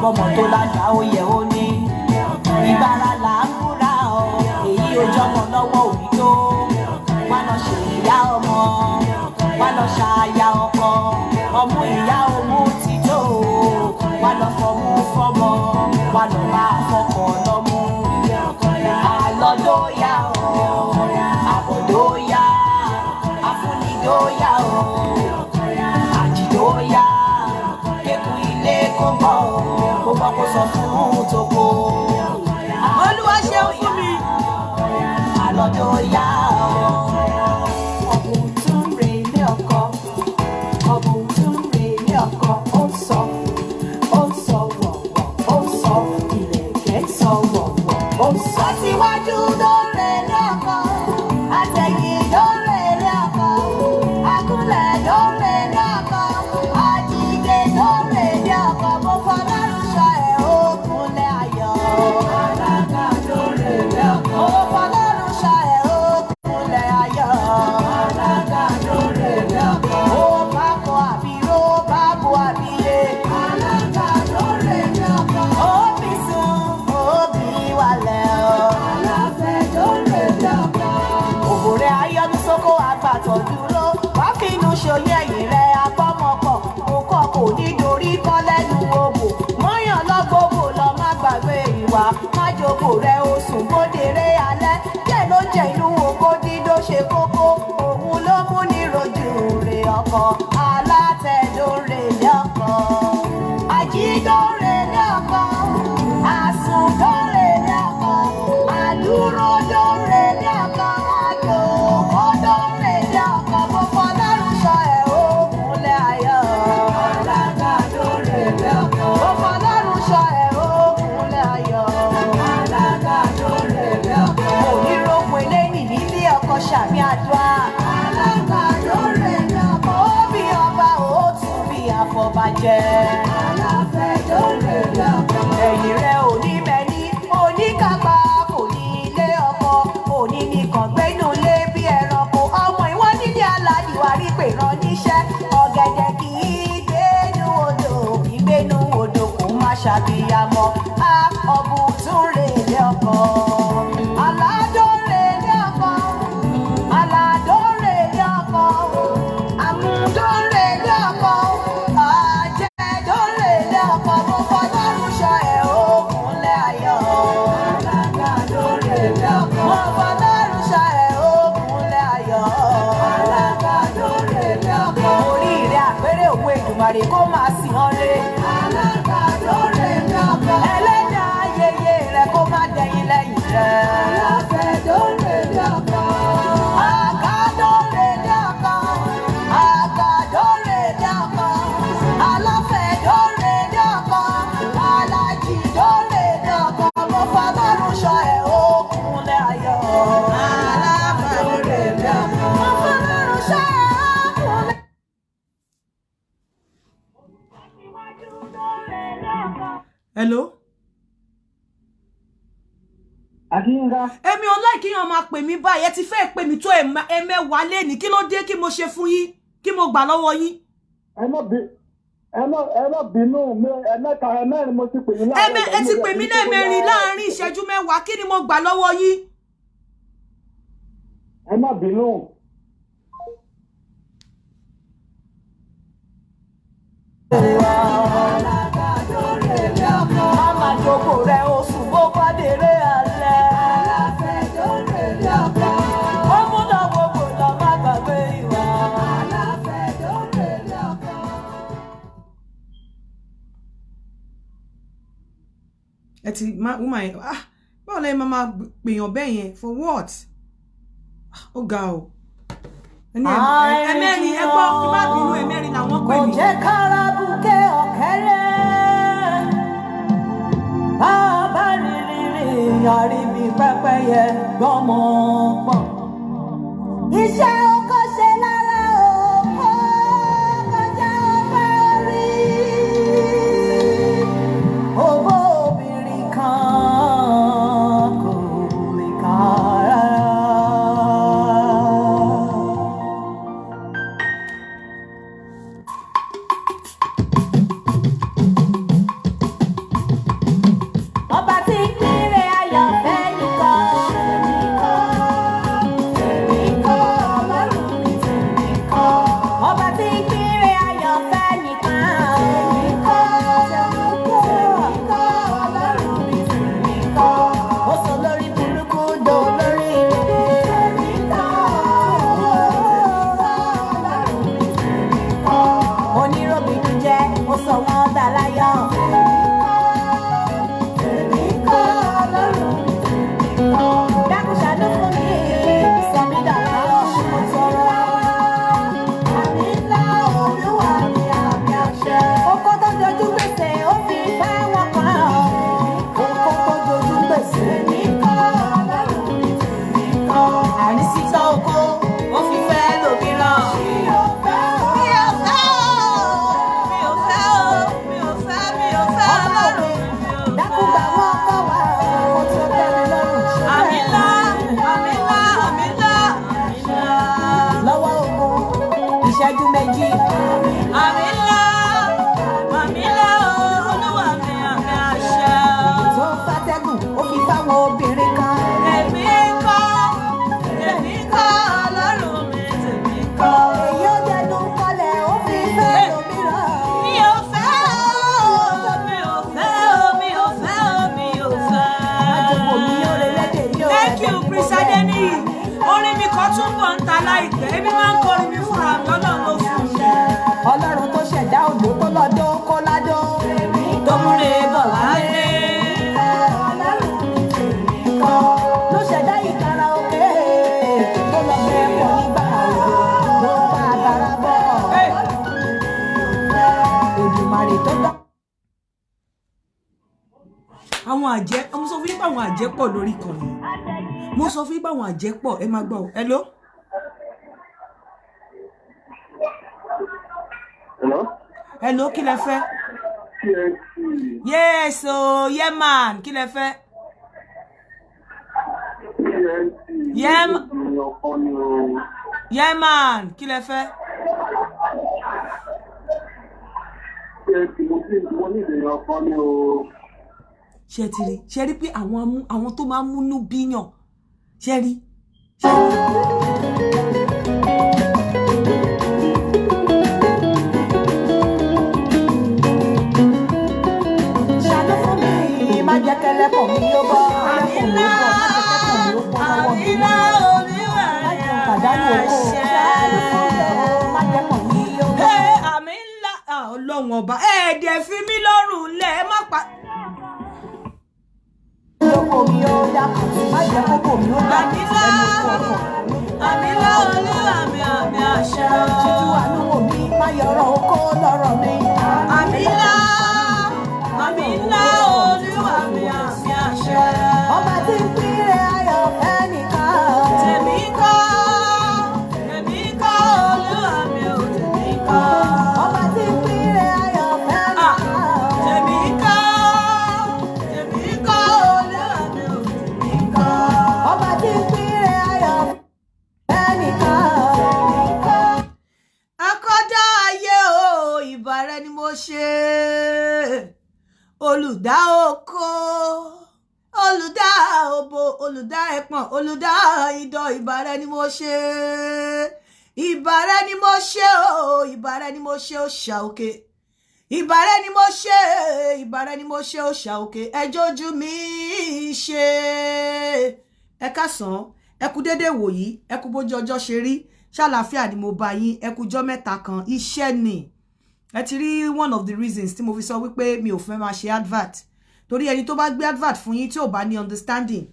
kọ́mọ tó lájà ó yẹ ó ní ìbára là ń kúra ọ èyí ojú ọmọ lọ́wọ́ òbí tó wá lọ ṣe ìyá ọmọ wá lọ ṣàyà ọkọ ọmú ìyá ọmú ti tó wá lọ fọmú fọmọ wá lọ bá fọkọ lọ́mú àlọ́dọ́yà ọ àbọ̀dọ́yà afúnidọ́yà ọ àjìdọ́yà kékun ilé kó bọ̀ kó bọ́ kó sọ fún toko. Olúwa ṣeun fún mi. Àlọ́dọ́yà ọ ọ̀bùn tún rè ní ọkọ ọ̀bùn tún rè ní ọkọ ó sọ wọ̀wọ̀ ó sọ ìlẹ̀kẹ̀ sọ wọ̀wọ̀ ó sọ. Aṣíwájú lóore lọ́kọ àtẹ̀yìn lóore lọ́kọ àkúnlẹ̀ lóore lọ́kọ àjíǹde lóore lọ́kọ mo fọlọ́run sọ ẹ̀ ó kúnlẹ̀ ayọ̀. Alága lóore lọ́kọ mo fọlọ́run sọ ẹ̀ ó kúnlẹ̀ ayọ̀. Alága lóore lọ́kọ ó bá kọ àbíró bá bu àbíyé. Alága lóore lọ́kọ ó bí sùn ó bí wálẹ̀ o. Aláfẹ́ lóore lọ́kọ òbòrè ayọ́dúnsókó àgbàtọ̀ dúró wá fínú ṣòye ẹ̀yìn rẹ̀ agbọ́mọpọ̀ òkọ̀ kò ní dorí kọ́ lẹ́nu òbò mọ́yàn lọ́gbọ́gbò lọ má gbàgbé ìwà májòkò rẹ̀ oṣù bódèrè alẹ́ jẹ́ ló jẹ́ inú oko dídó ṣe kókó òun ló mú ní rojú rè ọkọ alátẹ̀dórè lọ́kọ àjídórè lọ́kọ àsùndórè lọ́kọ àdúródórè lọ́kọ àjòkódórè lọ́kọ mo fọlọ́run sọ ẹ̀ ó kúnlẹ̀ ayọ̀. Alága dórè lọ́kọ mo fọlọ́run sọ ẹ̀ ó kúnlẹ̀ ayọ̀. Alága dórè lọ́kọ onírògùn eléyìí nílé ọkọ ṣàmì àdúrà. Alága dórè lọ́kọ ó bí ọba ó tún bí àfọ̀bàjẹ́. Aláfẹ́ dórè lọ́kọ ẹ̀yìn rẹ̀ ò ní mẹ́ni oníkápá kò ní ilé ọkọ kò ní nìkan gbénú lé bí ẹranko ọmọ ìwọ́n nílé aládìwà rí pé rán níṣẹ́ ọ̀gẹ̀dẹ̀ kì í gbénú odò kì í gbénú odò kò má ṣàbíyamọ a ọ̀bùn tún rè lé ọkọ. Aládórè lé ọkọ aládórè lé ọkọ àmúdórè lé ọkọ àjẹdórè lé ọkọ mo fọlọ́run sọ ẹ̀ ó kúnlẹ̀ ayọ̀. Alága dórè lé ọkọ mo fọlọ́run sọ ẹ̀ ó kúnlẹ̀ ayọ̀. Alága dórè lé ọkọ oríire àpérè òun Èdùmàrè kó máa sìn ọ́ lé. Alága dórè lé ọkọ ẹlẹ́dàá ayẹyẹ rẹ̀ kó má dẹ̀yìn lẹ́yìn rẹ̀. Aláfẹ́ dórè lé ọkọ àgádórè lé ọkọ àgádórè lé ọkọ aláfẹ́ dórè lé ọkọ alájì dórè lé ọkọ mo fọlọ́run sọ ẹ̀ ó kúnlẹ̀ ayọ̀. Aláfẹ́ dórè lé ọkọ mo fọlọ́run sọ ẹ̀ ó kúnlẹ̀. Hello. Akínga. Èmi ò like kíyàn máa pè mí báyìí ẹ ti fẹ́ pè mí tó ẹ̀mẹ́wàá lẹ́ni kí ló dé kí mo ṣe fún yín kí mo gbà lọ́wọ́ yín. Ẹ má bínú ẹ̀mẹ́ta ẹ̀mẹ́rin mo ti pè yín láàárọ̀. Ẹ ti pè mí lẹ́ẹ̀mẹ́rin láàárín ìṣẹ́jú mẹ́wàá kí ni mo gbà lọ́wọ́ yín. Ẹ má bínú. Alága dórè lé ọkọ máma jókòó rẹ̀ oṣù bó bá dèrè alẹ́. Aláfẹ́ dórè lé ọkọ ó mú lọ gbogbo lọ má gbàgbé ìwà. Aláfẹ́ dórè lé ọkọ. Ẹ ti woman yẹn báwo lẹ́yìn máa pèèyàn bẹ́ẹ̀ yẹn for what? Ó ga o. Ẹ̀mẹ́rin ẹ gbọ́ kí má bínú ẹ̀mẹ́rin làwọn pè mí. Kò jẹ́ kára bùkẹ́ ọ̀kẹ́rẹ́ bàbá rírì yàrí bí pẹ́pẹ́yẹ gbọ́mọ pọ̀. Iṣẹ́ oko ṣe lára oko kọjá ọpẹ́ rí. Owó obìnrin kan kò lè kà rárá. láìpẹ́ ebi máa ń kọrin mi fúnra mi Ọlọ́run ló fún mi. Ọlọ́run tó ṣẹ̀dá òdò tó lọ́dọ̀ kó ládó. Tó múre bọ̀ wálé. Ló ṣẹ̀dá ìkara òkè tó lọ bẹ pọ̀ nígbà ló bá àgbàrá bọ̀. Èdùmàrè tó dá. Àwọn àjẹ́ mo sọ fún yín pé àwọn àjẹ́ pọ̀ lórí ìkànnì. Mo sọ fún yín pé àwọn àjẹ́ pọ̀ ẹ máa gbọ́. Hello. Hello? Hello, kí lẹ fẹ́? Yes, oh, yeah man, kí lẹ fẹ́? Yeah man, kí lẹ fẹ́? Ṣé rí pé àwọn tó máa ń múnú bíyàn. Ṣé rí? Májẹ̀kẹ́lẹ́kọ̀ mi yóò bọ́. Àmìlá Olúwa pàdánù owó. Májẹ̀kọ̀ mi yóò bọ́. Àmìlá Ọlọ́run ọba ẹ̀ẹ́dẹ̀ fi mí lọ́rùn lẹ̀ ẹ má pa. Lóko mi ó dákú, májẹ̀kọ́kọ́ mi ó dákú. Àmìlá Olúwa mi àmì àṣẹ. Ṣíjú àlúwò mi, máyọ̀rọ̀ oko lọ́rọ̀ mi. Àmìlá Olúwa mi àmì àṣẹ. Ọba tí ń pínrẹ̀ ayọ̀ fẹ́nìkan. Tèmi kọ́ Olúwa mi ò tèmi kọ́. Ọba tí ń pínrẹ̀ ayọ̀ fẹ́nìkan. Tèmi kọ́ Olúwa mi ò tèmi kọ́. Ọba tí ń pínrẹ̀ ayọ̀ fẹ́nìkan. Akọ́dá ayé o ìbà rẹ ni mo ṣe. Olùdá oko, olùdá òbò, olùdá ẹpọ̀n, olùdá idọ̀ ìbà rẹ ni mo ṣe. Ìbà rẹ ni mo ṣe o, ìbà rẹ ni mo ṣe o ṣà òkè. Ìbà rẹ ni mo ṣe, ìbà rẹ ni mo ṣe o ṣà òkè. Ẹjọ́ ojú mi ṣe. Ẹ káàsán, ẹ kú dédé wòyí, ẹ kú bójú ọjọ́ ṣe rí. Ṣàlàáfíà ni mo bá yín, ẹ kú jọ́ mẹ́ta kan, iṣẹ́ ni. Ẹ ti rí one of the reasons tí mo fi sọ wípé mi ò fẹ́ máa ṣe advert torí ẹni tó bá gbé advert fún yín tí ò bá ní understanding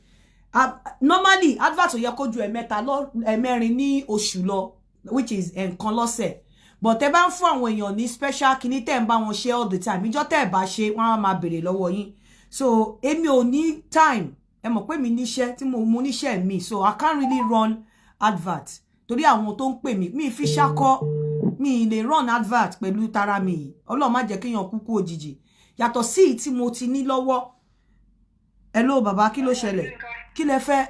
normally advert ò yẹ kó ju ẹ̀mẹ́rin ní oṣù lọ which is ẹ̀ǹkan lọ́sẹ̀ but tẹ́ bá ń fún àwọn èèyàn ní special kíní tẹ́ ń bá wọn ṣe all the time ìjọ́ tẹ́ ẹ̀ bá ṣe wọ́n á máa béèrè lọ́wọ́ yín so èmi ò ní time ẹ mọ̀ pé mi níṣẹ́ tí mo níṣẹ́ mi so I can't really run advert torí àwọn tó ń pè mí mi fi ṣakọ́ mi lè run advert pẹ̀lú tara mi Ọlọ́run má jẹ́ kéèyàn kúkú òjijì yàtọ̀ sí tí mo ti ní lọ́wọ́ hello bàbá kí ló ṣẹlẹ̀ kí lẹ fẹ́.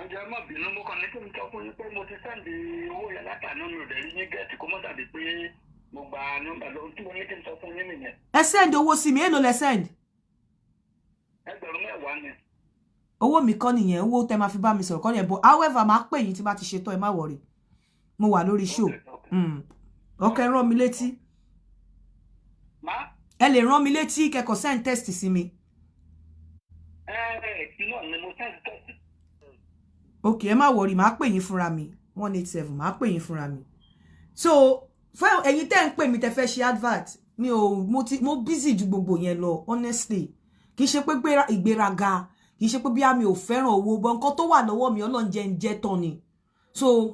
Ǹjẹ́ má bínú mo kàn ní kí n sọ fún yín pé mo ti sẹ́ndì owó yẹn látàánú mi ò dẹ̀ rí yín gẹ̀ẹ́tì kó mọ́ dàbí pé mo gba nọ́mbà lọ́wọ́ tí mo ní kí n sọ fún yín nìyẹn. Ẹ send owó sí mi èló lẹ send. 10,000 ni. Owó mi kọ́ nìyẹn owó tẹ́ máa fi bá mi sọ̀rọ̀ kọ́ nìyẹn but however máa pè yín tí bá ti ṣetán ẹ má worry mo wà lórí show ọkẹ rán mi létí ẹ lè rán mi létí kẹ́kọ̀ọ́ send text sí mi. Ok ẹ má worry máa pè yín fúnra mi 187 máa pè yín fúnra mi so fún ẹ̀yin tẹ́ ń pè mí tẹ́ fẹ́ ṣe advert mi ò mo busy ju gbogbo yẹn lọ honestly kì í ṣe pé ìgbéraga kì í ṣe pé bí a mi ò fẹ́ràn owó bọ́ nǹkan tó wà lọ́wọ́ mi Ọlọ́run jẹ́ ń jẹ́ tán ni so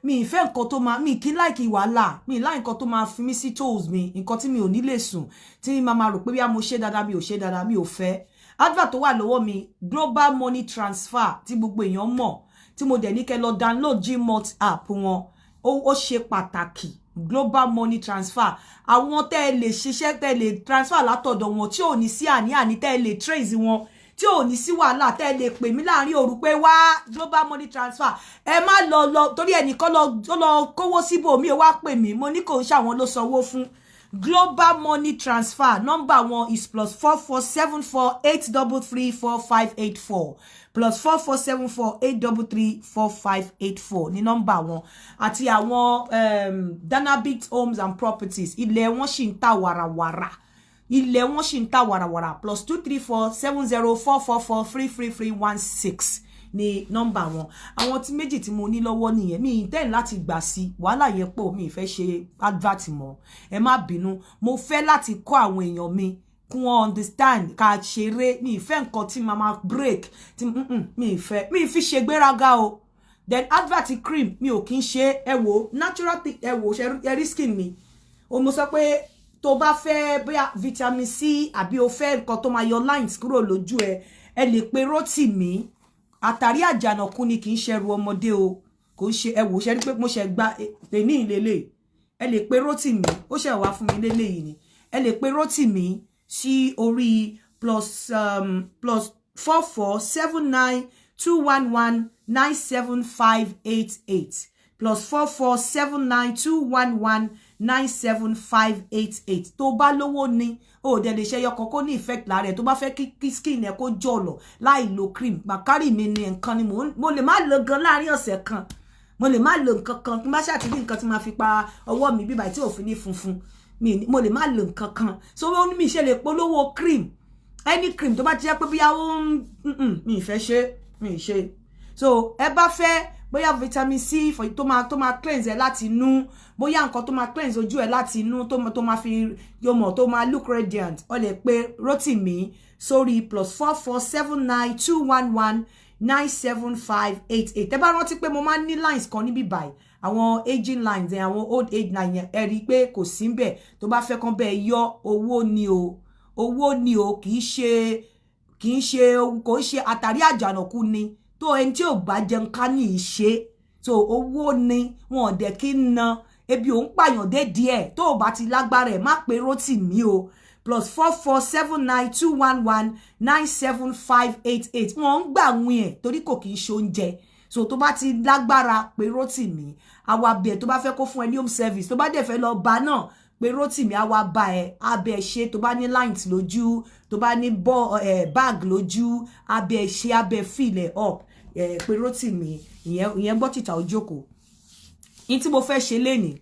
mi ìfẹ́ nǹkan tó máa mi kí láìkí wàhálà mi láì nǹkan tó máa fi mí sí toes mi nǹkan tí mi ò ní lè sùn tí máa rò pé bí a mo ṣe dáadáa mi ò ṣe dáadáa mi ò fẹ́ advert tó wà lọ́wọ́ mi global money transfer tí gbogbo èèyàn mọ̀ tí mo dẹ̀ ní kẹ́ lọ download Gmalt app wọn ó ṣe pàtàkì global money transfer àwọn tẹ́ lè ṣiṣẹ́ tẹ́ lè transfer látọ̀dọ̀ wọn tí ò ní sí àní tẹ́ lè trace wọn tí ò ní sí wàhálà tẹ́ lè pè mí láàrin òru pé wá global money transfer ẹ má lọ torí ẹnìkan lọ kówó síbò mi ò wá pè mí mo ní kò ń ṣàwọn ló sanwó fún global money transfer number wọn is +447483345584 +447483345584 ní number wọn àti àwọn Danabit homes and properties ilẹ̀ wọn ṣì ń ta wàràwàrà ilẹ̀ wọn ṣì ń ta wàràwàrà +2347044433316 ní nọ́mbà wọn àwọn tí méjì tí mo ní lọ́wọ́ nìyẹn mi intend láti gbà sí wàhálà yẹn pọ̀ mi fẹ́ ṣe advert mọ́ ẹ má bínú mo fẹ́ láti kọ́ àwọn èèyàn mi kí wọ́n understand ká ṣeré mi ìfẹ́ nǹkan tí mama break tí mi fi ṣe gbéraga o then advert cream mi ò kí ń ṣe ẹ wò natural thing ẹ wò ṣe skin mi o mo sọ pé tó bá fẹ́ bóyá vitamin C àbí o fẹ́ nǹkan tó máa yọ lines kúrò lójú ẹ lè pe Rotimi àtàrí àjànàkú ni kì í ṣẹrù ọmọdé o kò ṣe ẹ wò ṣe rí pé mo ṣe gba ní ìlélẹ̀ ẹ lè pe Rotimi ó ṣe wá fún mi lélẹ̀ yìí ni ẹ lè pe Rotimi sí orí +447921197588 +447921197588 tó bá lówó ni o de lè ṣe yọkọ kó ní effect lára ẹ tó bá fẹ́ kí skin ẹ kó jọ̀lọ̀ láì lo cream bakari mi ni nǹkan ni mo lè má lo gan láàrin ọ̀sẹ̀ kan mo lè má lo nǹkan kan má ṣá ti rí nǹkan tí ma fi pa ọwọ́ mi bí báyìí tí ó fi ní funfun mo lè má lo nǹkan kan so ó ní mi ṣe lè polówó cream any cream tó bá jẹ́ pé bóyá ó mi fẹ́ ṣe mi ṣe so ẹ bá fẹ́ bóyá vitamin C for tó máa cleanse ẹ láti inú bóyá nǹkan tó máa cleanse ojú ẹ láti inú tó máa fi yomo tó máa look radiant ó lè pè Rotimi sórí +447921197588 tẹ́ bá rántí pé mo máa ní lines kan níbí báyìí àwọn aging lines àwọn old age line ẹ rí pé kò sí ńbẹ̀ tó bá fẹ́ kan bẹ́ẹ̀ yọ owó ni o kì í ṣe àtàrí àjànàkú ni tó ẹni tí ò bá jẹun ká ní ìṣe so owó ni wọn dẹ̀ kí ń na ebi ò ń pààyàn dé díẹ̀ tó bá ti lágbára ẹ̀ má pe Rotimi o +447921197588 wọn ń gbà wín ẹ̀ torí kò kì í ṣe oúnjẹ so tó bá ti lágbára pe Rotimi àwa bẹ̀ tó bá fẹ́ kó fún ẹ ní home service tó bá dẹ̀ fẹ́ lọ bá náà pe Rotimi àwa bá ẹ abẹ́ ṣe tó bá ní lines lójú tó bá ní bag lójú abẹ́ ṣe abẹ́ fill it up pe Rotimi ìyẹn gbọ́ títà ojókòó in tí mo fẹ́ ṣe lénìí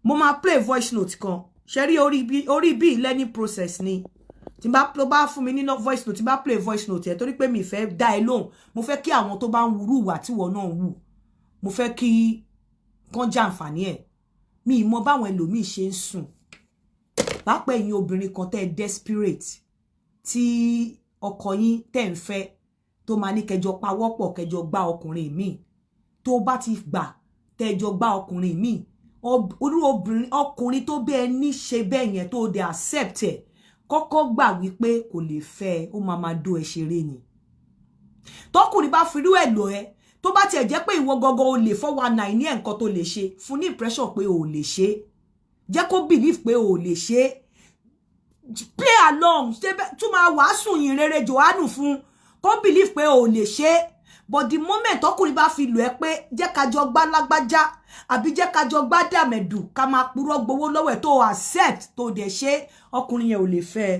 mo máa play voice note kan ṣe rí orí bí learning process ni tí bá fún mi ní voice note tí bá play voice note ẹ̀ torí pé mi fẹ́ dá ẹ lóhùn mo fẹ́ kí àwọn tó bá ń wúrú wà tí wọ́n náà wù mo fẹ́ kí kán jàǹfààní ẹ̀ mi mọ báwọn ẹlòmíì ṣe ń sùn pápá ẹ̀yin obìnrin kan tẹ́ desperate tí ọkọ yín tẹ́ ń fẹ́ tó máa ní kẹjọ pawọ́pọ̀ kẹjọ gbá ọkùnrin míì tó bá ti gbà tẹjọ gbá ọkùnrin míì ọkùnrin tó bẹ́ẹ̀ ní ṣe bẹ́ẹ̀ yẹn tó dé accept ẹ̀ kọ́kọ́ gbà wípé kò lè fẹ́ ó máa dó ẹ ṣeré ni tọkùnrin bá fi irú ẹ̀ lọ ẹ tó bá tiẹ̀ jẹ́ pé ìwọ gọ́gọ́ o lè 419 ní nǹkan tó lè ṣe fún ní impression pé o lè ṣe jẹ́ kó believe pé o lè ṣe play along tún máa wàásù yìn rere Jòhánù fún kó believe pé o lè ṣe but the moment ọkùnrin bá fi lọ ẹ pé jẹ́ ká jọ gbá lágbájá àbí jẹ́ ká jọ gbá dàmẹ̀dù ká máa purọ́ gbowó lọ́wọ́ ẹ̀ tó accept tó dẹ̀ ṣe ọkùnrin yẹn ò lè fẹ́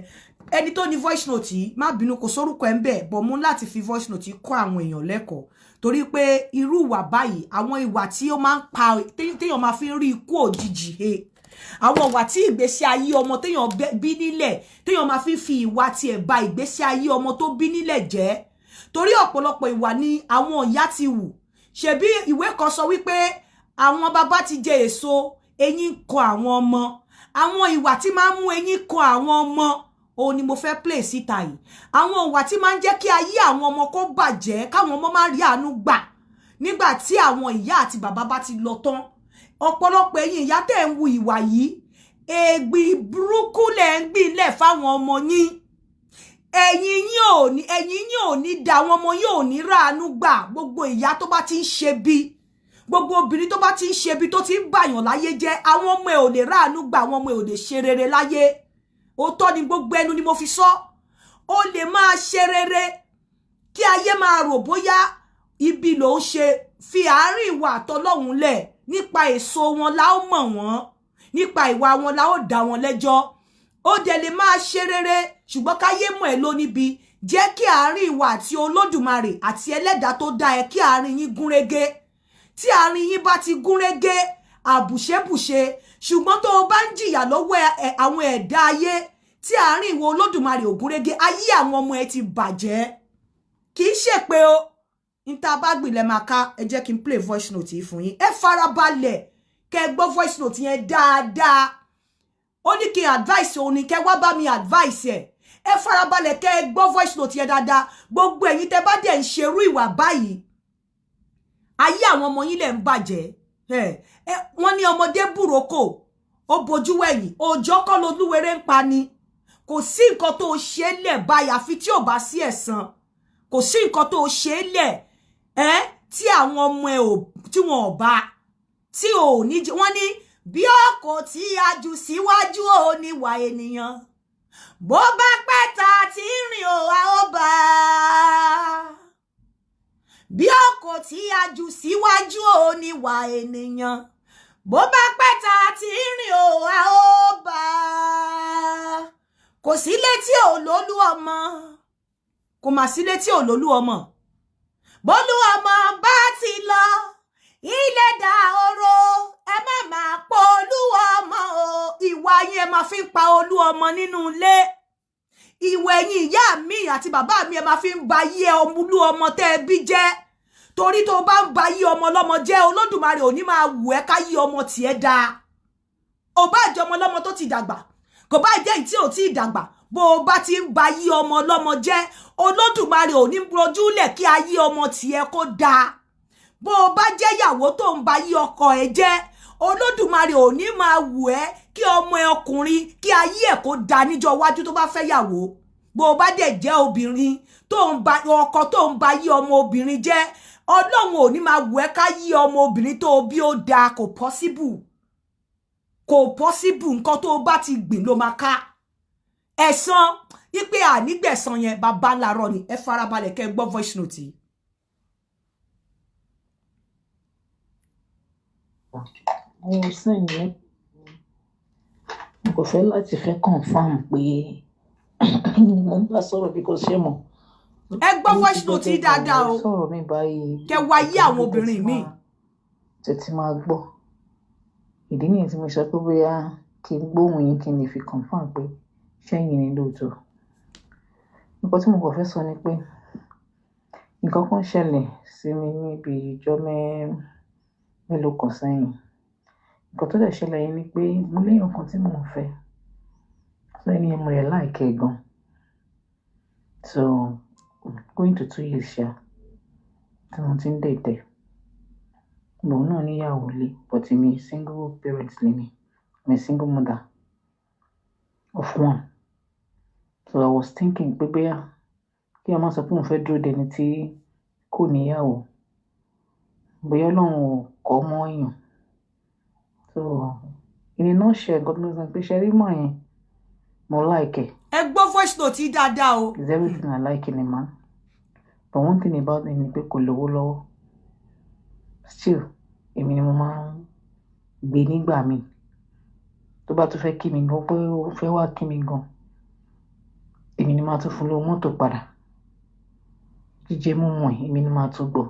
ẹni tó ní voice note yìí má bínú kò sórúkọ ẹ̀ ń bẹ̀ bọ̀ mú láti fi voice note yìí kọ́ àwọn èèyàn lẹ́kọ̀ọ́ torí pé irú ìwà báyìí àwọn ìwà tí ó máa ń pa téèyàn máa fi ń rí ikú òjijì he àwọn ìwà tí ìgbésí ayé ọmọ téèyàn bí nílẹ̀ téèyàn máa fi ìwà tiẹ̀ ba ìgbésí ayé ọmọ tó bí nílẹ̀ jẹ́ torí ọ̀pọ̀lọpọ̀ ìwà ni àwọn ìyá ti wù ṣebí ìwé kan sọ wípé àwọn bàbá ti jẹ èso eyín kọ àwọn ọmọ àwọn ìwà tí máa ń mú eyín kọ àwọn ọmọ ó ní mo fẹ́ play síta yìí àwọn ìwà tí máa ń jẹ́ kí ayé àwọn ọmọ kó bàjẹ́ káwọn ọmọ máa rí àánú gbà nígbà tí àwọn ìyá àti bàbá bá ti lọ tán ọ̀pọ̀lọpọ̀ ẹ̀yin ìyá tẹ́ ń wu ìwà yìí ègbì burúkú lẹ̀ ń gbìnlẹ̀ fáwọn ọmọ yín ẹ̀yin yín ò ní dá àwọn ọmọ yín ò ní ráàánú gbà gbogbo ìyá tó bá ti ń ṣe bí gbogbo obìnrin tó bá ti ń ṣe bí tó ti ń bàyàn láyé jẹ́ àwọn ọmọ ẹ̀ ò lè ráàánú gbà àwọn ọmọ ẹ̀ ò lè ṣe rere láyé òótọ́ ni gbogbo ẹnu ni mo fi sọ ó lè máa ṣe rere kí ayé máa rò bóyá ibi ló ń ṣe fi àárín ìwà àtọlọ́hun lẹ̀ nípa èso wọn la ó mọ̀ wọ́n nípa ìwà wọn la ó dá wọn lẹ́jọ́ ó dẹ̀ lè máa ṣe rere ṣùgbọ́n káyé mọ̀ ẹ́ ló níbi jẹ́ kí àárín ìwà àti Olódùmarè àti ẹlẹ́dàá tó dá ẹ kí àárín yín gúnrégé tí àárín yín bá ti gúnrégé àbùṣebùṣe ṣùgbọ́n tó o bá ń jìyà lọ́wọ́ àwọn ẹ̀dá ayé tí àárín ìwọ Olódùmarè ò gúnrégé ayé àwọn ọmọ ẹ ti bàjẹ́ kì í ṣe pé o Nta bá gbìn lẹ máa ká, ẹ jẹ́ kí n play voice note yìí fún yín. Ẹ farabalẹ̀ kẹ́ gbọ́ voice note yẹn dáadáa. Ó ní kí advice òun ni kẹ́ wá bá mi advice ẹ̀. Ẹ farabalẹ̀ kẹ́ gbọ́ voice note yẹn dáadáa. Gbogbo ẹ̀yin tẹ́ bá dẹ̀ ń ṣerú ìwà báyìí. Ayé àwọn ọmọ yín lẹ ń bàjẹ́. Wọ́n ní ọmọdé bùrókò, ó bojú wẹ̀yìn, òjò kọ́ lolúwerè ń pa ni. Kò sí nǹkan tó ṣe lẹ̀ báyìí àfi tí ò bá sí ẹ̀san. Kò sí nǹkan tó ṣe lẹ̀ tí àwọn ọmọ ẹ ò tí wọn ò bá tí ò ní wọ́n ní bí ọkọ̀ tí a jù síwájú ò ní wà ènìyàn bó bá pẹ́ ta tí rìn ò a ó bá bí ọkọ̀ tí a jù síwájú ò ní wà ènìyàn bó bá pẹ́ ta tí rìn ò a ó bá kò sí létí ò lólú ọmọ kò mà sí létí ò lólú ọmọ bólú ọmọ bá ti lọ ilé dahoro ẹ má máa pa olú ọmọ o ìwà yín ẹ máa fi ń pa olú ọmọ nínú ilé ìwà ẹ̀yin ìyá mi àti bàbá mi ẹ máa fi ń ba yé olú ọmọ tẹ́ ẹ bí jẹ́ torí tó bá ń ba yé ọmọ lọ́mọ jẹ́ Olódùmarè ò ní máa wù ẹ́ ká yé ọmọ tiẹ̀ dáa ò bá jẹ́ ọmọ lọ́mọ tó ti dàgbà kò bá jẹ́ ìtí ò tí ì dàgbà bó o bá ti ń ba yí ọmọ lọ́mọ jẹ́ Olódùmarè ò ní rojúlẹ̀ kí ayé ọmọ tiẹ̀ kó dáa bó o bá jẹ́ ìyàwó tó ń ba yí ọkọ ẹ̀ jẹ́ Olódùmarè ò ní máa wù ẹ́ kí ọmọ ẹ ọkùnrin kí ayé ẹ̀ kó dáa níjọ́ iwájú tó bá fẹ́ yàwó bó o bá dẹ̀ jẹ́ obìnrin tó ń ba ọkọ tó ń ba yí ọmọ obìnrin jẹ́ Ọlọ́run ò ní máa wù ẹ́ ká yí ọmọ obìnrin tó bí ó dáa kò possible nǹkan tó bá ti gbìn ló máa ká ẹ̀san ipe ànígbẹ̀san yẹn bàbá lárọ ni ẹ farabalẹ̀ kẹ́ gbọ́ voice note yìí. mo sìn ní kò fẹ́ láti fẹ́ confam pé mo ń bá sọ̀rọ̀ bí kò ṣe mọ̀. ẹ gbọ́ voice note yìí dáadáa o sọ̀rọ̀ mi báyìí kẹ́ wá yé àwọn obìnrin mi. tètè máa gbọ́ ìdí nìyẹn tí mo sọ pé bóyá kí n gbóhùn yín kí n lè fi confam pé ṣẹ́yìn ni lóòótọ́. nǹkan tí mo kàn fẹ́ sọ ni pé nǹkan kan ṣẹlẹ̀ sí mi níbi ìjọ́ mélòó kan sẹ́yìn. nǹkan tó dẹ̀ ṣẹlẹ̀ yẹn ni pé mo léèyàn kan tí mò ń fẹ́ so ẹni mo rẹ̀ láìkẹ́ gan so going to 2 years ṣá tí mo ti ń dẹ̀tẹ̀ òun náà níyàwó lé but mi single parent lé mi I'm a single mother of one. So I was thinking pé bóyá kí a máa sọ pé òun fẹ́ dúró dẹni tí kò níyàwó bóyá Ọlọ́run ò kọ́ mọ́ èèyàn. So in a nutshell nǹkan tó ń sọ pé ṣe rí mọ̀ yẹn mo like ẹ̀. ẹ gbọ́ voice note yìí dáadáa o. Is everything I like in a man. But one thing about him ni pé kò lówó lọ́wọ́. Still èmi ni mo máa ń gbé nígbà míì tó bá tún fẹ́ kí mi gan pé ó fẹ́ wá kí mi gan èmi ni máa tún fún lówó mọ́tò padà jíjẹ mímu ẹ̀ èmi ni máa tún gbọ́.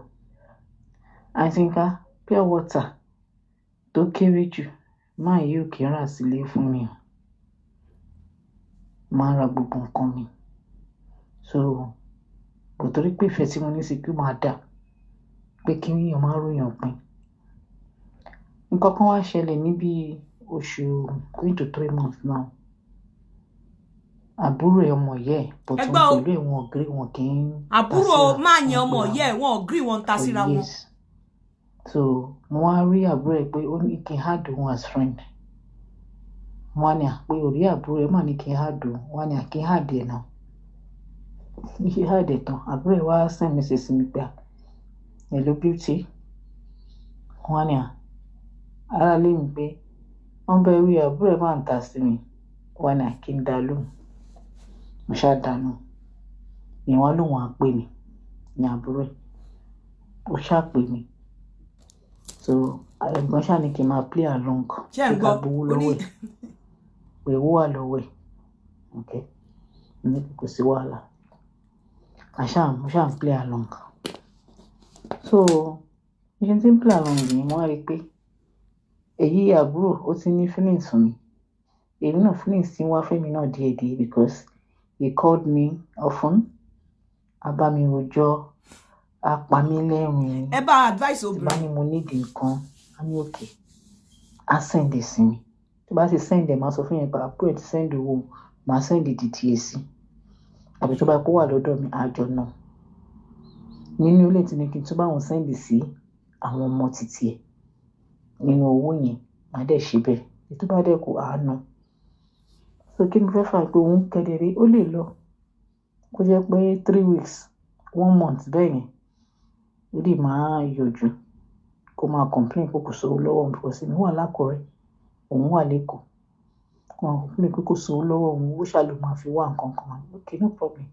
àìsínká pure water tó kéré jù máa yóò kí n rà sílé fún mi o máa ra gbogbo nǹkan mi so kò torí pé ìfẹ́ tí mo ní sí kí ó máa dà pé kí èèyàn máa ròyàn pin. nǹkan kan wá ṣẹlẹ̀ níbi oṣù going to 3 months now. àbúrò ẹ̀ ọmọ yẹ but wọn pẹ̀lú ẹ̀ wọn agree wọn kì í. àbúrò máa yan ọmọ yẹ wọn agree wọn ta síra wọn. so mo wá rí àbúrò ẹ̀ pé ó ní kí n hard òun as friend. wọn á ní àpé orí àbúrò ẹ̀ mà ní kí n hard òun wọn á ní àkí hard ẹ̀ náà. ṣe hard ẹ̀ tán àbúrò ẹ̀ wá send message mi pé hello beauty wọn á ní ara lé mi pé wọ́n bẹ wí àbúrò ẹ̀ máa ń ta sí mi wọn ní kí n dá lóhùn mo ṣáà dànù ìwọ́n lòun á pè mí ní àbúrò ẹ̀ ó ṣáà pè mí so ẹ̀gbọ́n ṣáà ní kí n máa play along ṣé ẹ̀ ń gbọ́ gbowó lọ́wọ́ ẹ̀ pé owó wà lọ́wọ́ ẹ̀ ok ní kò sí wàhálà mo ṣáà ń play along so bí ṣe ti ń play along yìí mo wá rí i pé èyí àbúrò ó ti ní feelings fún mi èmi náà feelings tí ń wá fẹ́mi náà díẹ̀díẹ̀ because he called me often abami rojọ́ pa mí lẹ́rìn. Ẹ bá advice Tí bá obìnrin. ní mo need nǹkan, a ní okay. A send it sí mi. Tí bá ti send ẹ̀, máa sọ fún yẹn pé àbúrò ẹ̀ ti send owó, máa send it díẹ̀ sí. Àbí tó bá kó wà lọ́dọ̀ mi, àjọ náà. Nínú ilé tí ní kí n tún bá wọn send sí àwọn ọmọ títí ẹ̀. Nínú owó yẹn, màá dẹ̀ ṣe bẹ́ẹ̀. Ètò bá dẹ̀ kó àánú. So kí ni fẹ́ fà pé òun kedere, ó lè lọ. Kó jẹ́ pé 3 weeks, 1 month bẹ́ẹ̀ yẹn. Ó lè máa yọjú. Kó máa complain pé kò sówó lọ́wọ́ òun because mi wà l'Ákúrẹ́. Òun wà l'Ékòó. Kó máa complain pé kò sówó lọ́wọ́ òun, owó ṣá ló máa fi wá nǹkan kan. Okay, no problem.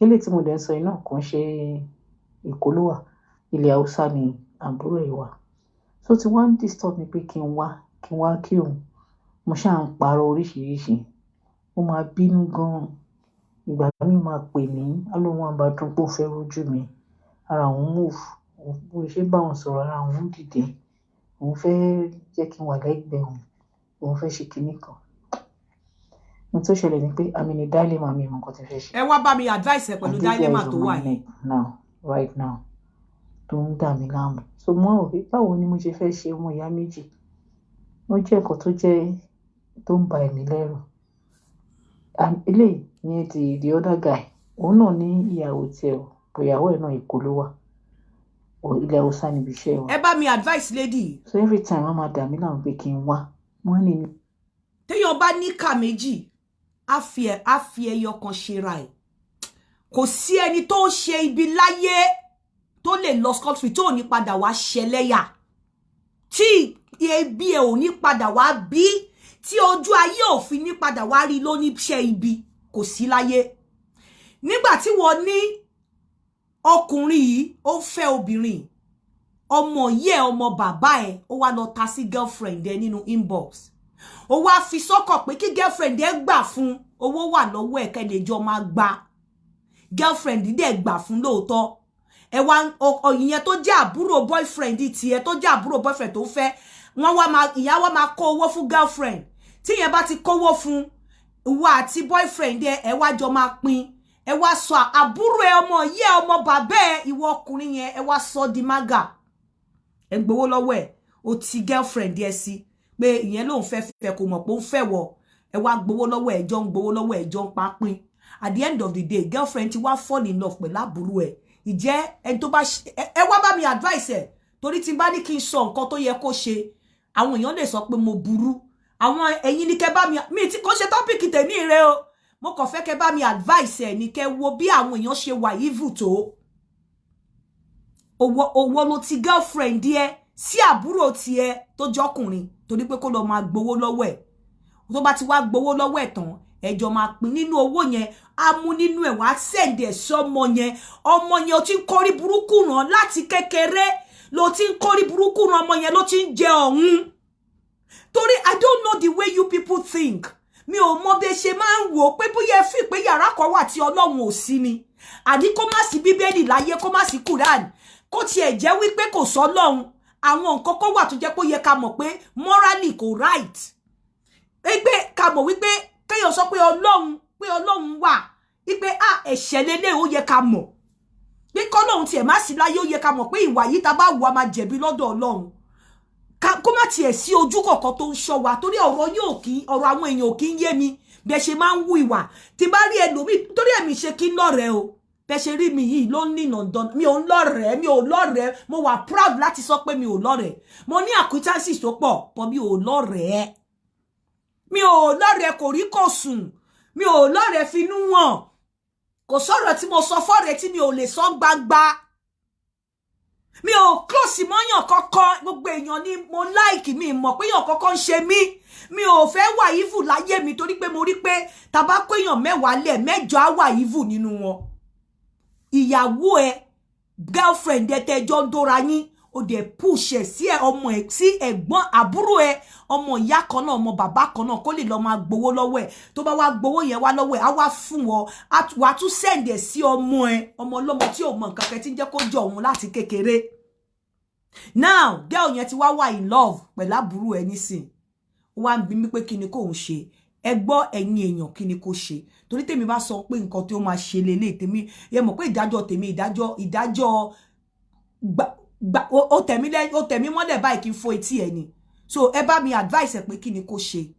Ilé tí mo dẹ̀ ń sọ iná kò ń ṣe Èkó ló wà. Ilẹ̀ Haúsá ni àbúrò ẹ̀ wà. So tí wọ́n ń disturb mi pé kí n wá kí òun. Mo ṣáà ń parọ́ oríṣiríṣi. Ó máa bínú gan-an. Ìgbà mi máa pè mí, á lóun wá bá dùn pé ó fẹ́ rójú mi. Ara òun move. Bó ṣe bá òun sọ̀rọ̀, ara òun dìde. Òun fẹ́ jẹ́ kí n wà lẹ́gbẹ̀ẹ́ òun. Òun fẹ́ ṣe kinní kan. Ohun tó ṣẹlẹ̀ ni pé àmì ni dilemma mi mọ̀ nǹkan tí fẹ́ ṣe. Ẹ wá bá mi advice ẹ pẹ̀lú dilemma tó wà yìí. Right now. Tó ń dà mí láàmú. So mo rò pé báwo ni mo ṣe fẹ́ ṣe ọmọ ìyá méjì? Ó jẹ́ nǹkan tó ń ba ẹ̀mí lẹ́rù. And eléyìí ni the other guy. Òun náà ní ìyàwó tiẹ̀ o. Ìyàwó ẹ̀ náà Èkó ló wà. Ilẹ̀ Haúsá níbi iṣẹ́ wa. Ẹ bá mi advice lady. So every time wọ́n máa dà mí láàmú pé kí n wá. Wọ́n ní mi. Téèyàn bá ní ìka méjì, á fi ẹyọ kan ṣe ra ẹ̀. Kò sí ẹni tó ṣe ibi láyé tó lè lọ scot free tó ní padà wá ṣẹlẹ́yà. Tí ebi ẹ ò ní padà wá bí, tí ojú ayé ò fi ní padà wá rí lóní iṣẹ́ ibi, kò sí láyé. Nígbà tí wọ́n ní ọkùnrin yìí ó fẹ́ obìnrin, ọmọ yẹ ọmọ bàbá ẹ̀ ó wá lọ ta sí girlfriend ẹ̀ nínú inbox. Ó wá fi sọ́kọ̀ pé kí girlfriend ẹ̀ gbà fún, owó wà lọ́wọ́ ẹ̀ kẹ́lẹ́jọ́ máa gbà. Girlfriend dẹ̀ gbà fún lóòótọ́. Ẹ wá ìyẹn tó jẹ́ àbúrò boyfriend tiẹ̀ tó jẹ́ àbúrò boyfriend tó fẹ́, ìyá wa máa kó owó fún girlfriend. Tí yẹn bá ti kówó fún, ìwọ àti boyfriend ẹ wá jọ máa pín. Ẹ wá sọ àbúrò ẹ ọmọ yẹ ọmọ bàbá ẹ ìwọ ọkùnrin yẹn ẹ wá sọ di maga. Ẹ gbowó lọ́wọ́ ẹ, ó ti girlfriend ẹ sí pé ìyẹn lòun fẹ́ kó mọ̀ pé ó fẹ́ wọ. Ẹ wá gbowó lọ́wọ́ ẹ jọ ń gbowó lọ́wọ́ ẹ jọ ń pa pín. At the end of the day, girlfriend ti wá fall in love pẹ̀lú àbúrò ẹ. Ìjẹ́ ẹni tó bá ẹ wá bá mi advice ẹ torí tí n bá ní kí n sọ nǹkan tó yẹ kó ṣe, àwọn èèyàn lè sọ pé mo burú. Àwọn ẹ̀yin ni kẹ́ bá mi tí kò ṣe topic tèmi rẹ o. Mo kàn fẹ́ kẹ́ bá mi advice ẹ ní kẹ́ wo bí àwọn èèyàn ṣe wà evil tó. Owó ló ti girlfriend ẹ sí àbúrò tiẹ̀ tó jọkùnrin torí pé kó lọ máa gbowó lọ́wọ́ ẹ̀. Tó bá ti wá gbowó lọ́wọ́ ẹ̀ tán, ẹjọ́ máa pín nínú owó yẹn, á mú nínú ẹ̀ wá send ẹ̀ sọ́mọ yẹn. Ọmọ yẹn ó ti ń kórí burúkú ràn láti kékeré. Ló ti ń kórí burúkú ràn ọmọ yẹn ló ti ń jẹ ọ̀hún. Torí I don't know the way you people think. Mi ò mọ̀ bí ṣe máa ń wò pé bóyá fi pé yàrá kan wà tí Ọlọ́run ò sí ni. Àdí kó má sí Bíbélì láyé, kó má sí Quran. Kó tiẹ̀ jẹ́ wípé kò sọ Ọlọ́run. Àwọn nǹkan kan wà tó jẹ́ pé ó yẹ ká mọ̀ pé morally kò right. Ẹgbẹ́ ká mọ̀ wípé kéèyàn sọ pé Ọlọ́run wà. Wípé ẹ̀ṣẹ̀ lélẹ̀ ó yẹ ká mọ̀. Pé k'Ọlọ́run tiẹ̀ má sí láyé ó yẹ ká mọ̀ pé ìwà yìí tá bá wù á máa jẹ̀bi lọ́dọ̀ Ọlọ́run. Kó má tiẹ̀ sí ojú kọ̀ọ̀kan tó ń ṣọ́ wa torí ọ̀rọ̀ àwọn èèyàn ò kí ń yé mi bẹ́ẹ̀ ṣe máa ń wù ìwà. Tí bá rí ẹlòmíì torí ẹ̀mí ṣe kí ń lọ́rẹ̀ẹ́ o. Bẹ́ẹ̀ ṣe rí mi yìí ló ń nìnà dán. Mi ò ń lọ́rẹ̀ẹ́. Mo wà proud láti sọ pé mi ò lọ́rẹ̀ẹ́. Mo ní acquaintances tó pọ̀ but mi ò lọ́rẹ̀ẹ́. Mi ò lọ́rẹ̀ẹ́ kò rí kò sùn. Mi ò lọ́rẹ̀ẹ́ finú wọn. Kò sọ̀rọ̀ tí mo sọ fọ́rẹ̀ẹ́ tí mi ò lè sọ gbangba. Mi ò close mọ́yàn kankan. Gbogbo èèyàn ni mo like mi mọ̀ pé èèyàn kankan ń ṣe mí. Mi ò fẹ́ wà evil láyé mi torí pé mo rí pé tá bá kó èèyàn 10 lẹ̀ 8 á wà evil nínú wọn. Ìyàwó ẹ, girlfriend ẹ tẹ́jọ́ ń dóra yín, ó dẹ̀ push ẹ sí ọmọ ẹ sí ẹ̀gbọ́n àbúrò ẹ, ọmọ ìyá kan náà, ọmọ bàbá kan náà kó lè lọ máa gbowó lọ́wọ́ ẹ. Tó bá wá gbowó yẹn wá lọ́wọ́ ẹ, á wá fún ọ, wá tún send ẹ sí ọmọ ẹ, ọmọ ọlọ́mọ tí ò mọ nǹkan kan tí ń jẹ́ kó jọ òun láti kékeré. Now, girl yẹn ti wá wà in love pẹ̀lú àbúrò ẹ nísìn. Ó wá ń bi mí pé kí ni kóun ṣe. ẹ gbọ́ ẹ̀yin èèyàn kí ni kó ṣe torí tèmi bá sọ pé nǹkan tí ó máa ṣe lélẹ̀ tèmi ẹ mọ̀ pé ìdájọ́ tèmi ìdájọ́ ó tẹ̀mí mọ́lẹ̀ báyìí kí n fo etí ẹ̀ ni so ẹ bá mi advice ẹ pé kí ni kó ṣe.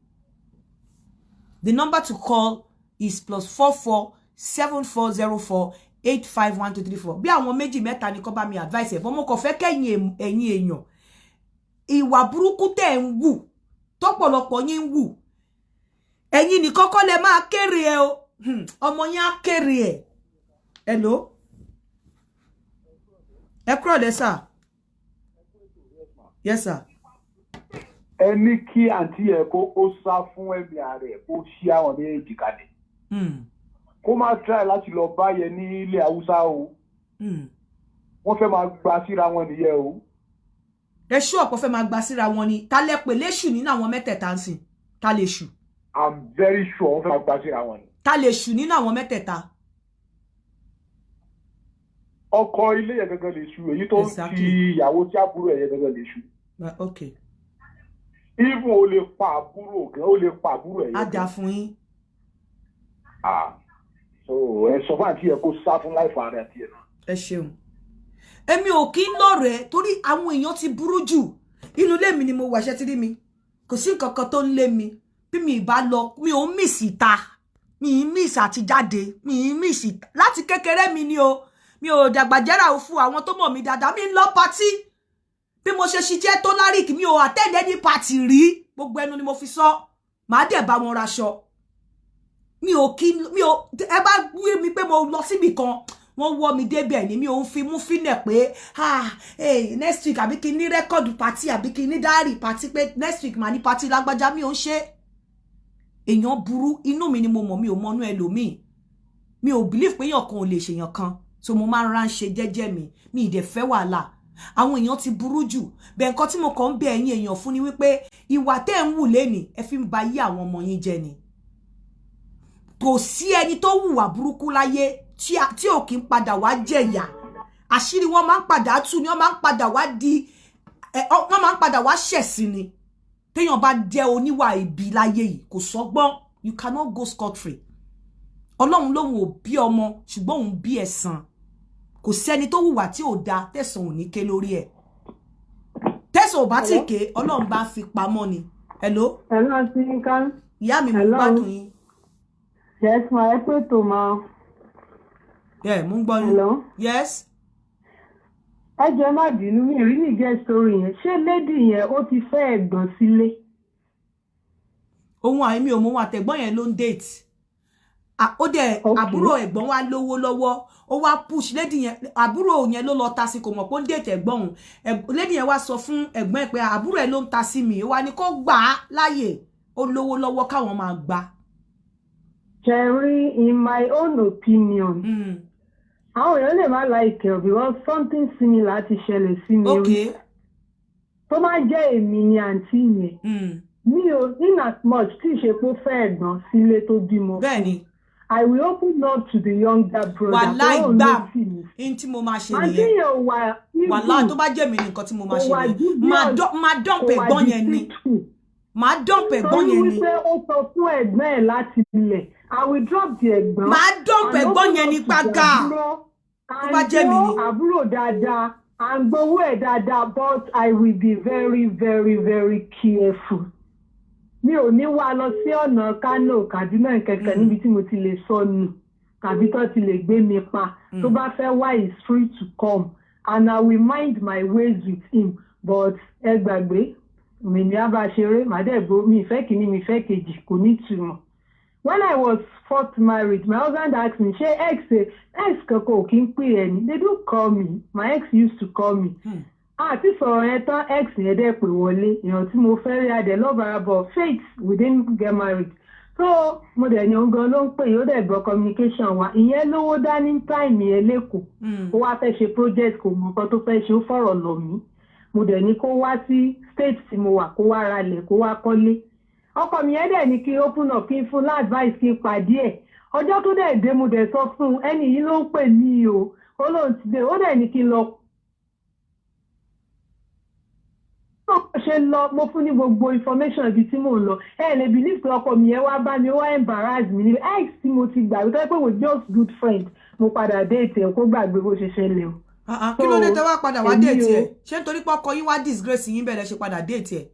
The number to call is +44 7404 851 234. Bí àwọn méjì mẹ́ta ni kó bá mi advice ẹ bọ́n mo kàn fẹ́ kẹ́yìn ẹ̀yin èèyàn ìwà burúkú tẹ́ ń wù tọ́pọ̀lọpọ̀ yín ń wù ẹ̀yin ní kọ́kọ́ lẹ máa kéré ẹ o ọmọ yín á kéré ẹ. Hello ẹ kúrò lẹ́ sà. Yes sir. Ẹ ní kí àǹtí ẹ kó sá fún ẹ̀mí ààrẹ kó ṣí àwọn méjì kalẹ̀. Kó má try láti lọ bá yẹn ní ilẹ̀ Haúsá o. Wọ́n fẹ́ máa gba síra wọn nìyẹn o. Ẹ ṣú ọ̀pọ̀ fẹ́ máa gba síra wọn ni ta lẹ pè léṣù nínú àwọn mẹ́tẹ̀ẹ̀ta ń sìn ta lè ṣù. I'm very sure wọ́n fẹ́ máa gba síra wọn ni. Ta lè ṣù nínú àwọn mẹ́tẹ̀ẹ̀ta. Ọkọ ilé yẹn gangan lè ṣù èyí tó ń fi ìyàwó tí àbúrò yẹn gangan lè ṣù. Okay. Even o lè pa àbúrò gan o lè pa àbúrò yẹn. Á dà fún yín. So ẹ sọ fún àǹtí ẹ kó sá fún láìfọ ààrẹ àti ẹ náà. Ẹ ṣeun. Èmi ò kí ń lọ́rẹ̀ẹ́ torí àwọn èèyàn ti burú jù inú ilé mi ni mo wà ṣẹ́ tí rí mi kò sí nǹkan kan tó ń lé mi bí mi ìbá lọ mi ò miss ìta mi ì miss àti jáde mi ì miss ìta láti kékeré mi ni o mi ò dàgbàjẹ́ra ò fún àwọn tó mọ̀ mi dáadáa mi ń lọ patí bí mo ṣe ṣiṣẹ́ tó láríkì mi ò attend any party rí gbogbo ẹnu ni mo fi sọ màá dẹ̀ bá wọn raṣọ mi ò ẹ bá wí mi pé mo lọ síbì kan wọ́n wọ́ mi débẹ̀ ni mi ò ń fi mú fínẹ̀ pé next week àbí kí ní rẹ́kọ̀dù party àbí kí ní diary party pé next week mà ní party lágbájá mi ò ń ṣe èèyàn burú inú mi ni mo mọ̀ mi ò mọnú ẹlòmíì mi ò believe pé èèyàn kan ò lè ṣèyàn kan so mo máa ń ránṣẹ́ jẹ́jẹ́ mi ìdẹ̀ fẹ́ wàhálà àwọn èèyàn ti burú jù bẹ́ẹ̀ nǹkan tí mo kàn ń bẹ ẹ̀yin èèyàn fún ni wípé ìwà tẹ́ ń wù lénìí ẹ fi ń ba yí àwọn ọmọ yín jẹ́ ni kò sí ẹni tó hùwà burúkú láyé tí ò kí ń padà wá jẹ̀yà àṣírí wọn máa ń padà tú ni wọn máa ń padà wá wọn máa ń padà wá ṣẹ̀sìn ni téèyàn bá jẹ́ oníwà ibi láyé yìí kò sọ́gbọ́n you cannot go scot free ọlọ́run lòun ò bí ọmọ ṣùgbọ́n òun bí ẹ̀san kò sẹ́ni tó hùwà tí ò da tẹ̀sán ò ní ké lórí ẹ̀ tẹ̀sán ò bá ti ké ọlọ́run bá fi pamọ́ ni. Hello àti nǹkan. ìyá mi mo gbádùn yín. Yes ma ẹ pé tó máa. Yeah, mo ń gbọ́ yín. Hello. Yes. Ẹ jẹ́ má bínú mi rí ní get story yẹn. Ṣé lady yẹn ó ti fẹ́ ẹ̀gbọ́n sílé? Ohun àìmí ò mọ wọn àtẹ̀gbọ́n yẹn ló ń date. Ó dẹ̀ àbúrò ẹ̀gbọ́n wa lówó lọ́wọ́. Ó wá push lady yẹn àbúrò yẹn ló lọ ta sí kò mọ̀ pé ó ń date ẹ̀gbọ́n òun. Lady yẹn wá sọ fún ẹ̀gbọ́n ẹ̀ pé àbúrò ẹ̀ ló ń ta sí mi. Ó wá ní kó gbà á láyè. Ó lówó lọ́wọ́ káwọn máa gbà. Jerry, in my own opinion, àwọn èèyàn lè má like it because something similar ti ṣẹlẹ̀ sí mi. Okay. Tó máa jẹ́ èmi ni àǹtí yẹn. Mi ò in as much tí ìṣepò fẹ́ ẹ̀gbọ́n sílé tó bímọ. Bẹ́ẹ̀ni. I will open up to the younger brother. Wàláì gbà in tí mo máa ṣe nìyẹn. Àǹtí yẹn wà. Wàláì tó bá jẹ́ mi ní nǹkan tí mo máa ṣe nìyẹn. Máa dọ́ǹpẹ̀ ẹ̀gbọ́n yẹn ni. Máa dọ́ǹpẹ̀ ẹ̀gbọ́n yẹn ni. Torí wípé ó sọ fún ẹ̀gbọ́n ẹ̀ láti ilẹ̀. I will drop the ẹ̀gbọ́n. Máa dọ́ǹpẹ̀ ẹ̀gbọ́n yẹn ní pàgà. Tó bá jẹ́ mi ni. Àbúrò dáadáa, à ń gbowó ẹ̀ dáadáa, but I will be very, very, very careful. Mi ò ní wá lọ sí ọ̀nà Kano, Kaduna kẹ̀kẹ́ níbi tí mo ti lè sọnù, tàbí tó ti lè gbé mi pa. Tó bá fẹ́ wá is free to come, and I will mind my ways with him. But ẹ gbàgbé, mi ní abáṣeré, màdẹ́gbó, mi ìfẹ́ kìíní, mi ìfẹ́ kejì, kò ní ìtumọ̀. When I was first married, my husband asked me, "Ṣé ex kankan ò kí ń pè ẹ́ ni?" They do call me. My ex used to call me. Àti sọ̀rọ̀ yẹn tán ex yẹn dẹ̀ pè wọlé. Èèyàn tí mo fẹ́ rí adẹ̀ lọ́bàrà bọ̀ faith we didn't get married. So mo dẹ̀ yan gan ló ń pè yóò dẹ̀ gbọ́ communication wa. Ìyẹn lówó dání time yẹn lẹ́kọ̀ọ́. Ó wá fẹ́ ṣe project kò mọ̀ nǹkan tó fẹ́ ṣe ó fọ̀rọ̀ lọ̀ mí. Mo dẹ̀ ní kó wá sí state tí mo wà kó wá ralẹ̀ kó wá kọ́lé. Ọkọ mi yẹn dẹ̀ ní kí open up kí n fún advice kí n pàdé ẹ̀. Ọjọ́ tó dẹ̀ dé mo dẹ̀ sọ fún ẹni yìí ló ń pè mí o. Ó lóun ti dé ó dẹ̀ ní kí n lọ ṣe lọ mo fún ní gbogbo information ibi tí mò ń lọ lè believe pé ọkọ mi yẹn wá bá mi ó wá embarrass mi ní ex tí mo ti gbà wípé we just good friend mo padà déètì ẹ̀ kó gbàgbé bó ṣe ṣẹlẹ̀ o. Kí ló dé tẹ́ wá padà wá déètì ẹ̀ ṣé nítorí pé ọkọ yín wá disgrace yín bẹ̀rẹ̀ ṣe padà déètì ẹ̀.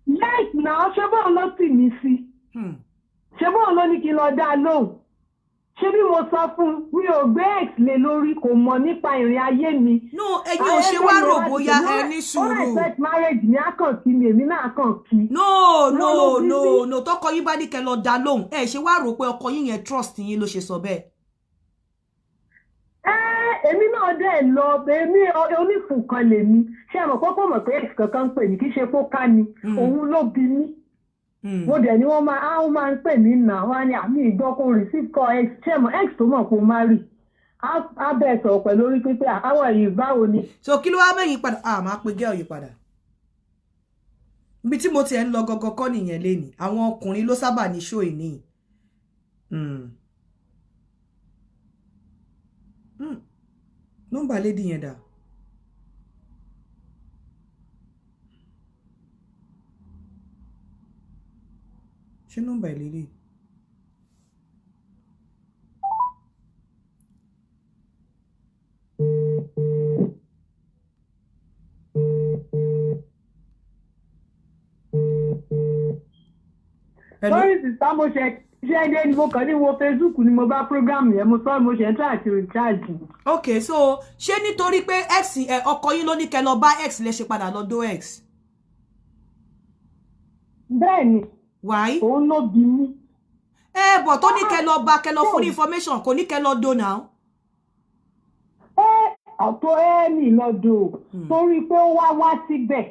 yes na ṣé bọ́ọ̀ ló tì mí sí ṣé bọ́ọ̀ ló ní kí n lọ dá lóhùn ṣé bí mo sọ fún mi ò gbé ex lé lórí kò mọ̀ nípa ìrìn ayé mi. no ẹ̀yin ò ṣe wá rò bóyá ẹ ní sùúrù. ó respect marriage ní akàn kí mi èmi náà kàn kí. no tọkọ yín bá ní kẹ́ lọ dá lóhùn ẹ ṣe wá rò pé ọkọ yín yẹn trust yín ló ṣe sọ bẹ́ẹ̀. èmi náà dẹ̀ lọ èmi onífun kan lèmi ṣé àmọ̀ kọ́kọ́ mọ̀ pé ex kankan ń pè mí kí ṣe kó ká ni òun ló bí mí. mo dẹ̀ ni wọ́n máa ń pè mí nà wọ́n á ní àmì ìgbọ́ kó receive call ex ṣẹ́mọ̀ ex tó mọ̀ kó má rí á bẹ̀ sọ̀rọ̀ pẹ̀lú orí pípẹ́ àwọ̀ yìí báwo ni. so kí ló wá mẹ́yìn padà máa pe gẹ́ ọ̀yìn padà ibi tí mo ti ẹ̀ ń lọ gọ́gọ́ kọ́ nìyẹn lénìí àwọn ọkùnrin ló sábà ní ṣó ìní nọ́mbà lédi yẹn dà. ṣé nọ́mbà ìlérí lórí sísá mo ṣe ẹgbẹ́ ni mo kàn ní wo Facebook ni mo bá program yẹn mo sọ mo ṣe ń try àti recharge. ok so ṣé nítorí pé ex ọkọ yín ló ní kẹ́ lọ bá ex lẹ ṣe padà lọ dó ex. bẹ́ẹ̀ni why. òun ló bí mí. bọ̀ tó ní kẹ́ lọ bá kẹ́ lọ fún information kò ní kẹ́ lọ dó náà. àtọ́ mi lọ́dọ̀ torí pé ó wá síbẹ̀.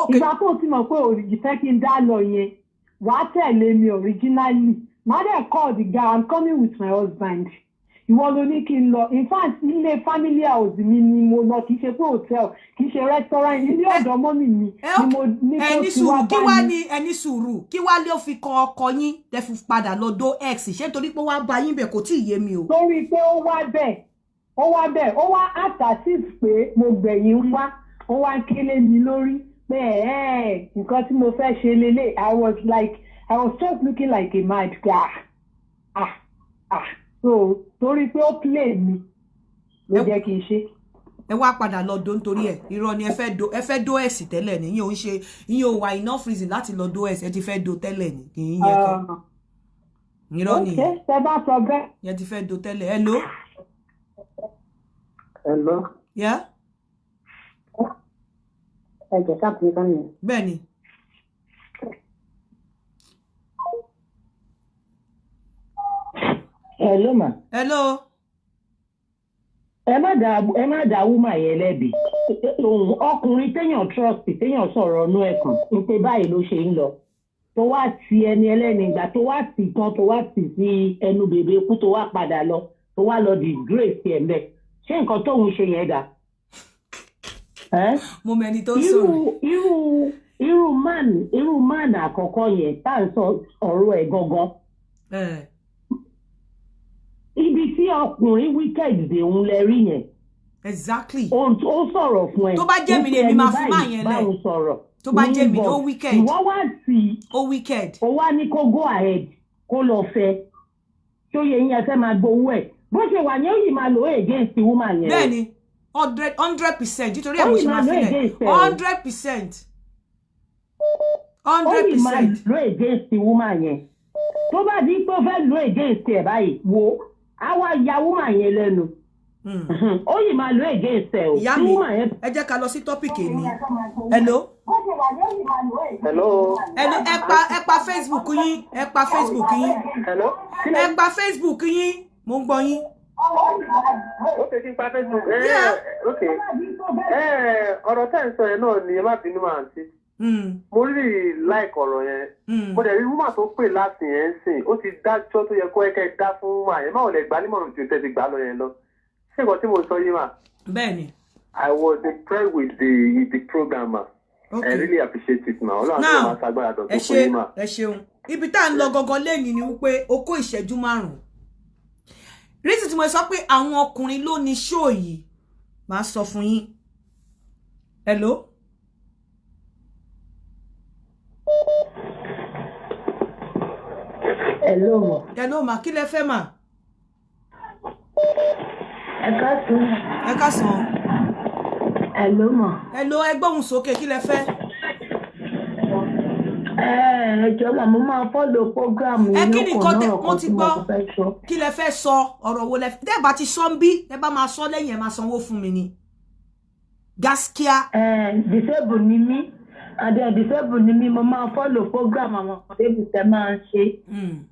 ìgbà tó ti mọ̀ pé òrìjì fẹ́ kí n dá lọ yẹn wàá tẹ̀lé mi originally má dẹ̀ call the guy I'm coming with my husband. ìwọ ló ní kí n lọ in fact ilé family house mi ni mo lọ kì í ṣe pé hotel kì í ṣe restaurant ilé ọ̀dọ̀ mọ́mì mi ni mo ní kó ti wá bá mi. ẹni sùúrù kí wá ló fi kan ọkọ yín tẹ́ fi padà lọ dó ex ṣé nítorí pé wá bá yín bẹ̀ kò tí ì yé mi o. torí pé ó wá àtàtìf pé mo gbẹ̀yìn wá ó wá kélé mi lórí pé nǹkan tí mo fẹ́ ṣe lélẹ̀ I was just looking like a mad guy. So torí pé ó play mi ló jẹ́ kí n ṣe. ẹ wá padà lọ dó nítorí ẹ irọ́ ni ẹ fẹ́ dó ẹ̀sì tẹ́lẹ̀ ni ìyẹn ò wà enough reason láti lọ dó ẹ̀sì ẹ ti fẹ́ dó tẹ́lẹ̀ ni kì í yẹ kẹ́ irọ́ ni ṣe bá sọ bẹ́ẹ̀. yẹ ti fẹ́ dó tẹ́lẹ̀ hello. hello. yeah. ẹ jẹ́ ká pè é kán ni. bẹ́ẹ̀ni. hello ma. hello. ẹ má dá wúmà yẹn lẹ́bi ọkùnrin téèyàn trust téèyàn sọ̀rọ̀ ọ̀nù ẹ̀kan ń pé báyìí ló ṣe ń lọ tó wá ti ẹni ẹlẹ́ni ìgbà tó wá tì tán tó wá tì sí ẹnu bèbè ikú tó wá padà lọ tó wá lọ disgrace ẹ̀ mbẹ́ ṣé nǹkan tóun ṣe yẹn dà. mo mẹni tó sọ̀rọ̀. irú man àkọ́kọ́ yẹn tá à ń sọ ọ̀rọ̀ ẹ̀ gangan. ibi tí ọkùnrin wicked dé òun lẹ rí yẹn. exactly. ó sọ̀rọ̀ fún ẹ. tó bá jẹ́ mi lèmi máa fún máa yẹn lẹ̀. báwo sọ̀rọ̀. tó bá jẹ́ mi ó wicked. ìwọ wá sí. ó wicked. ó wá ní kó go ahead kó lọ fẹ́ tó yẹ yín ẹsẹ̀ máa gbowó ẹ̀ bó ṣe wà yẹn ó yìí máa lò ó against the woman yẹn. bẹ́ẹ̀ni 100% nítorí ẹ̀ mo ṣe máa filẹ̀ 100%. ó yìí máa lò against the woman yẹn tó bá di pé ó fẹ́ lò against ẹ̀ báyìí wo á wá ya woman yẹn lẹ́nu ó yìí máa lò against ẹ̀ o. ìyá mi ẹ jẹ́ ká lọ sí tọ́pìkì ni hello. hello. ẹ pa Facebook yín ẹ pa Facebook yín. hello. ẹ pa Facebook yín mo ń gbọ́ yín. Okay, kí n pa Facebook. Okay. Ọ̀rọ̀ tẹ́ ń sọ yẹn náà ni ẹ má bínú máa ń sí. Mo really like ọ̀rọ̀ yẹn. Mo dẹ̀ rí woman tó pè láti yẹn sìn, ó ti dájọ́ tó yẹ kó ẹ̀kẹ́ dá fún woman yẹn. Máa lè gbà nímọ̀ràn ju tẹ́ ti gbà lọ yẹn lọ. Ṣé nǹkan tí mo sọ yìí mà? Bẹ́ẹ̀ni. I was impressed with the program ma. Okay. I really appreciate it ma. Ọlọ́run àti ọmọ aṣágbára dọ̀ tó fún yín mà. Ẹ ṣeun. Ibi tá à ń lọ gangan lẹ́yìn ni wípé o kó ìṣẹ́jú 5. Rísì tí mo sọ pé àwọn ọkùnrin ló ní ṣó yìí máa sọ fún yín. Hello. Hello ma, kí lẹ fẹ́ ma? Ẹ káàsán. Ẹ káàsán. Hello ma. Hello, ẹ gbóhùn sókè, kí lẹ fẹ́? Ẹjọ́ mà mo máa follow program yìí kí ni nǹkan tẹ́ mo ti gbọ́? fẹ́ sọ. Kí lẹ fẹ́ sọ? Ọ̀rọ̀ wo lẹ fẹ́? Tẹ́ bá ti sọ nbí, tẹ́ bá máa sọ lẹ́yìn ẹ máa sanwó fún mi ni. Gaskiya. Disable ni mí. Adé disable ni mí, mo máa follow program àwọn ọ̀dẹ́bù tẹ́ máa ń ṣe.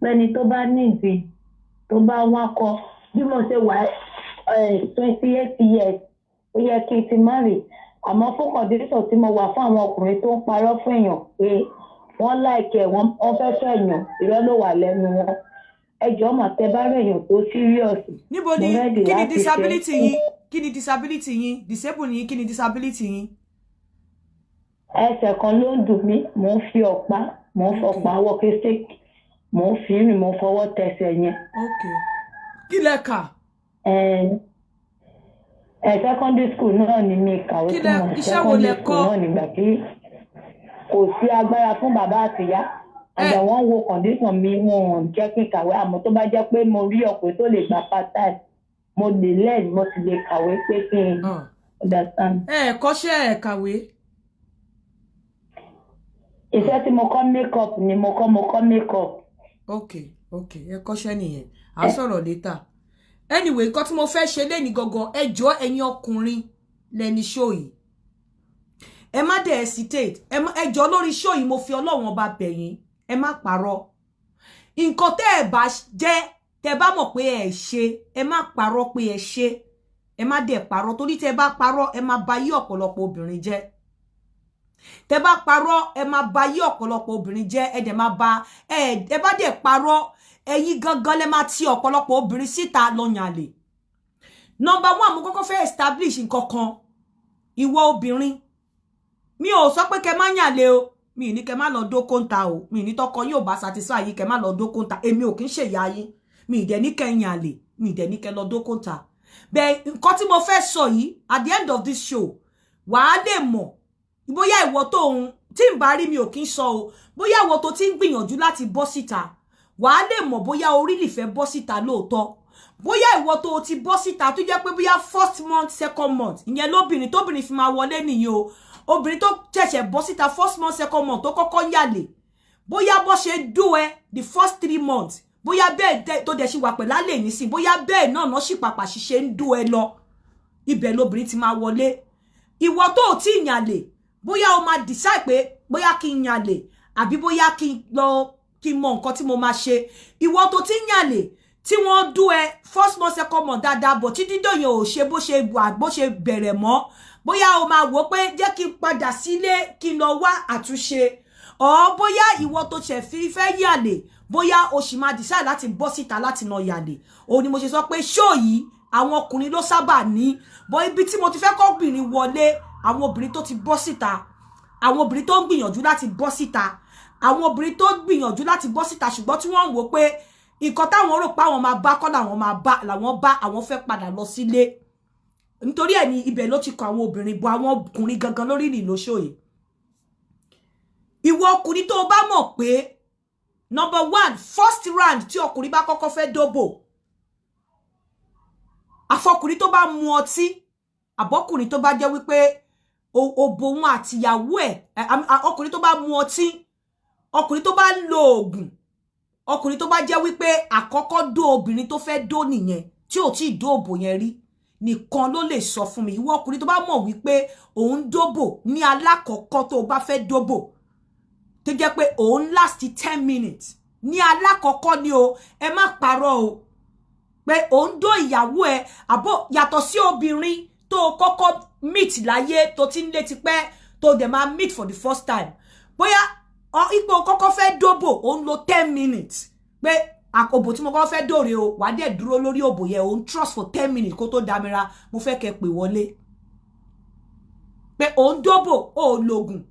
Pẹ́ni tó bá nídìí, tó bá wá kọ. Bí mo ṣe wà 28 years, ó yẹ kí n ti marry. Àmọ́ fún condition tí mo wà fún àwọn ọkùnrin tó ń parọ́ fún èèyàn pé wọ́n láìkẹ́ wọ́n fẹ́ fẹ́ èèyàn irọ́ ló wà lẹ́nu wọn. Ẹjọ́ mà tẹ́ bá rẹ̀ èèyàn tó serious. Níbo ni kí ni disability yín? Kí ni disability yín? Disable ni kí ni disability yín? Ẹsẹ̀ kan ló ń dùn mí, mò ń fi ọ̀pá, mò ń fọ̀pá wọ́ kéṣe, mò ń fi rìn, mò ń fọwọ́ tẹsẹ̀ yẹn. Okay. Kí lẹ kà? Secondary school náà ni mi kàwé tí mo secondary school náà nígbà tí kò sí agbára fún bàbá àtìyá. Àgbà wọn wo condition mi wọn jẹ́ kí n kàwé àmọ́ tó bá jẹ́ pé mo rí ọkùnrin tó lè gba part time mo lè learn mo sì lè kàwé pé kí n understand. Kọ́ṣẹ́ kàwé. Iṣẹ́ tí mo kọ́ makeup ni mo kọ́ makeup. Okay, ẹ kọ́ṣẹ́ nìyẹn. À sọ̀rọ̀ later. Anyway, nǹkan tí mo fẹ́ ṣe lẹ́ni gangan, ẹ jọ̀ọ́ ẹ̀yin ọkùnrin lẹ́ni show yìí. Ẹ má dẹ̀ hesitate. Ẹ jọ̀ọ́ lórí show yìí mo fi Ọlọ́run ọba bẹ̀ yín. Ẹ má parọ́. Nǹkan tẹ́ ẹ bá jẹ́, tẹ́ bá mọ̀ pé ẹ ṣe, ẹ má parọ́ pé ẹ ṣe. Ẹ má dẹ̀ parọ́ torí tẹ́ bá parọ́ ẹ má ba yí ọ̀pọ̀lọpọ̀ obìnrin jẹ́. Tẹ́ bá parọ́ ẹ má ba yí ọ̀pọ̀lọpọ̀ obìnrin jẹ́, ẹ dẹ̀ má ba ẹ bá dẹ̀ parọ́ ẹ̀yin gangan lẹ máa ti ọ̀pọ̀lọpọ̀ obìnrin síta lọ yànlè. Number 1 mo kọ́kọ́ fẹ́ establish nǹkan kan. Ìwọ obìnrin mi ò sọ pé kẹ́ má yànlè o, mi ní kẹ́ má lọ dó kóńtà o, mi ní tọkọ yóò bá satisfy yín kẹ́ má lọ dó kóńtà, èmi ò kìn ṣe ìyá yín, mi dẹ̀ ní kẹ́ yànlè, mi dẹ̀ ní kẹ́ lọ dó kóńtà. Bẹ́ẹ̀ nǹkan tí mo fẹ́ sọ yìí at the end of this show wàá lè mọ̀ bóyá ìwọ tó ń tí ń bá rí mi ò kìn sọ o, bóyá ìwọ tó ti ń gbìyànjú láti bọ́ síta wàá lè mọ̀ bóyá orí lè fẹ́ bọ́ síta lóòótọ́, bóyá ìwọ tó ti bọ́ síta tó jẹ́ pé bóyá first month second month ìyẹn lóbìnrin tóbìnrin fi máa wọlé nìyẹn o, obìnrin tó ṣẹ̀ṣẹ̀ bọ́ síta first month second month tó kọ́kọ́ yàlè bóyá bó ṣe dó ẹ the first 3 months bóyá bẹ́ẹ̀ tó dẹ̀ ṣì wà pẹ̀lú alẹ́ nísìn bóyá bẹ́ẹ̀ náà sì pàpà ṣiṣẹ́ ń dó ẹ lọ, ibẹ̀ lóbìnrin ti máa wọlé. Ìwọ tó ti yàlè bóyá o máa decide pé bóyá kí n yàlè àbí bóyá kí n lọ kí n mọ nǹkan tí mo máa ṣe. Ìwọ tó ti yàlè tí wọ́n dú ẹ first month second month dáadáa bọ̀ tí dídò yẹn ò ṣe bó ṣe bẹ̀rẹ̀ mọ́, bóyá o máa wò pé jẹ́ kí n padà sílé kí n lọ wá àtúnṣe, or bóyá ìwọ tó ṣe fẹ́ yàlè bóyá o sì máa decide láti bọ́ síta láti lọ yàlè. Òun ni mo ṣe sọ pé show yìí àwọn ọkùnrin ló sábà ní, bọ́ ibi tí mo ti fẹ́ kọ́ obìnrin wọlé àwọn obìnrin tó ti bọ́ síta, àwọn obìnrin tó ń gbìyànjú láti bọ́ síta, àwọn obìnrin tó gbìyànjú láti bọ́ síta ṣùgbọ́n tí wọ́n ń wò pé nǹkan táwọn rò pé àwọn máa bá kọ́ làwọn bá àwọn fẹ́ padà lọ sílé. Nítorí ẹ̀ ní ibẹ̀ ló ti kọ àwọn obìnrin bọ àwọn ọkùnrin gangan lórí ìrìn lóṣòye. Ìwọ ọkùnrin tó bá mọ̀ pé number 1 first round tí ọkùnrin bá kọ́kọ́ fẹ́ dóbò, àfọkùnrin tó bá mu ọtí àbọ́kùnrin tó bá jẹ́ wípé òbò wọn àtìyàwó ẹ̀, ọkùnrin tó bá mu ọtí, ọkùnrin tó bá ń lo oògùn, ọkùnrin tó bá jẹ́ wípé àkọ́kọ́ dó obìnrin tó fẹ́ dó nìyẹn tí ò tí ì dó òbò yẹn rí nìkan ló lè sọ fún mi. Ìwọ ọkùnrin tó bá mọ̀ wípé òun dóbò ní alákọ̀ọ́kọ́ tó bá fẹ́ dóbò tó jẹ́ pé òun last 10 minutes ní alákọ̀ọ́kọ́ ni o, ẹ má parọ́ o pé òun dó ìyàwó ẹ àbọ̀ yàtọ̀ sí obìnrin tó kọ́kọ́ meet láyé tó ti ń lé tipẹ́ tó dẹ̀ máa meet for the first time, bóyá ipò kọ́kọ́ fẹ́ dóbò òun lo 10 minutes pé àkóbò tí mo kọ́kọ́ fẹ́ dóre o wà dẹ̀ dúró lórí òbò yẹn òun trust for 10 minutes kó tó dámira mo fẹ́ kẹ́ pè wọlé pé òun dóbò ó lògùn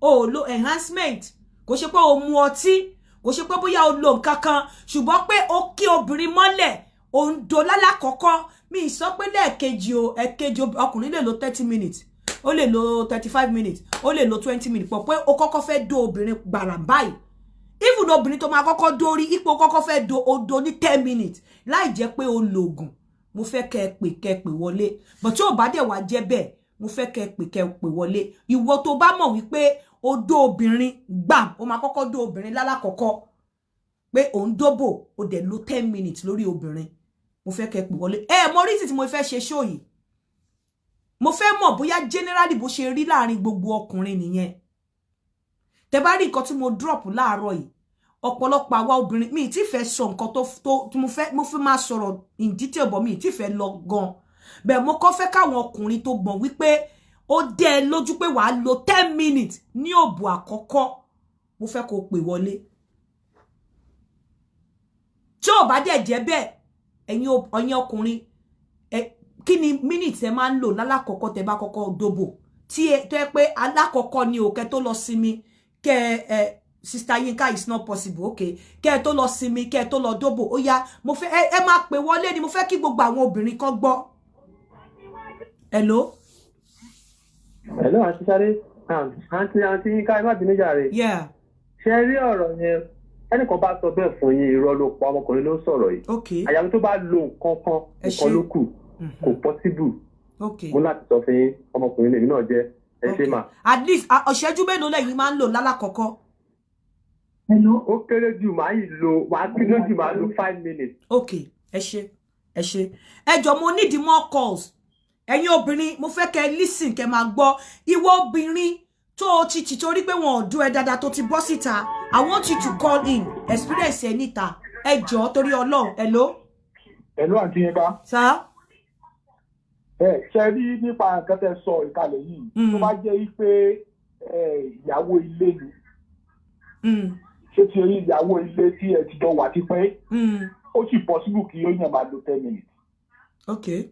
ó lo enhancement, kò ṣe pé ó mu ọtí, kò ṣe pé bóyá ó lo nǹkan kan ṣùgbọ́n pé ó kí obìnrin mọ́lẹ̀ òun do lálákọ̀ọ́kọ́. Mi sọ pé lẹ́ẹ̀kejì o ẹ̀kejì ọkùnrin lè lo 30 minutes ó lè lo 35 minutes ó lè lo 20 minutes pọ̀ pé ó kọ́kọ́ fẹ́ dó obìnrin gbàrà báyìí. Even even obìnrin tó máa kọ́kọ́ dórí ipò kọ́kọ́ fẹ́ do odo ní 10 minutes láì jẹ́ pé ó lògùn mo fẹ́ kẹ́ pè wọlé but tí ó bá dẹ̀ wá jẹ́ bẹ́ẹ̀ mo fẹ́ kẹ́ pè wọlé ìwọ tó bá mọ̀ wípé odo obìnrin gbàm ó máa kọ́kọ́ do obìnrin lálàkọ́kọ́ pé òun dóbò ó dẹ̀ lo 10 minutes lórí obìnrin mo fẹ́ kẹ́ pè wọlé mo rí tí mo fẹ́ ṣe show yìí mo fẹ́ mọ̀ bóyá generally bó ṣe rí láàrin gbogbo ọkùnrin nìyẹn tẹ́ bá rí nǹkan tí mo drop láàárọ̀ yìí ọ̀pọ̀lọpọ̀ àwa obìnrin mi ti fẹ́ sọ nǹkan tó mo fẹ́ máa sọ̀rọ̀ in detail but mi ti fẹ́ lọ gan bẹ́ẹ̀ mo kọ́ fẹ́ káwọn ọkùnrin tó gbọ́n wípé ó dẹ́ lójú pé wàá lo 10 minutes ní òbò àkọ́kọ́ mo fẹ́ kó pè wọlé tí ó bá dẹ̀ jẹ́ bẹ́ẹ̀ ẹ̀yin ọkùnrin kí ni minutes ẹ máa ń lò lálákọ̀ọ́kọ́ tẹ́ bá kọ́kọ́ dóbò tí tó yẹ pé alákọ̀ọ́kọ́ ni òkè tó lọ sinmi kẹ́ Sister Yinka is not possible okay kẹ́ tó lọ sinmi kẹ́ tó lọ dóbò ó yá mo fẹ́ ẹ máa pè wọlé ni mo fẹ́ kí gbogbo àwọn obìnrin kan gbọ́. Hello àti sáré àǹtí Yinka ẹ má bínú jàre. ṣe rí ọ̀rọ̀ yẹn ẹnìkan bá sọ bẹ́ẹ̀ fún yín irọ́ ló pa ọmọkùnrin ló sọ̀rọ̀ yìí àyàfi tó bá lo nǹkan ló kù kò possible mo láti sọ fún yín ọmọkùnrin lèmi náà jẹ́ ẹ ṣe mà. at least ọ̀ṣẹ́jú mélòó lẹ́yìn máa ń lò lálákọ̀ọ́kọ́. ó kéré jù máa kéré jù máa lo 5 minutes. ẹ ṣe ẹ jọ̀ọ́ mo need more calls ẹ̀yin obìnrin mo fẹ́ kẹ́ listen kẹ́ máa gbọ́ ìwọ obìnrin tó ti torí pé wọn ò dún ẹ dáadáa tó ti bọ́ síta I want you to call in experience ẹ níta ẹ jọ̀ọ́ torí Ọlọ́run. Hello àǹtí Yinka. sir. ṣe rí nípa nǹkan tẹ́ sọ ìkàlẹ̀ yìí tó bá jẹ́ pé ìyàwó ilé ni ṣé ti rí ìyàwó ilé tí ẹ ti jọ wà tipẹ́ ó sì possible kí ó yàn máa lo 10 minutes.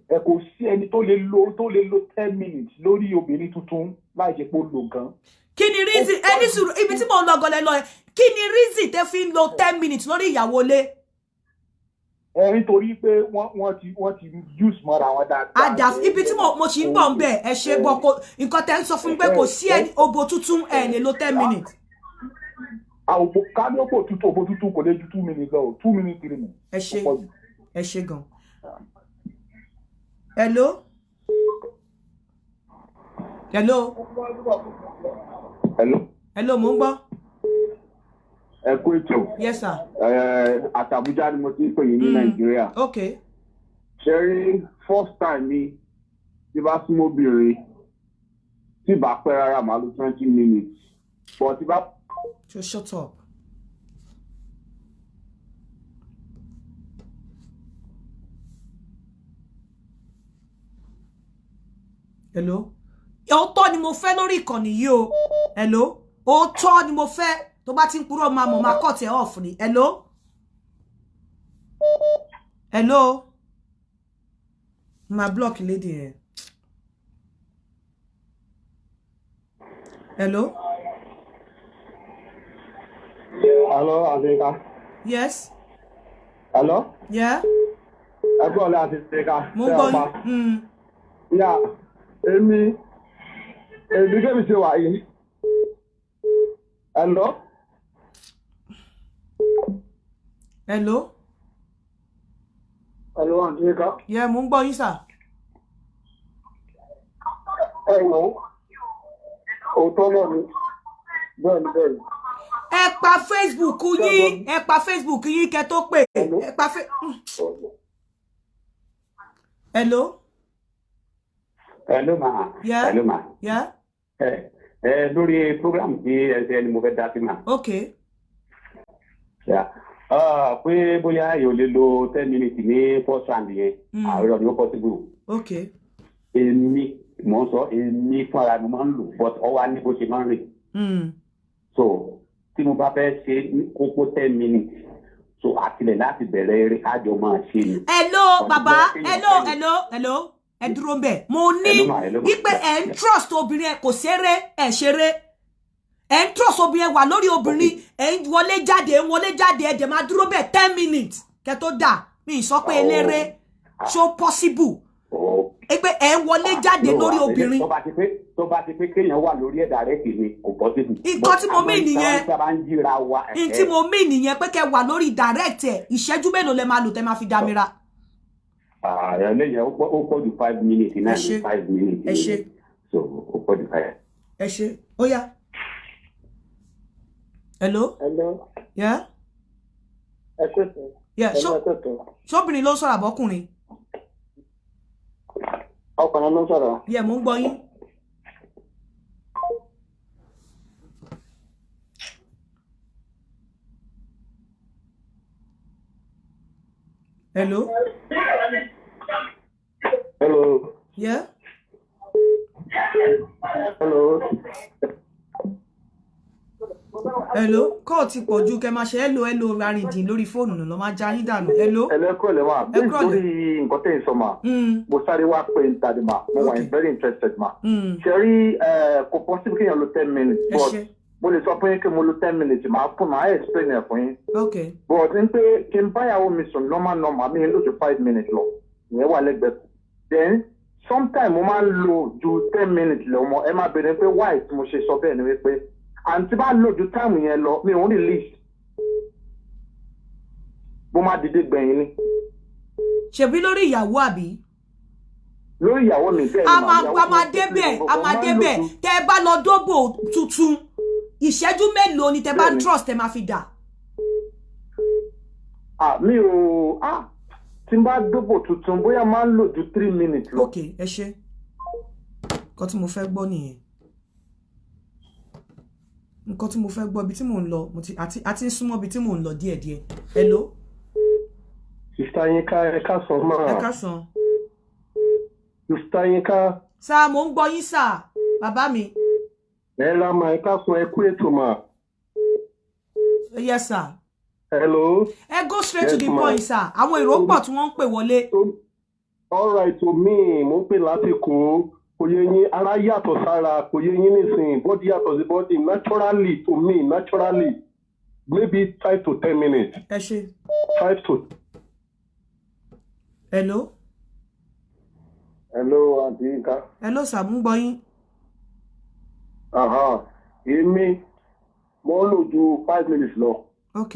ẹ kò sí ẹni tó lè lo 10 minutes lórí obìnrin tuntun láì ṣe pé ó lo gan. kí ni reason ẹni sùúrù ibi tí mo ń lọ gọlẹ lọ kí ni reason tẹ́ fi ń lo 10 minutes lórí ìyàwó ilé. nítorí pé wọ́n ti use mọ́ra wọn dáadáa. àdàf ibi tí mo sì ń bọ̀ ń bẹ̀ ẹ ṣe gbọ́ kó nǹkan tẹ́ ń sọ fún mi pé kò sí ẹni òbò tuntun ẹ lè lo 10 minutes. káníọ́pọ̀ òbò tuntun kò lè ju 2 minutes lọ 2 minutes 3 minutes. ẹ ṣe gan. Hello mo ń gbọ́. ẹ kú ètò. Yes sir. àtàbújá ni mo ti ń pè yín ní Nàìjíríà. ṣe rí first time mi tí bá súnmọ́ obìnrin tí bá pẹ́ rárá màá lo 20 minutes but tí bá. Just shut up. Hello òótọ́ ni mo fẹ́ lórí ìkànnì yìí o. Hello òótọ́ ni mo fẹ́ tó bá ti ń purọ́ máa mọ̀ máa cut ẹ̀ off ni. Hello ma block lady yẹn. Hello Àǹtíkà. Yes. Hello. Yeah. ẹ gbọ́ ọ̀lẹ́ Àǹtíkà. mo gbọ́ yà èmi kébì ṣe wà yìí. Hello. Àǹtíkà. Yeah, mo ń gbọ́ yín sà. Òótọ́ náà ni bẹ́ẹ̀ni. ẹ pa Facebook yín kẹ́ tó pè. ẹ pa Hello ma. Yeah. Hello ma. Yeah. Lórí program tí ẹ ṣe ni mo fẹ́ dá sí ma. Pé bóyá yóò lè lo 10 minutes ní first round yẹn àárọ̀ ni ó possible. Èmi mo ń sọ èmi fúnra mi máa ń lò but ọwọ́ ní bó ṣe máa ń rìn. So tí mo bá fẹ́ ṣe kókó 10 minutes so àtìlẹ̀ láti bẹ̀rẹ̀ eré kájọ máa ṣe ni. Hello bàbá hello ẹ dúró ńbẹ̀ mo ní wípé ẹ ń trust obìnrin ẹ kò ṣeré ẹ ṣeré ẹ ń trust obìnrin ẹ wà lórí obìnrin ẹ ń wọlé jáde ẹ dẹ̀ máa dúró bẹ̀ 10 minutes kẹ́ tó dà mí sọ pé eléré so possible pé ẹ wọlé jáde lórí obìnrin. tó bá ti pé kéèyàn wà lórí ẹ̀ direct ni kò possible. nǹkan tí mo mean nìyẹn tí mo mean nìyẹn pé kẹ́ wà lórí direct ẹ̀ ìṣẹ́jú mélòó lẹ máa lò tẹ́ máa fi dámira. ẹlẹ́yìn ó pọ̀ ju 5 minutes náà ní 5 minutes. ẹ ṣe so ó pọ̀ ju 5. ẹ ṣe ó yá. hello. yeah. ẹ ṣe sọ. yeah ṣóbìnrin ló ń sọ̀rọ̀ àbọ́kùnrin. ọkùnrin ló ń sọ̀rọ̀. yeah mo ń gbọ́ yín. hello. hello. yeah. hello. hello kọ́ ti pọ̀ ju kẹ́ máa ṣe hello arìndìn lórí fóònù lọ máa já yín dànù hello. ẹlẹ́kọ̀ọ́ lè máa bí nítorí nǹkan tẹ̀ ń sọ ma mo sáré wá pé n tàdé ma mo wà very interested ma. ṣe rí kò possible kéèyàn lo 10 minutes but mo lè sọ fún yín kí mo lo 10 minutes máa fún máa explain ẹ̀ fún yín. but n pé kí n báyàwó mi sùn normal mi ń lò ju 5 minutes lọ ìyẹn wà lẹ́gbẹ̀ẹ́ then sometimes mo máa ń lo ju 10 minutes lọ mọ ẹ má bẹ̀rẹ̀ pé why tí mo ṣe sọ bẹ́ẹ̀ ni wípé àǹtí bá lò ju táàmù yẹn lọ mi ò ń release mo máa dìde gbẹ̀yìn ni. ṣebí lórí ìyàwó àbí. lórí ìyàwó mi bẹ́ẹ̀ ni a máa débẹ̀ tẹ́ ẹ bá lọ dóbò tuntun ìṣẹ́jú mélòó ni tẹ́ bá trust ẹ máa fi dà. mi ò tí n bá dóbò tuntun bóyá máa ń lò ju 3 minutes lọ. ok ẹ ṣe nǹkan tí mo fẹ́ gbọ́ nìyẹn nǹkan tí mo fẹ́ gbọ́ ibi tí mò ń lọ àti ń súnmọ́ ibi tí mò ń lọ díẹ̀díẹ̀. hello. sista Yinka ẹ káàsán máa. ẹ káàsán. sista Yinka. sáà mò ń gbọ́ yín sáà bàbá mi. ẹ ra ma ẹ káàsán ẹ kú ètò ma. yes sir. hello. ẹ go straight to the point sir àwọn èrò pọ̀ tí wọ́n ń pè wọlé. all right to me mo ń pè láti kó kò yẹ yín ara yàtọ̀ sára kò yẹ yín nísìnyí body yàtọ̀ sí body naturally to me naturally maybe 5 to 10 minutes. ẹ ṣe. 5 to. hello. hello aunty Yinka. hello sir mo ń gbọ́ yín. èmi mo ń lò ju 5 minutes lọ. ok.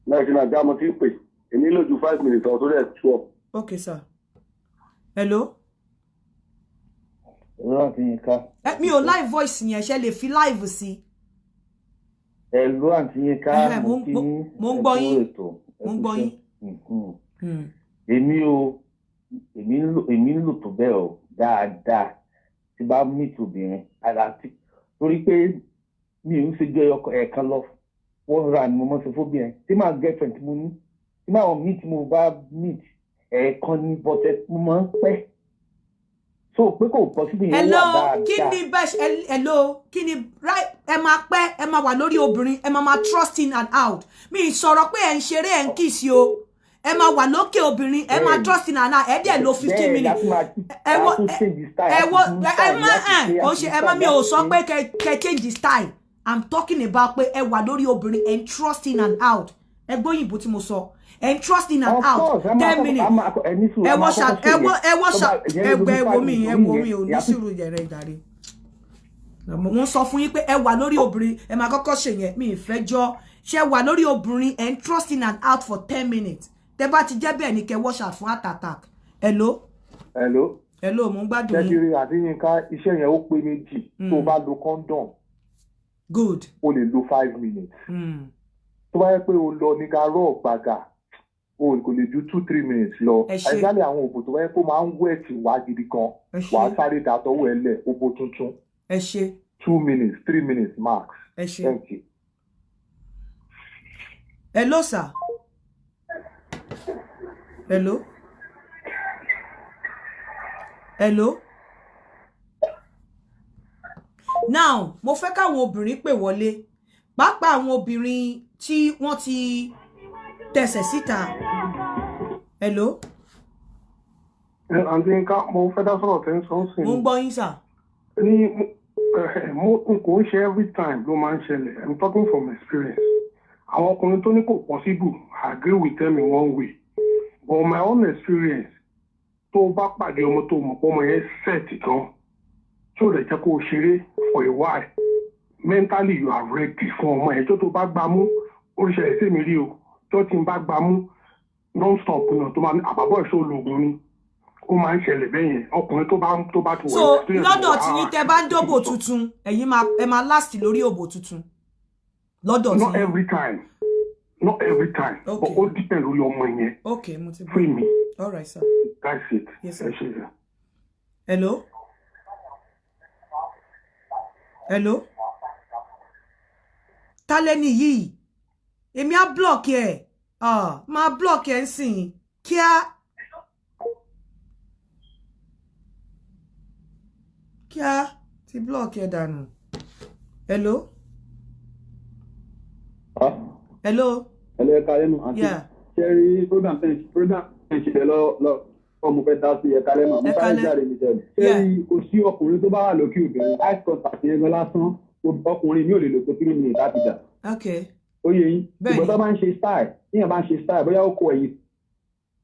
nàìjíríà já mo ti ń pè èmi lò ju 5 minutes lọ tó dẹ̀ 12. ok sir. hello. Aunty Yinka. mi ò live voice yẹn ṣe lè fi live sí. hello Aunty Yinka mo ń gbọ́ yín mo ń gbọ́ yín. èmi ń lò tó bẹ́ẹ̀ o dáadáa tí bá meet obìnrin àti torí pé mi ò ń ṣe jẹ́ ẹ̀ẹ̀kan lọ wọ́n ra ni mo mọ̀ sí fóbìnrin tí màá girlfriend tí mo ní tí màá meet mo bá meet ẹ̀ẹ̀kan ní bọ́tẹ́ mo máa ń pẹ́ so pé kò possible yẹn wà dáadáa. hello kí ni right ẹ máa pẹ́ ẹ máa wà lórí obìnrin ẹ máa trust in and out mi sọ̀rọ̀ pé ẹ ń ṣeré ẹ ń kiss o ẹ máa wà lókè obìnrin ẹ máa trust in and out ẹ dẹ̀ lo 15 minutes ẹ má mi ò sọ pé kẹ change the style I'm talking about pé ẹ wà lórí obìnrin ẹ ń trust in and out ẹ gbóyìnbó tí mo sọ. And trust in and out 10 minutes. Ẹ wo mi ò ní sùúrù yẹrẹ ìdarí. Wọ́n sọ fún yín pé ẹ wà lórí obìnrin ẹ máa kọ́kọ́ ṣe yẹn mi ìfẹ́ jọ ṣe wà lórí obìnrin and trust in and out for 10 minutes. Tẹ́ bá ti jẹ́ bẹ́ẹ̀ ni kẹ́ wash out fún heart attack. Hello. Mo ń gbádùn yín. Ṣẹ́kiri àti Yinka iṣẹ́ yẹn ó pé méjì tó bá lo condom. Good. O lè lo 5 minutes. Tó bá yẹ pé o lọ ní garọ́ gbàgà kò lè ju 2-3 minutes lọ. Àìsàn àwọn òbò tó bá yẹ kó máa ń wẹ̀tì wá gidi gan wà á sáré dàtọ́wọ́ ẹ lẹ̀ òbò tuntun. 2 minutes 3 minutes max. Thank you. Hello sir. Hello. Now mo fẹ́ káwọn obìnrin pè wọlé pàápàá àwọn obìnrin tí wọ́n ti tẹ̀sẹ̀ síta. Hello. Aunty Yinka mo fẹ́ dá sọ̀rọ̀ tẹ́ ń sọ sí. Mo ń gbọ́ yín sà. Mo kò ń ṣe every time ló máa ń ṣẹlẹ̀. I'm talking from experience. Àwọn ọkùnrin tó ní kò possible I agree with them in one way. But my own experience tó bá pàdé ọmọ tó mọ̀ pé ọmọ yẹn set gan tí ó lè jẹ́ kó o ṣeré for a while mentally you are ready fún ọmọ yẹn tó bá gbá mú oríṣiríṣi sí mi rí o tó ti ń bá gbá mú non stop náà tó máa ní àbábọ̀ ìṣó ológun ni ó máa ń ṣẹlẹ̀ bẹ́ẹ̀ yẹn ọkùnrin tó bá ti wọ̀ so lọ́dọ̀ tí yín tẹ́ bá ń dóbò tuntun ẹ̀yin ẹ máa last lórí òbò tuntun lọ́dọ̀ tí. not every time but ó depend lórí ọmọ yẹn. okay mo ti bọ́ free me. all right sir. that's it. yes sir. hello ta lẹ́ni yìí èmi á block ẹ̀ máa block ẹ̀ ń sìn kíá ti block ẹ̀ dànù. hello. hello. ẹ kálẹ́ mọ́ àti ṣẹ́rí program ṣe lọ ọmọ fẹ́ dá sí ẹ̀ka lẹ́mọ̀ mo sáré jáde mi tẹ̀lé ṣẹ́rí kò sí ọkùnrin tó bá wà lókè obìnrin ice contact yẹn gan lásán ọkùnrin mi ò lè lò tó 3 minutes láti dà. ó yẹ yín ìgbà tó bá ń ṣe style níyàn bá ń ṣe style bóyá ó kọ ẹ̀yìn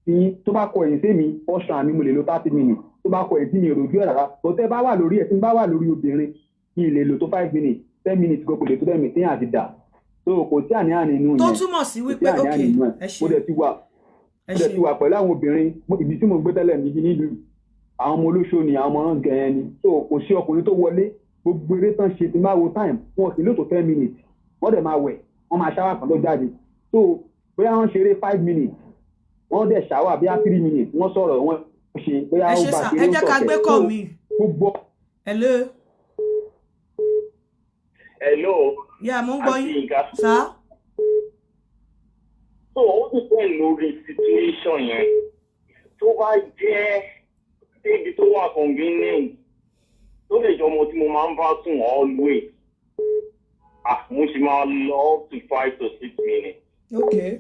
sí tó bá kọ ẹ̀yìn sí mi ọ̀ṣàn mi mo lè lo 30 minutes tó bá kọ ẹ̀yìn sí mi rojú ẹ̀ rárá tó tẹ́ bá wà lórí ẹ̀ tí bá wà lórí obìnrin mi lè lò tó 5 minutes 10 minutes kò lè tó 10 minutes tíyàn àti dà so kò sí àníyàn nínú yẹn tó túmọ̀ sí wípé okay ẹ ṣe mo dẹ̀ ti wà pẹ̀lú àwọn obìnrin ibi tí mo gbé tẹ́lẹ̀ níbi nílùú àwọn ọmọ olóṣó ni àwọn ọmọ náà gẹ̀ẹ́ ni so kò sí ọkùnrin tó wọlé gbogbo eré tán ṣe ti máa wo time wọn sì lò tó 10 minutes wọ́n dẹ̀ máa wẹ̀ wọ́n máa ṣáwà kan tó jáde so bóyá wọ́n ṣeré 5 minutes wọ́n dẹ̀ ṣáwà bóyá 3 minutes wọ́n sọ̀rọ̀ wọ́n ṣe bóyá ó bá ṣe ló sọ̀kẹ́ gbogbo. hello. hello. yà mo ń gbọ́ yín sá. so ó depend lórí situation yẹn tó bá jẹ́ ibi tó wà convenient tó lè jọ ọmọ tí mo máa ń bá sùn always mo sì máa lọ up to 5 to 6 minutes. okay.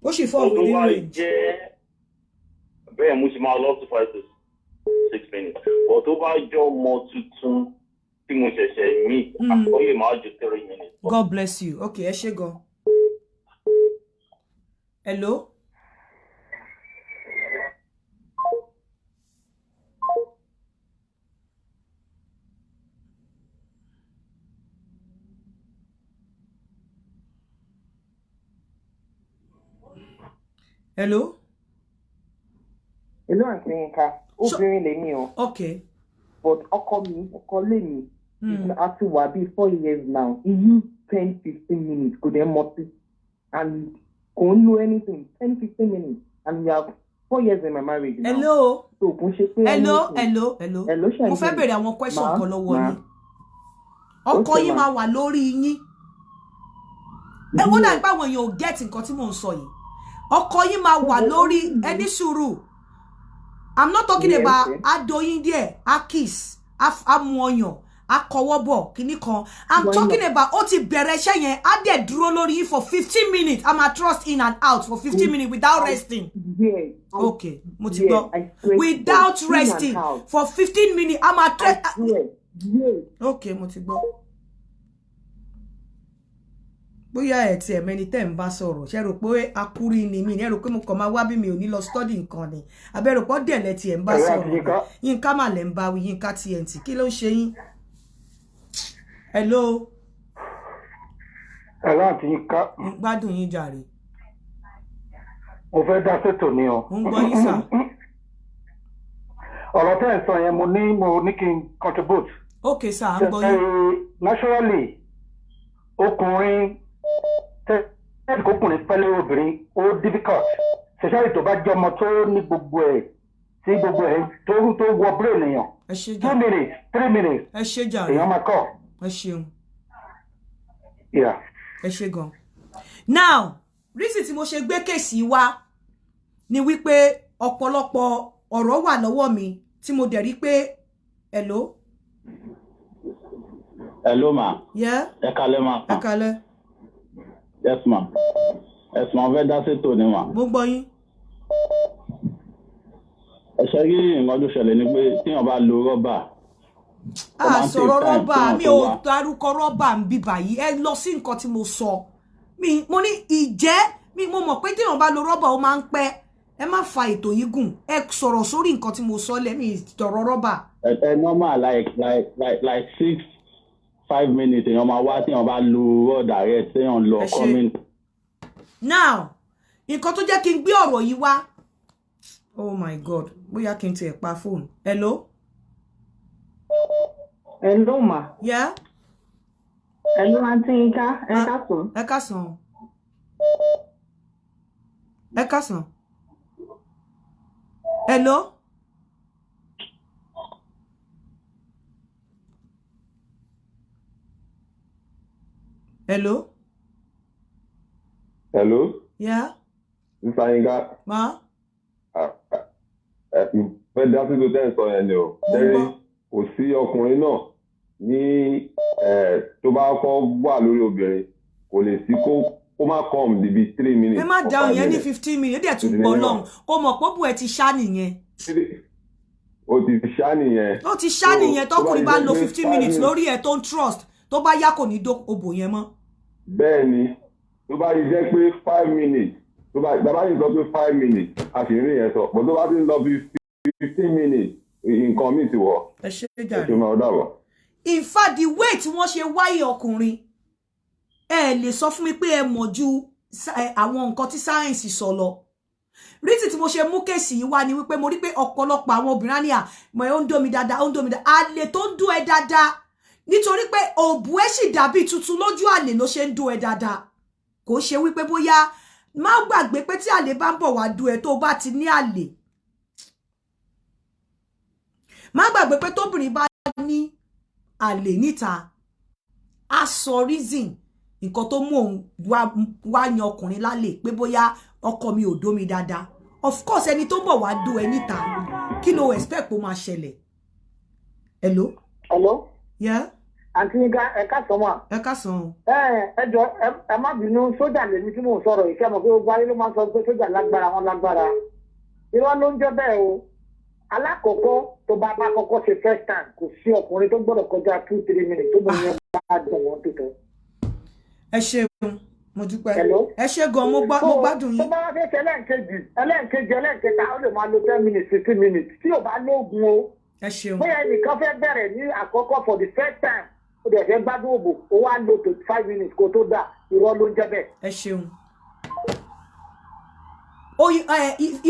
ó sì fọ́ òun ní range. bẹ́ẹ̀ mo sì máa lọ up to 5 to 6 minutes but tó bá jọ ọmọ tuntun tí mo ṣẹ̀ṣẹ̀ meet àkọlé máa ju 3 minutes. God bless you. okay ẹ ṣé gan. hello. hello. hello àǹtí Yínká obìnrin lèmi o. okay. but ọkọ lèmi a ti wà bíi 4 years now he use 10-15 minutes kò dé mọtí and kò ń lo anything 10-15 minutes and we have 4 years in my marriage now. hello. so kò ń ṣe pé hello. ṣe mo fẹ́ bèrè àwọn question kan lọ́wọ́ yín ọkọ yín máa wà lórí yín ẹ wọ́n dàgbà àwọn èèyàn ò get nǹkan tí mò ń sọ yìí ọkọ yín máa wà lórí ẹni sùúrù I'm not talking about adoyin díẹ̀ akis amuoyan akọwọ́bọ̀ kìíní kan I'm talking about ó ti bẹ̀rẹ̀ iṣẹ́ yẹn á dẹ̀ dúró lórí yín for 15 minutes I'm a trust in and out for 15 minutes without resting. Okay, mo ti gbọ́ without resting for 15 minutes I'm a trust. Okay, mo ti gbọ́. Bóyá ẹ̀ tí ẹ̀mẹ́ni tẹ́ ń bá sọ̀rọ̀ ṣe rò pé akúrí ni mi ní ẹ rò pé mo kàn máa wá bí mi ò ní lọ study nǹkan ni abẹ́rò pọ́ dẹ̀lẹ̀ tí ẹ̀ ń bá sọ̀rọ̀ Yínká mà lẹ̀ ń bá wí Yínká TNT kí ló ń ṣe yín. hello. hello àti Yínká. ń gbádùn yín jàre. mo fẹ́ dá sétò ni o. mo ń gbọ́ yín sà. ọ̀rọ̀ tẹ́ ẹ̀ sọ yẹn mo ní kí n contribute. okay sà ń gbọ́ yín. naturally ọkùnrin tẹ́ẹ̀kọ́kùnrin pẹ́lẹ́ obìnrin ó difficult ṣẹ̀ṣẹ́ ètò bá jẹ́ ọmọ tó ní gbogbo ẹ̀ sí gbogbo ẹ̀ tó wọ brain èèyàn 2 minutes 3 minutes ẹ ṣé jàre èèyàn máa kọ́. ẹ ṣeun. ẹ ṣé gan. now reason tí mo ṣe gbé kéèsì wá ni wípé ọ̀pọ̀lọpọ̀ ọ̀rọ̀ wà lọ́wọ́ mi tí mo dẹ̀ rí pé hello. hello ma. yeah. ẹ kálẹ́ ma. ẹ kálẹ́. yes ma. yes ma fẹ́ dá sétò ni ma. mo gbọ́ yín. ẹ ṣe rí nǹkan tó ṣẹlẹ̀ ni pé téèyàn bá lo rọ́bà. sọ̀rọ̀ rọ́bà mi ò dárúkọ rọ́bà ń bí báyìí ẹ lọ sí nǹkan tí mo sọ mo ní ìjẹ́ mo mọ̀ pé téèyàn bá lo rọ́bà ó máa ń pẹ́ ẹ má fa ètò yìí gùn ẹ sọ̀rọ̀ sórí nǹkan tí mo sọ lẹ́mí tọ̀rọ̀ rọ́bà. Normal like 6-5 minutes èèyàn máa wá tí èèyàn bá lo raw direct téèyàn lọ comment. Now nǹkan tó jẹ́ kí n gbé ọ̀rọ̀ yìí wá oh my god bóyá kí n tiẹ̀ pa fóònù. Hello. Hello ma. Yeah. Hello Aunty Yinka. Ẹ káàsán. Ẹ káàsán. Ẹ káàsán. Hello. Hello. Hello. Yeah. Mr. Yinka. Ma. Fẹ́ dá sí tó tẹ́ ń sọ yẹn ni o. Tẹ́rí kò sí ọkùnrin náà ní tó bá kọ́ wà lórí obìnrin kò lè sí kó má come níbi 3 minutes. Ẹ má dáhùn yẹn ní 15 minutes ó dẹ̀ tún pọ̀ lọ́hùn kó mọ̀ pọ́pù ẹ ti ṣá nìyẹn. Ó ti ṣá nìyẹn. Ó ti ṣá nìyẹn tọkùnrin bá lo 15 minutes lórí ẹ tó ń trust tó bá yá kò ní dó obò yẹn mọ́. Bẹ́ẹ̀ ni tó bá yí jẹ́ pé 5 minutes tó bá yí sọ pé 5 minutes a sì rí yẹn sọ bó tó bá ti ń lọ bí 15 minutes nǹkan míì ti wọ̀. Ẹ ṣe jàre. Ẹ ṣe máa dàbọ̀. In fact the way tí wọ́n ṣe wáyé ọkùnrin ẹ lè sọ fún mi pé ẹ mọ̀ ju àwọn nǹkan tí sáyẹ́ǹsì sọ lọ. Reason tí mo ṣe mú kéèsì yìí wá ni wípé mo rí pé ọ̀pọ̀lọpọ̀ àwọn obìnrin ní àmọ́ ó ń dó mi dáadáa ó ń dó mi dáadáa àlè tó ń dó ẹ dáadáa nítorí pé òbú ẹ sì dàbí tuntun lójú àlè ló ṣe ń dó ẹ dáadáa kò ṣe wípé bóyá má gbàgbé pé tí àlè bá ń bọ̀ wá dó ẹ tó bá ti ní àlè má gbàgbé pé tóbìnrin bá ní àlè níta a sọ reason nǹkan tó mú òun wá yan ọkùnrin lálè pé bóyá ọkọ mi ò dó mi dáadáa of course ẹni tó bọ̀ wá dó ẹ níta kí ló expect kó máa ṣẹlẹ̀. Hello. Hello. Yeah. Àǹtí Yinka ẹ káàsán mà. Ẹ káàsán. Ẹ jọ ẹ má bínú sójà lèmi tí mò ń sọ̀rọ̀ yìí kẹ́mọ̀ pé gbogbo ayé ló máa ń sọ pé sójà lágbára wọn lágbára irọ́ ló ń jẹ́ bẹ́ẹ̀ o alákọ̀ọ́kọ́ tó bá kọ́kọ́ ṣe first time kò sí ọkùnrin tó gbọ́dọ̀ kọjá 2-3 minutes tó bọ̀ yẹn bá dùn wọ́n tó tọ́. Ẹ ṣeun mo dúpẹ́ ẹ ṣe gan mo gbádùn yín. tó bá wá fẹ́ ṣe ẹlẹ́ǹkejì ó lè máa lo 10 minutes 15 minutes tí ò bá lóògùn o. Ẹ ṣeun. bóyá ẹnìkan fẹ́ bẹ̀rẹ̀ ní àkọ́kọ́ for the first time ó dẹ̀ fẹ́ gbádùn òbò ó wá lo 5 minutes kó tó dà irọ́ ló ń jẹ́ bẹ́ẹ̀. Ẹ ṣeun.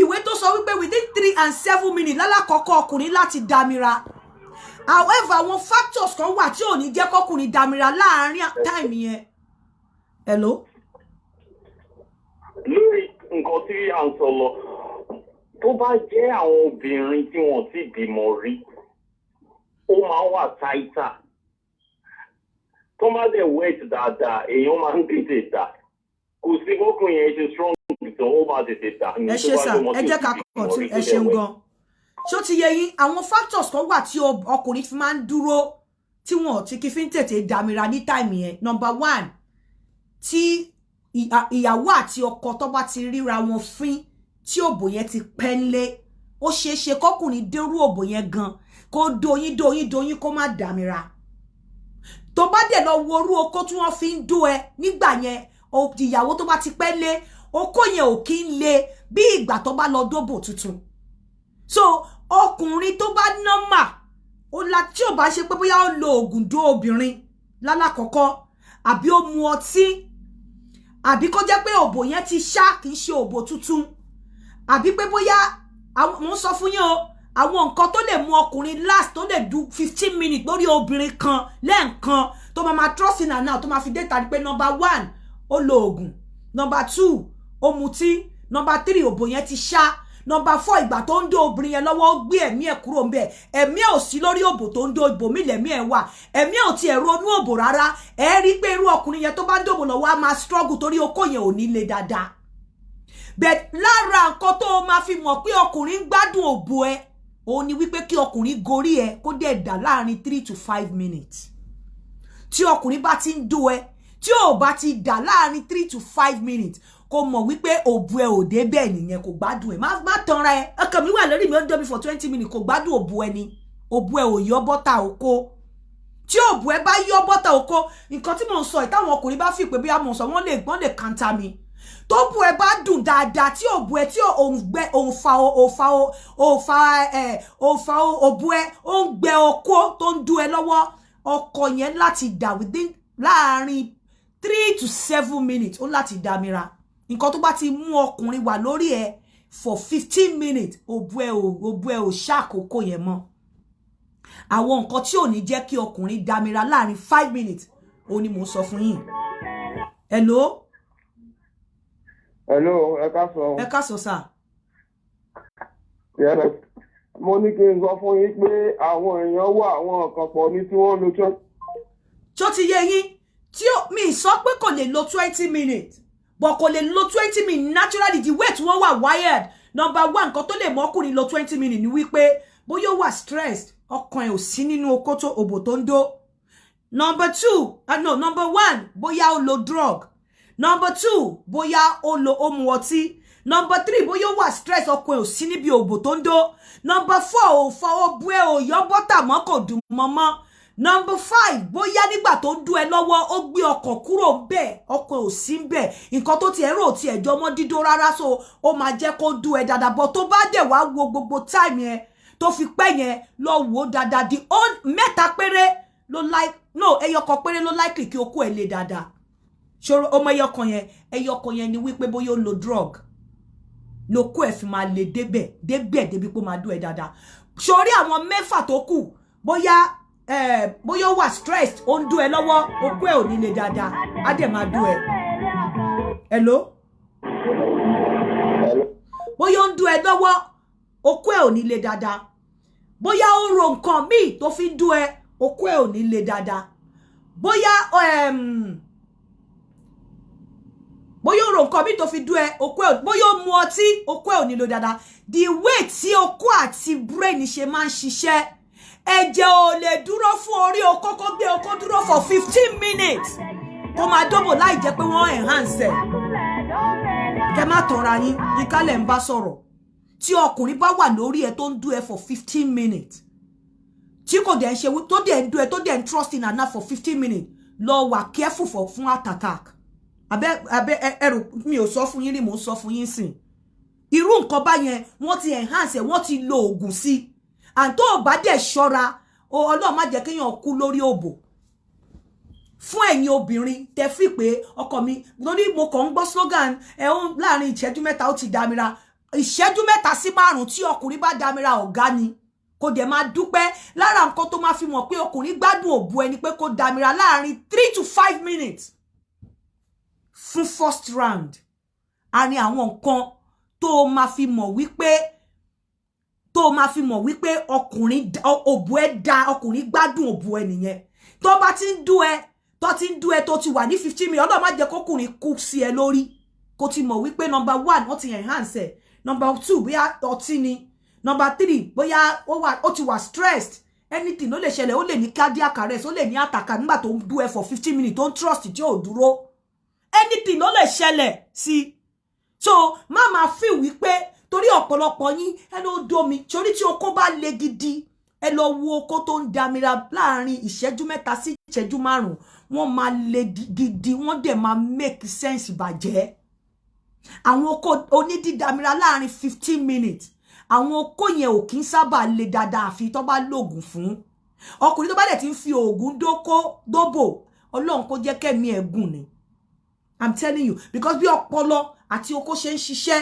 Ìwé tó sọ wípé within 3 and 7 minutes lálákọ̀ọ́kọ́ ọkùnrin láti damira however àwọn factors kan wà tí ò ní jẹ́ kọkùnrin damira láàárín time yẹn. Hello. Lórí nǹkan tí à ń sọ lọ tó bá jẹ́ àwọn obìnrin tí wọ́n ti bímọ rí ó máa ń wà tighter tó má dẹ̀ wet dáadáa èèyàn máa ń tètè dà kò sí bọ́kùnrin yẹn ṣe strong tó ó máa tètè dà. Ẹ ṣe sà ẹ jẹ́ ká kàn tí ẹ ṣeun gan. Ṣó ti yẹ yín àwọn factors kan wà tí ọkùnrin fi máa ń dúró tí wọn ti kí fi ń tètè dàmíra ní time yẹn. Number 1 tí ìyàwó àti ọkọ tó bá ti ríra wọn fín tí òbò yẹn ti pẹ́ńlé ó ṣeé ṣe kọkùnrin dérú òbò yẹn gan kó doyin kó má dàmíra tó bá dẹ̀ lọ worú okó tí wọ́n fi ń dó ẹ nígbà yẹn ìyàwó tó bá ti pẹ́ńlé okó yẹn ò kí ń le bí ìgbà tó bá lọ dóbò tuntun so ọkùnrin tó bá nọ́mà ó la tí ò bá ṣe pé bóyá ó lo oògùn dó obìnrin lálákọ̀ọ́kọ́ àbí ó mu ọtí àbí kó jẹ́ pé òbò yẹn ti ṣá kì í ṣe òbò tuntun àbí pé bóyá mo sọ fún yín o àwọn nǹkan tó lè mú ọkùnrin last tó lè du 15 minutes lórí obìnrin kan lẹ́ẹ̀kan tó máa trust in and out tó máa fi dé tàbí pé number 1 ó lo oògùn number 2 ó mutí number 3 òbò yẹn ti ṣá number 4 ìgbà tó ń dó obìnrin yẹn lọ́wọ́ ó gbé ẹ̀mí ẹ̀ kúrò ńbẹ̀ ẹ̀mí ẹ̀ ò sí lórí òbò tó ń dó ìbò mí lẹ̀mí ẹ̀ wà ẹ̀mí ẹ̀ ò ti ẹ̀rọ onú òbò rárá ẹ̀ rí pé irú ọkùnrin yẹn tó bá ń dòbò lọ́wọ́ á máa struggle torí okó yẹn ò ní le dáadáa but lára nǹkan tó máa fi mọ̀ pé ọkùnrin ń gbádùn òbò ẹ̀ òun ni wípé kí ọkùnrin gorí ẹ̀ kó dẹ̀ dà láàrin 3 to 5 minutes tí ọkùnrin bá ti ń dó ẹ̀ tí ò bá ti dà láàrin 3 to 5 minutes kó mọ̀ wípé òbò ẹ̀ ò dé bẹ́ẹ̀ nìyẹn kò gbádùn ẹ̀ má tanra ẹ̀ ọkàn mi wà lórí mi ó dọ́ mi for 20 minutes kò gbádùn òbò ẹ̀ ni òbò ẹ̀ ò yọ bọ́tà oko tí òbò ẹ̀ bá yọ bọ́tà oko nǹkan tí mò ń sọ ìtàwọn ọkùnrin bá fi pé bí a mò ń sọ wọ́n lè kanta mi tó bú ẹ bá dùn dáadáa tí ò bú ẹ tí òun gbẹ òun fa òbú ẹ ó ń gbẹ okó tó ń dú ẹ lọ́wọ́ ọkọ yẹn láti dà within láàrin 3 to 7 minutes ó láti dàmíra nǹkan tó bá ti mú ọkùnrin wà lórí ẹ for 15 minutes òbú ẹ ò ṣàkókò yẹn mọ́ àwọn nǹkan tí ò ní jẹ́ kí ọkùnrin dàmíra láàrin 5 minutes ó ní mò ń sọ fún yín. Hello. Hello, ẹ káàsán. Ẹ káàsán sà. Yes. Mo ní kí n sọ fún yín pé àwọn èèyàn wà àwọn kan pọ̀ ní tí wọ́n lo church. Tó ti yé yín tí mi sọ pé kò lè lo 20 minutes but kò lè lo 20 minutes naturally the way tí wọ́n wà wired. Number 1 nǹkan tó lè mọ́kùnrin lo 20 minutes ni wípé bóyá ó wà stressed ọkàn ẹ̀ ò sí nínú okoto òbò tó ń dó. Number 1 bóyá ó lo drug. Number 2 bóyá ó mu ọtí. Number 3 bóyá ó wà stress ọkàn ẹ̀ ò sí níbi òbò tó ń dó. Number 4 ò fọwọ́ bú ẹ ò yọ bọ́tà mọ́ kò dùn mọ́mọ́. Number 5 bóyá nígbà tó ń dú ẹ lọ́wọ́ ó gbé ọkàn kúrò ńbẹ̀ ọkàn ò sí ńbẹ̀ nǹkan tó ti ẹ̀rọ ti ẹ̀jọ́ mọ́ dídó rárá so ó máa jẹ́ kó dú ẹ dáadáa bọ́ tó bá dẹ̀ wá wo gbogbo time yẹn tó fi pẹ́ yẹn lọ wò dáadáa di mẹ́ta péré ló like no ẹyọkan péré ló likely kí okó ẹ lè dáadáa ṣòro ọmọ ẹyọkan yẹn ni wípé bóyá ó lo drug lókó ẹ fi máa lè débẹ̀ débi pé ó máa dú ẹ dáadáa ṣòrí àwọn mẹ́fà tó kù bóyá ó wà stressed ó ń dú ẹ lọ́wọ́ okó ẹ ò ní lè dáadáa á dẹ̀ máa dú ẹ. Hello. Bóyá ó ń dú ẹ lọ́wọ́ okó ẹ ò ní lè dáadáa bóyá ó ro nǹkan míì tó fi dú ẹ okó ẹ ò ní lè dáadáa bóyá ó ro nǹkan míì tó fi dú ẹ okó ẹ bóyá ó mu ọtí okó ẹ ò ní lè dáadáa the way tí okó àti brain ṣe máa ń ṣiṣẹ́ ẹ̀jẹ̀ ò lè dúró fún orí okó kó gbé okó dúró for 15 minutes kó máa dóbò láì jẹ́ pé wọ́n enhance ẹ̀ kẹ́ má tanra yín kálẹ̀ ń bá sọ̀rọ̀ tí ọkùnrin bá wà lórí ẹ tó ń dú ẹ for 15 minutes tí kò dẹ̀ ń ṣe tó dẹ̀ ń dú ẹ tó dẹ̀ ń trust in ana for 15 minutes lọ wà careful fún heart attack abẹ́ ẹrù mi ò sọ fún yín rí mò ń sọ fún yín sìn irú nǹkan báyẹn wọ́n ti enhance ẹ̀ wọ́n ti lo oògùn sí àǹtó bá dẹ̀ ṣọ́ra Ọlọ́run má jẹ́ kéèyàn kú lórí òbò fún ẹ̀yin obìnrin tẹ́ fi pé ọkọ mi lórí mo kàn ń gbọ́ slogan ẹ̀hún láàrin ìṣẹ́jú mẹ́ta ó ti dàmíra ìṣẹ́jú mẹ́ta sí 5 tí ọkùnrin bá dàmíra ọ̀gá ni kò dẹ̀ máa dúpẹ́ lára nǹkan tó máa fi mọ̀ pé ọkùnrin gbádùn òbò ẹni pé kó dàmíra láàrin 3 to 5 minutes fún first round àárín àwọn nǹkan tó máa fi mọ̀ wípé ọkùnrin òbò ẹ dá ọkùnrin gbádùn òbò ẹ nìyẹn tó bá ti ń dú ẹ tó ti wà ní 15 minutes Ọlọ́run má jẹ́ kókùnrin kú sí ẹ lórí kó ti mọ̀ wípé number 1 wọ́n ti enhance ẹ̀ number 2 bóyá ọtí ni number 3 bóyá ó ti wà stressed anything ló lè ṣẹlẹ̀ ó lè ní cardiac arrest ó lè ní àtàkà nígbà tó ń dú ẹ for 15 minutes tó ń trust tí ò dúró anything ló lè ṣẹlẹ̀ sí so má máa feel wípé torí ọ̀pọ̀lọpọ̀ yín ẹ ló domi torí tí okó bá le gidi ẹ lọ wo okó tó ń dàmíra láàrin ìṣẹ́jú 3 sí ìṣẹ́jú 5 wọ́n máa le gidi wọ́n dẹ̀ máa make sense bàjẹ́ àwọn okó onídìdàmíra láàrin 15 minutes àwọn okó yẹn ò kí ń sábà le dáadáa àfi tó bá lògùn fún ọkùnrin tó bá dẹ̀ ti ń fi oògùn dóbò Ọlọ́run kó jẹ́ kẹ́mi ẹ̀gùn ni I'm telling you because bí ọpọlọ àti okó ṣe ń ṣiṣẹ́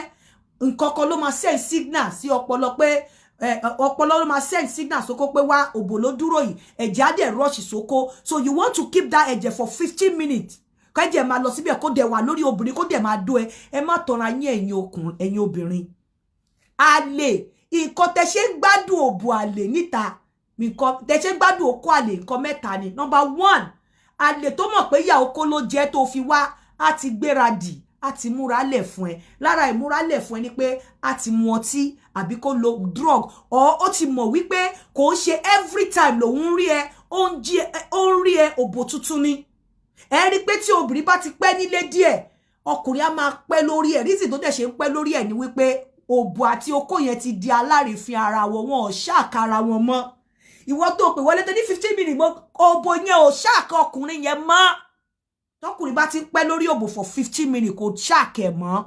nǹkan kan ló máa send signal sí ọpọlọ pé ọpọlọ ló máa send signal sóko pé wá òbò ló dúró yìí ẹ̀jẹ̀ á dẹ̀ rush sóko so you want to keep that ẹ̀jẹ̀ for 15 minutes kẹ́jẹ̀ máa lọ síbẹ̀ kó dẹ̀ wà lórí obìnrin kó dẹ̀ máa dó ẹ má tọra yín ẹ̀yin obìnrin àlè nǹkan tẹ́ ṣe ń gbádùn òbò àlè níta nǹkan tẹ́ ṣe ń gbádùn okó àlè nǹkan mẹ́ta ni number 1 àlè tó mọ̀ pé ìyá okó ló jẹ́ tó fi wá á ti gbéradì á ti múralẹ̀ fún ẹ lára ìmúralẹ̀ fún ẹ ni pé á ti mu ọtí àbí kó lo drug ó ti mọ̀ wípé kò ń ṣe every time lòun rí ẹ ó ń rí ẹ òbò tuntun ni ẹ rí pé tí obìnrin bá ti pẹ́ nílé díẹ̀ ọkùnrin á máa pẹ́ lórí ẹ̀ reason tó dẹ̀ ṣe ń pẹ́ lórí ẹ̀ ni wípé òbò àti okó yẹn ti di alárìífín ara wọn ò ṣáàkà ara wọn mọ́ ìwọ tó pè wọlé tó ní 15 minutes òbò yẹn ò ṣáàkà ọkùnrin yẹn mọ́ tọkùnrin bá ti ń pẹ́ lórí òbò for 15 minutes kò ṣàkẹ̀ mọ́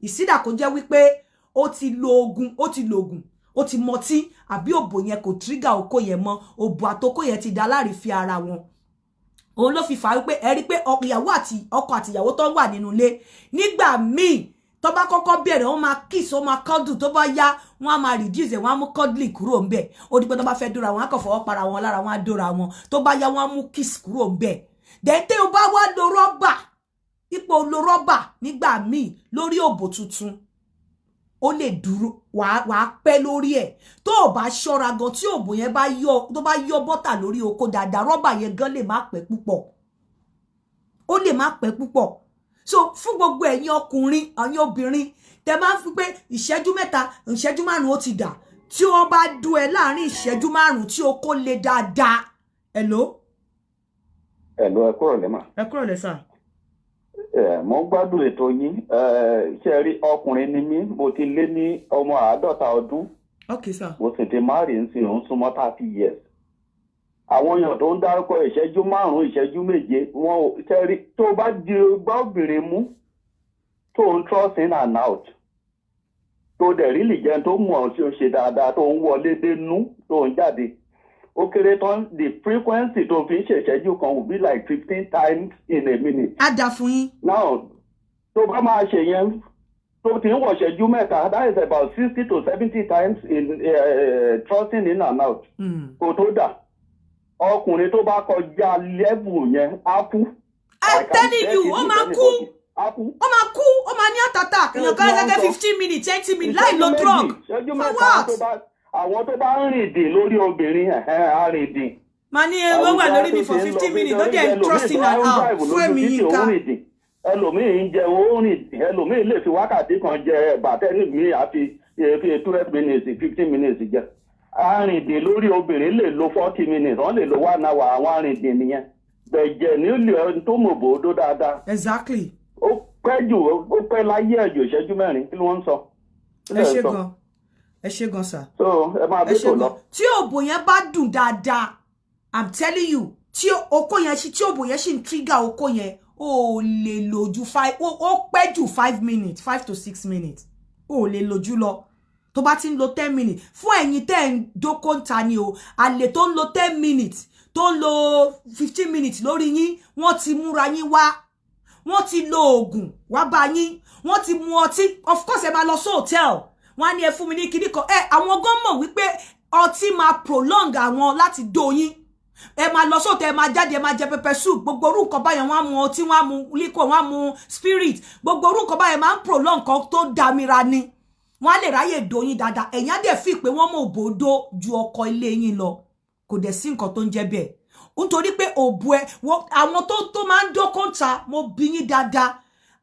ìsídà kò jẹ́ wípé ó ti lo oògùn ó ti mọtí àbí òbò yẹn kò trigger okó yẹn mọ́ òbò àtokó yẹn ti dá láàrin fi ara wọn òun ló fi fà wípé ẹ rí pé ìyàwó àti ọkọ àti ìyàwó tó wà nínú ilé nígbà míì tó bá kọ́kọ́ bẹ̀rẹ̀ wọ́n máa kiss wọ́n máa cuddle tó bá yá wọ́n á máa reduce wọ́n á mú cuddling kúrò ńbẹ̀ ó di pé tó bá fẹ́ dóra wọn á kàn fọwọ́ para wọn lára wọn á dóra wọn tó bá yá wọ́n á mú kiss kúrò ńbẹ̀ then tẹ́ o bá wá lo rọ́bà ipò lo rọ́bà nígbà míì lórí òbò tuntun ó lè dúró wàá pẹ́ lórí ẹ̀ tó o bá ṣọ́ra gan tí òbò yẹn bá yọ bọ́tà lórí oko dáadáa rọ́bà yẹn gan lè má pẹ́ púpọ̀ ó lè má pẹ́ púpọ̀ so fún gbogbo ẹ̀yin ọkùnrin ẹ̀yin obìnrin tẹ́ máa ń fi pé ìṣẹ́jú 3 ìṣẹ́jú 5 ó ti dà tí wọ́n bá dú ẹ láàrin ìṣẹ́jú 5 tí oko lè dáadáa hello ẹ kúrò lẹ́mà. ẹ kúrò lẹ́ sà. mo ń gbádùn ètò yín ṣe rí ọkùnrin ni mí mo ti lé ní ọmọ 50 ọdún. Okay sir. mo sì ti márì ń sin òun súnmọ́ 30 years. àwọn èèyàn tó ń dárúkọ ìṣẹ́jú 5 ìṣẹ́jú 7 wọn ò ṣe rí tó bá di gbá obìnrin mú tó ń trust in and out tó dẹ̀ rí lìjẹun tó mú ọ̀hún tí ó ṣe dáadáa tó ń wọlé dénú tó ń jáde. ó kéré tán the frequency tó fi ń ṣèṣẹ́jú kan will be like 15 times in a minute. á dà fún yín. now tó bá máa ṣe yẹn tó ti ń wọ̀ ṣẹ́jú mẹ́ta that is about 60 to 70 times in trusting in and out. kò tó dà ọkùnrin tó bá kọjá level yẹn á kú. I'm telling you ó máa kú ó máa kú ó máa ní àtàtà èèyàn kan gẹ́gẹ́ 15 minutes 20 minutes láì lo drug for what. àwọn tó bá ń rìn dì lórí obìnrin á rìn dì. màá ní ewé wà lórí mi for 15 minutes ló dé trusting and out fún èmi yín ká. ẹlòmíì ń jẹ ó rìn dì ẹlòmíì lè fi wákàtí kan jẹ ẹ̀bà tẹ́lẹ̀ mi àfi 12 minutes 15 minutes jẹ. arìndì lórí obìnrin lè lo 40 minutes wọ́n lè lo 1 hour àwọn arìndì nìyẹn bẹ̀jẹ̀ ní ilé tó mọ̀ bòódó dáadáa. Exactly. ó pẹ́ jù ó pẹ́ láyé ẹ̀jọ̀ ìṣẹ́jú 4 kí ló ń sọ. ẹ ṣé gan sir. so ẹ máa bí kò lọ. tí òbò yẹn bá dùn dáadáa I'm telling you tí okó yẹn tí òbò yẹn ṣì ń trigger okó yẹn ó lè lò ju 5 ó pẹ́ jù 5 minutes 5 to 6 minutes ó lè lò jù lọ tó bá ti ń lo 10 minutes fún ẹ̀yin tẹ́ ń dókó ń ta ni o àlè tó ń lo 10 minutes tó ń lo 15 minutes lórí yín wọ́n ti múra yín wá wọ́n ti lo oògùn wá bá yín wọ́n ti mu ọtí of course ẹ máa lọ sí hotel wọ́n á ní ẹ fún mi ní kíní kan àwọn gan mọ̀ wípé ọtí máa prolong àwọn láti dó yín ẹ máa lọ sóòtẹ́ ẹ máa jáde ẹ máa jẹ pepper soup gbogbo orú nǹkan báyẹn wọ́n á mu ọtí wọ́n á mu liquor wọ́n á mu spirit gbogbo orú nǹkan báyẹn máa ń prolong kan tó damira ni wọ́n á lè ráyè dó yín dáadáa ẹ̀yin á dẹ̀ fi pé wọ́n mọ̀ òbòdó ju ọkọ ilé yín lọ kò dẹ̀ sí nǹkan tó ń jẹ́ bẹ́ẹ̀ nítorí pé òbò ẹ àwọn tó máa ń dókó ta mo bí yín dáadáa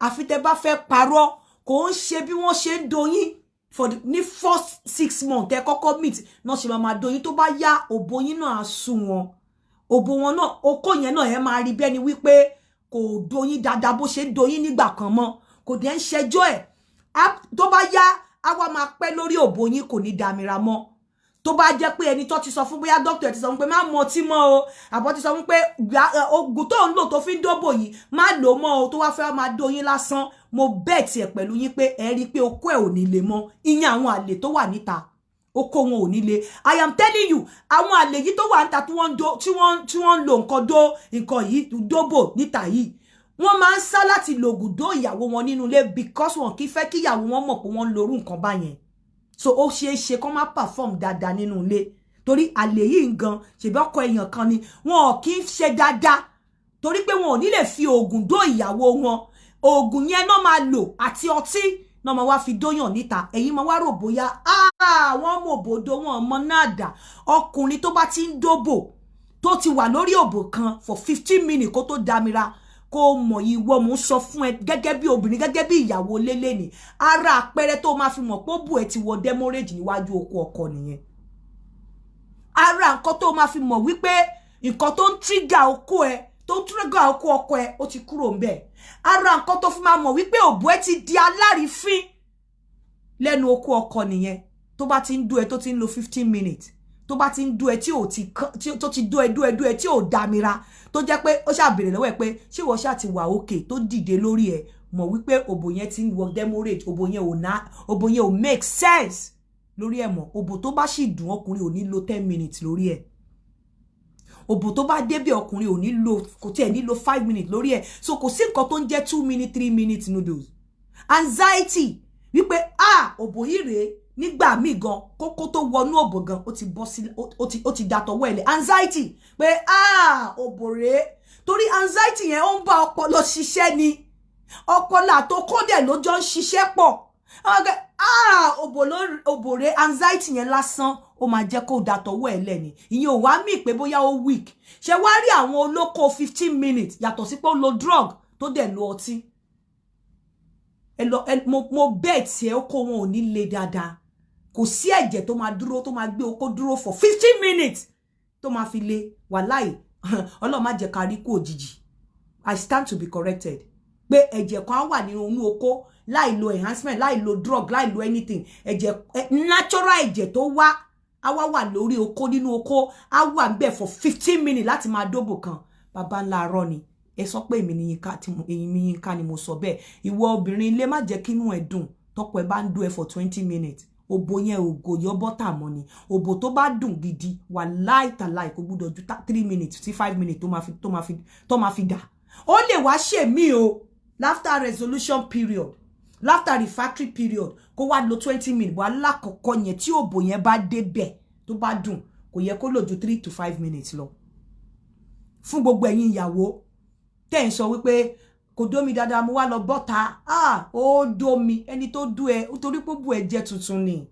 àfi tẹ́ bá fẹ́ parọ́ kò ń ṣe bí wọ́n ṣe ń dó yín for ní first 6 months tẹ́ kọ́kọ́ meet náà ṣe máa dó yín tó bá yá òbò yín náà á sún wọn òbò wọn náà okó yẹn náà ẹ máa rí bẹ́ẹ̀ ni wípé kò dó yín dáadáa bó ṣe dó yín nígbà kan mọ́ kò dẹ̀ ń ṣẹjọ́ ẹ̀ tó bá yá á wá máa pẹ́ lórí òbò yín kò ní dàmíra mọ́ tó bá jẹ́ pé ẹni tó ti sọ fún bóyá doctor ti sọ fún pé má mu ọtí mọ́ o àbọ̀ ti sọ fún pé oògùn tó ń lò tó fi ń dóbò yìí má lò mọ́ o tó wá fẹ́ máa dó yín lásán mo bẹ́ẹ̀ tiẹ̀ pẹ̀lú yín pé ẹ rí i pé okó ẹ̀ ò ní le mọ́ ìyẹn àwọn àlè tó wà níta okó wọn ò ní le I am telling you àwọn àlè yìí tó wà níta tí wọ́n ń lo nǹkan yìí dóbò níta yìí wọ́n máa ń sá láti lògùn dó ìyàwó wọn nínú ilé because wọn kì í fẹ́ kí ìyàwó wọn mọ̀ pé wọ́n ń lorú nǹkan báyẹn so ó ṣeé ṣe kó má perform dáadáa nínú ilé torí àlè yìí gan ṣèbí ọkọ èèyàn kan ni wọn ò kí ń ṣe dáadáa torí pé wọn ò ní lè fi oògùn dó ìyàwó wọn oògùn yẹn náà máa lò àti ọtí náà máa wá fi dóyàn níta ẹ̀yin máa wá rò bóyá wọ́n mọ̀ òbòdó wọn ọmọ náà dà ọkùnrin tó bá ti ń dóbò tó ti wà lórí òbò kan for 15 minutes kó tó damira kó mọ̀ ìwọ mò ń sọ fún ẹ gẹ́gẹ́ bí obìnrin gẹ́gẹ́ bí ìyàwó lélẹ̀ ni ara àpẹẹrẹ tó máa fi mọ̀ pé ó bù ẹ ti wọ demorage níwájú oko ọkọ nìyẹn ara nǹkan tó máa fi mọ̀ wípé nǹkan tó ń trigger oko ẹ tó ń trigger oko ọkọ ẹ ó ti kúrò ńbẹ̀ ara nǹkan tó fi máa mọ̀ wípé òbú ẹ ti di alárìífín lẹ́nu oko ọkọ nìyẹn tó bá ti ń dú ẹ tó ti ń lo 15 minutes tó bá ti ń dú ẹ tí ò ti tó ti dú ẹ tí ò dámira tó jẹ́ pé ó ṣá béèrè lọ́wọ́ ẹ pé ṣé ìwọ ṣá ti wà okay tó dìde lórí ẹ mọ̀ wípé òbò yẹn ti ń wọ demorage òbò yẹn ò make sense lórí ẹ mọ̀ òbò tó bá sì dùn ọkùnrin ò ní lo 10 minutes lórí ẹ òbò tó bá débẹ̀ ọkùnrin ò ní lo kò tiẹ̀ ní lo 5 minutes lórí ẹ so kò sí nǹkan tó ń jẹ́ 2 minutes 3 minutes noodles anxiety wípé òbò yìí rèé nígbà míì gan kókó tó wọnú òbò gan ó ti bọ́ sí ó ti dàtọ̀wọ́ ẹ̀lẹ̀ anxiety pé òbò rèé torí anxiety yẹn ó ń bá ọpọlọ ṣiṣẹ́ ni ọpọlọ àtọkọ dẹ̀ ló jọ ń ṣiṣẹ́ pọ̀ òbò rèé anxiety yẹn lásán ó máa jẹ́ kó dàtọ̀wọ́ ẹ̀lẹ̀ ni ìyẹn ò wá mí pé bóyá ó weak ṣe wá rí àwọn olóko 15 minutes yàtọ̀ sí pé ó lo drug tó dẹ̀ lo ọtí mo bet ẹ oko wọn ò ní le dáadáa kò sí ẹ̀jẹ̀ tó máa dúró tó máa gbé oko dúró for 15 minutes tó máa fi le wàláì Ọlọ́run má jẹ́ ká rí kú òjijì I stand to be corrected pé ẹ̀jẹ̀ kan wà nínú inú oko láì lo enhancement láì lo drug láì lo anything ẹ̀jẹ̀ natural ẹ̀jẹ̀ tó wá á wà lórí oko nínú oko á wà ńbẹ̀ for 15 minutes láti máa dóbò kan bàbá ńlá arọ́ ni ẹ sọ pé èmi ni Yínká ni mo sọ bẹ́ẹ̀ ìwọ obìnrin ilé má jẹ́ kínú ẹ dùn tọ́pọ̀ ẹ bá ń dún ẹ for 20 minutes òbò yẹn ògò yọ bọ́tà mọ́ ni òbò tó bá dùn gidi wà láìtàláì kò gbúdọ̀ ju 3 minutes sí 5 minutes tó máa fi dà ó lè wá ṣe mí o after resolution period after refractory period kó wá lo 20 minutes bó alákọ̀ọ́kọ́ yẹn tí òbò yẹn bá débẹ̀ tó bá dùn kò yẹ kó lò ju 3 to 5 minutes lọ fún gbogbo ẹ̀yin ìyàwó tẹ́ ń sọ wípé kò dómi dáadáa mo wá lọ bọ́ta ó dómi ẹni tó dú ẹ torí pé bù ẹ jẹ́ tuntun ni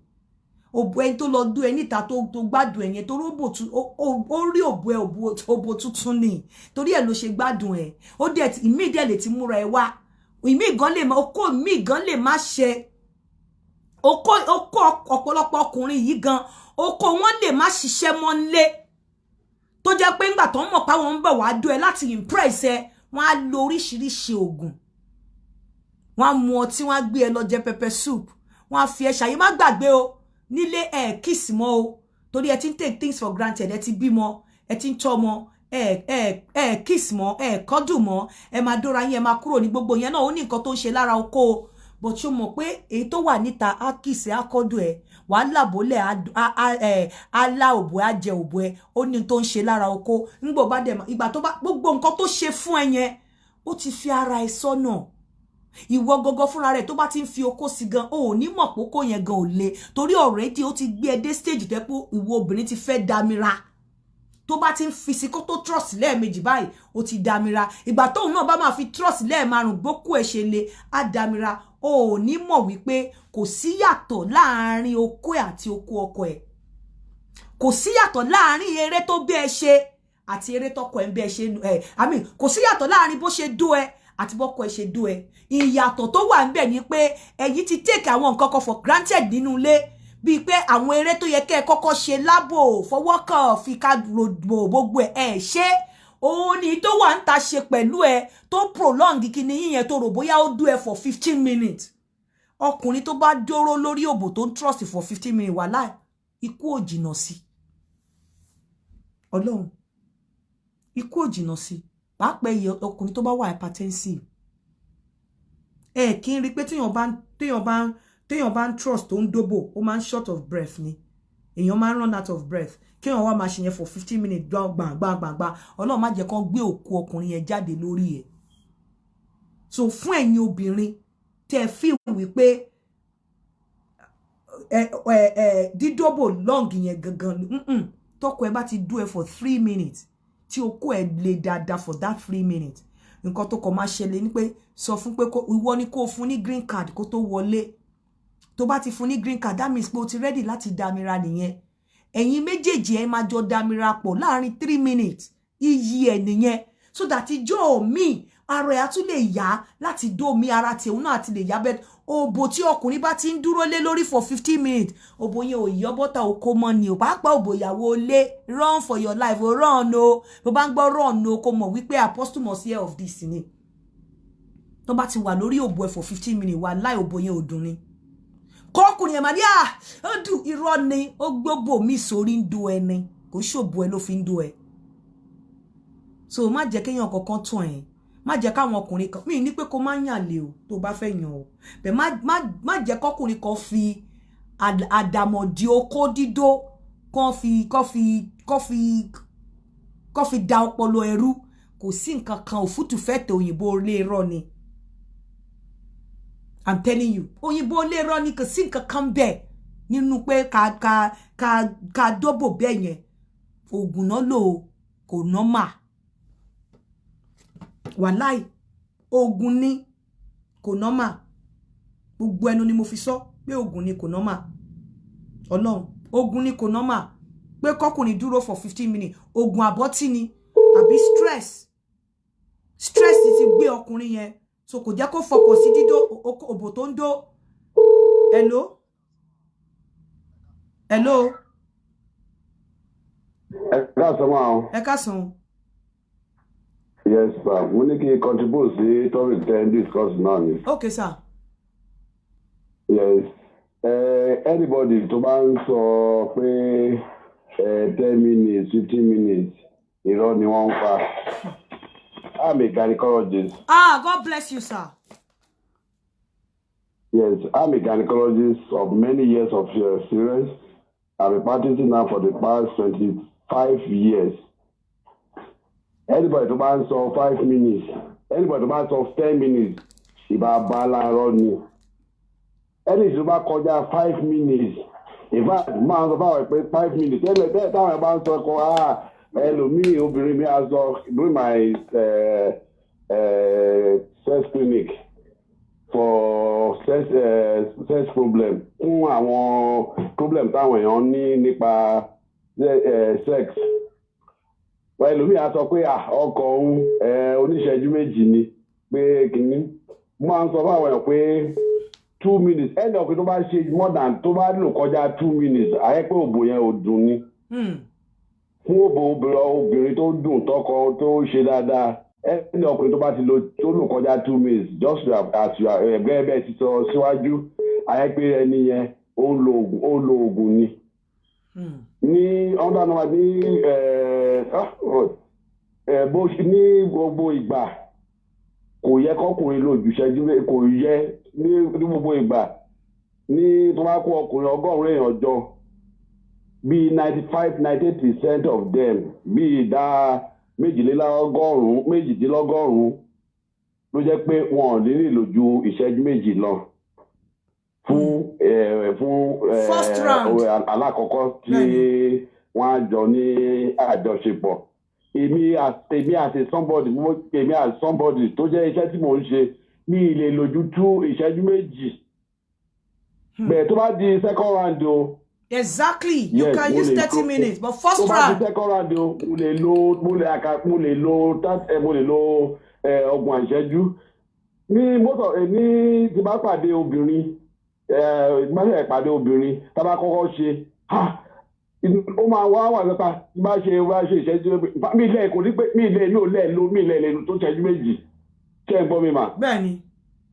òbò ẹni tó lọ dú ẹ níta tó gbádùn ẹ yẹn torí ó rí òbò ẹ òbò tuntun ni torí ẹ ló ṣe gbádùn ẹ ó dẹ̀ ìmí dẹ̀ lè ti múra ẹ wá ìmí gan lè má okó ìmí gan lè má ṣe okó ọ̀pọ̀lọpọ̀ ọkùnrin yìí gan okó wọn lè má ṣiṣẹ́ mọ́ nílé tó jẹ́ pé ńgbà tó ń mọ̀ páwọn ń bọ̀ wá dú ẹ láti impress ẹ wọ́n á lo oríṣiríṣi oògùn wọ́n á mu ọtí wọ́n á gbé ẹ lọ jẹ pepper soup wọ́n á fi ẹ ṣàyè má gbàgbé o nílé ẹ kiss mọ́ o torí ẹ ti ń take things for granted ẹ ti bímọ ẹ ti ń tọ́mọ ẹ kiss mọ́ ẹ kọ́dùn mọ́ ẹ máa dóra yín ẹ máa kúrò ní gbogbo yẹn náà ó ní nǹkan tó ń ṣe lára oko o but ṣó mọ̀ pé èyí tó wà níta á kiss á kọ́dùn ẹ wàá làbólẹ̀ á lá òbò á jẹ òbò ẹ ó ní tó ń ṣe lára oko ńgbò bá dẹ̀ ìgbà tó bá gbogbo nǹkan tó ṣe fún ẹ yẹn ó ti fi ara ẹ sọ́nà ìwọ gọgọ fúnra rẹ̀ tó bá ti ń fi oko sí gan o ò ní mọ̀ pé oko yẹn gan ò le torí already ó ti gbé ẹ dé stage tẹ́ pé ìwọ obìnrin ti fẹ́ dámira tó bá ti ń fi sí kó tó trust lẹ́ẹ̀mejì báyìí ó ti dámira ìgbà tóun náà bá máa fi trust lẹ́ẹ̀márùn gbókù ẹ̀ ṣe le á dámira o ò ní mọ̀ wípé kò sí yàtọ̀ láàrin oko ẹ̀ àti oko ọkọ ẹ̀ kò sí yàtọ̀ láàrin eré tó bí ẹ ṣe àti eré tọkọ ẹ̀ ń bí ẹ ṣe àmì kò sí yàtọ̀ láàrin bó ṣe dó ẹ àti bọ́kọ ẹ̀ ṣe dó ẹ ìyàtọ̀ tó wà ńbẹ̀ ni pé ẹ̀yin ti take àwọn nǹkan kan for granted nínú ilé bíi pé àwọn eré tó yẹ kẹ́ ẹ kọ́kọ́ ṣe lábò fọwọ́kàn fi ká rògbò gbogbo ẹ̀ ṣe òun ni tó wà ń ta ṣe pẹ̀lú ẹ tó prolong kíni yíyẹn tó rò bóyá ó dú ẹ for 15 minutes ọkùnrin tó bá dóró lórí òbò tó ń trust for 15 minutes wà láì ikú ò jìnà sí Ọlọ́run ikú ò jìnà sí pàápàá iye ọkùnrin tó bá wà hypertensive kí n rí pé téèyàn bá ń trust tó ń dóbò ó máa ń short of breath ni èèyàn máa ń run out of breath kéèyàn wá máa ṣe yẹn for 15 minutes gbàngbàngbà Ọlọ́run má jẹ́ kán gbé òkú ọkùnrin yẹn jáde lórí ẹ̀ so fún ẹ̀yin obìnrin tẹ́ feel wípé dídóbò long yẹn gangan tọ́kọ ẹ bá ti dú ẹ for 3 minutes tí okó ẹ lè dáadáa for that 3 minutes nǹkan tó kọ máa ṣẹlẹ̀ ní pé sọ fún pé ìwọ ni kó fún ní green card kó tó wọlé tó bá ti fún ní green card that means pé o ti ready láti dámira nìyẹn ẹ̀yin méjèèjì ẹ máa jọ dámira pọ̀ láàrin 3 minutes iyì ẹ̀ nìyẹn so that ijó mi ara ẹ̀ á tún lè yá láti dó mi ara tí òun náà ti lè yá bẹ́ẹ̀ òbò tí ọkùnrin bá ti ń dúró lé lórí for 15 minutes òbò yẹn ò yọ bọ́tà oko mọ́ ni ò pàápàá òbò ìyàwó lé run for your life o run o bó bá ń gbọ́ run o kò mọ̀ wípé apostle must hear of this ni tó bá ti wà lórí òbò ẹ̀ for 15 minutes wà láì òbò yẹn ò dùn ni kọkùnrin ẹ̀ máa ní ó dùn irọ́ ni ó gbogbo mi sórí ń do ẹni kò ṣòbò ẹ ló fi ń do ẹ so má jẹ́ kéèyàn kankan tún ẹ̀ má jẹ́ káwọn ọkùnrin kan mí ní pé kó má yàn lé o tó bá fẹ́ yàn o bẹ̀ má jẹ́ kọkùnrin kan fi àdàmọ̀dì okó dídó kó fi da ọpọlọ ẹrú kò sí nǹkan kan òfútù fẹ́tẹ̀ òyìnbó lè rọ ni I'm telling you òyìnbó lè rọ ni kò sí nǹkan kan bẹ́ẹ̀ nínú pé ká dóbò bẹ́ẹ̀ yẹn oògùn náà lò kò nọ́mà wàláì oògùn ni kò nọ́mà gbogbo ẹnu ni mo fi sọ pé oògùn ni kò nọ́mà Ọlọ́run oògùn ni kò nọ́mà pé kọkùnrin dúró for 15 minutes oògùn àbọ́tí ni àbí stress ti gbé ọkùnrin yẹn so kò jẹ́ kó fọkàn sí dídó òbò tó ń dó hello ẹ káàsán. Yes, sir. We need to contribute to topic 10 discuss now. Okay, sir. Yes. Anybody to ban so pé 10 minutes, 15 minutes, irọ́ ni wọ́n pa. I'm a gynecologist. God bless you, sir. Yes, I'm a gynecologist of many years of experience. I've been practicing now for the past 25 years. Anybody to ban so 5 minutes, anybody to ban so 10 minutes, ìbá bala roni. Any to ban kọjá 5 minutes, in fact, man so far pé 5 minutes. Tell táwọn ban so ko ẹlòmíì obìnrin mi as during my sex clinic for sex problem. Fún àwọn problem táwọn èèyàn ní nípa sex. Wọ́n ẹlòmíì á sọ pé ọkọ òun oníṣẹ́jú méjì ni pé kìíní. Mo máa ń sọ fáwọn èèyàn pé 2 minutes ẹni ọkùnrin tó bá ṣe more than tó bá lò kọjá 2 minutes àyẹ́ pé òbò yẹn ò dùn ni. Fún òbò obìnrin tó dùn tọkọ tó ṣe dáadáa ẹni ọkùnrin tó bá ti lò tó lò kọjá 2 minutes just as you are bẹ́ẹ̀ ti sọ síwájú àyẹ́ pé ẹni yẹn ó lo oògùn ni. Ní under number ní bó ní gbogbo ìgbà kò yẹ kọkùnrin lò jù ṣẹ́jú kò yẹ ní gbogbo ìgbà ní tó bá kó ọkùnrin 100 èèyàn jọ bí 95-98% of them bí ìdá méjìdínlọ́gọ́rùn-ún ló jẹ́ pé wọn ò ní lò ju ìṣẹ́jú méjì lọ fún alákọ̀ọ́kọ́ tí wọ́n á jọ ní àjọṣepọ̀. Èmi as somebody tó jẹ́ iṣẹ́ tí mò ń ṣe mi lè lò ju ìṣẹ́jú méjì. Bẹ́ẹ̀ tó bá di second round o. Exactly. You can use 30 minutes, but first round. Tó bá di second round o, mo lè lo 30 ìṣẹ́jú. Ní tí bá pàdé obìnrin ìpàdé obìnrin tá bá kọ́kọ́ ṣe ó máa wà nípa bá ṣe ìṣẹ́jú mi ilẹ̀ kò ní pé mi ilẹ̀ tó ṣẹ́jú méjì ṣe ń gbọ́ mi mà. Bẹ́ẹ̀ni.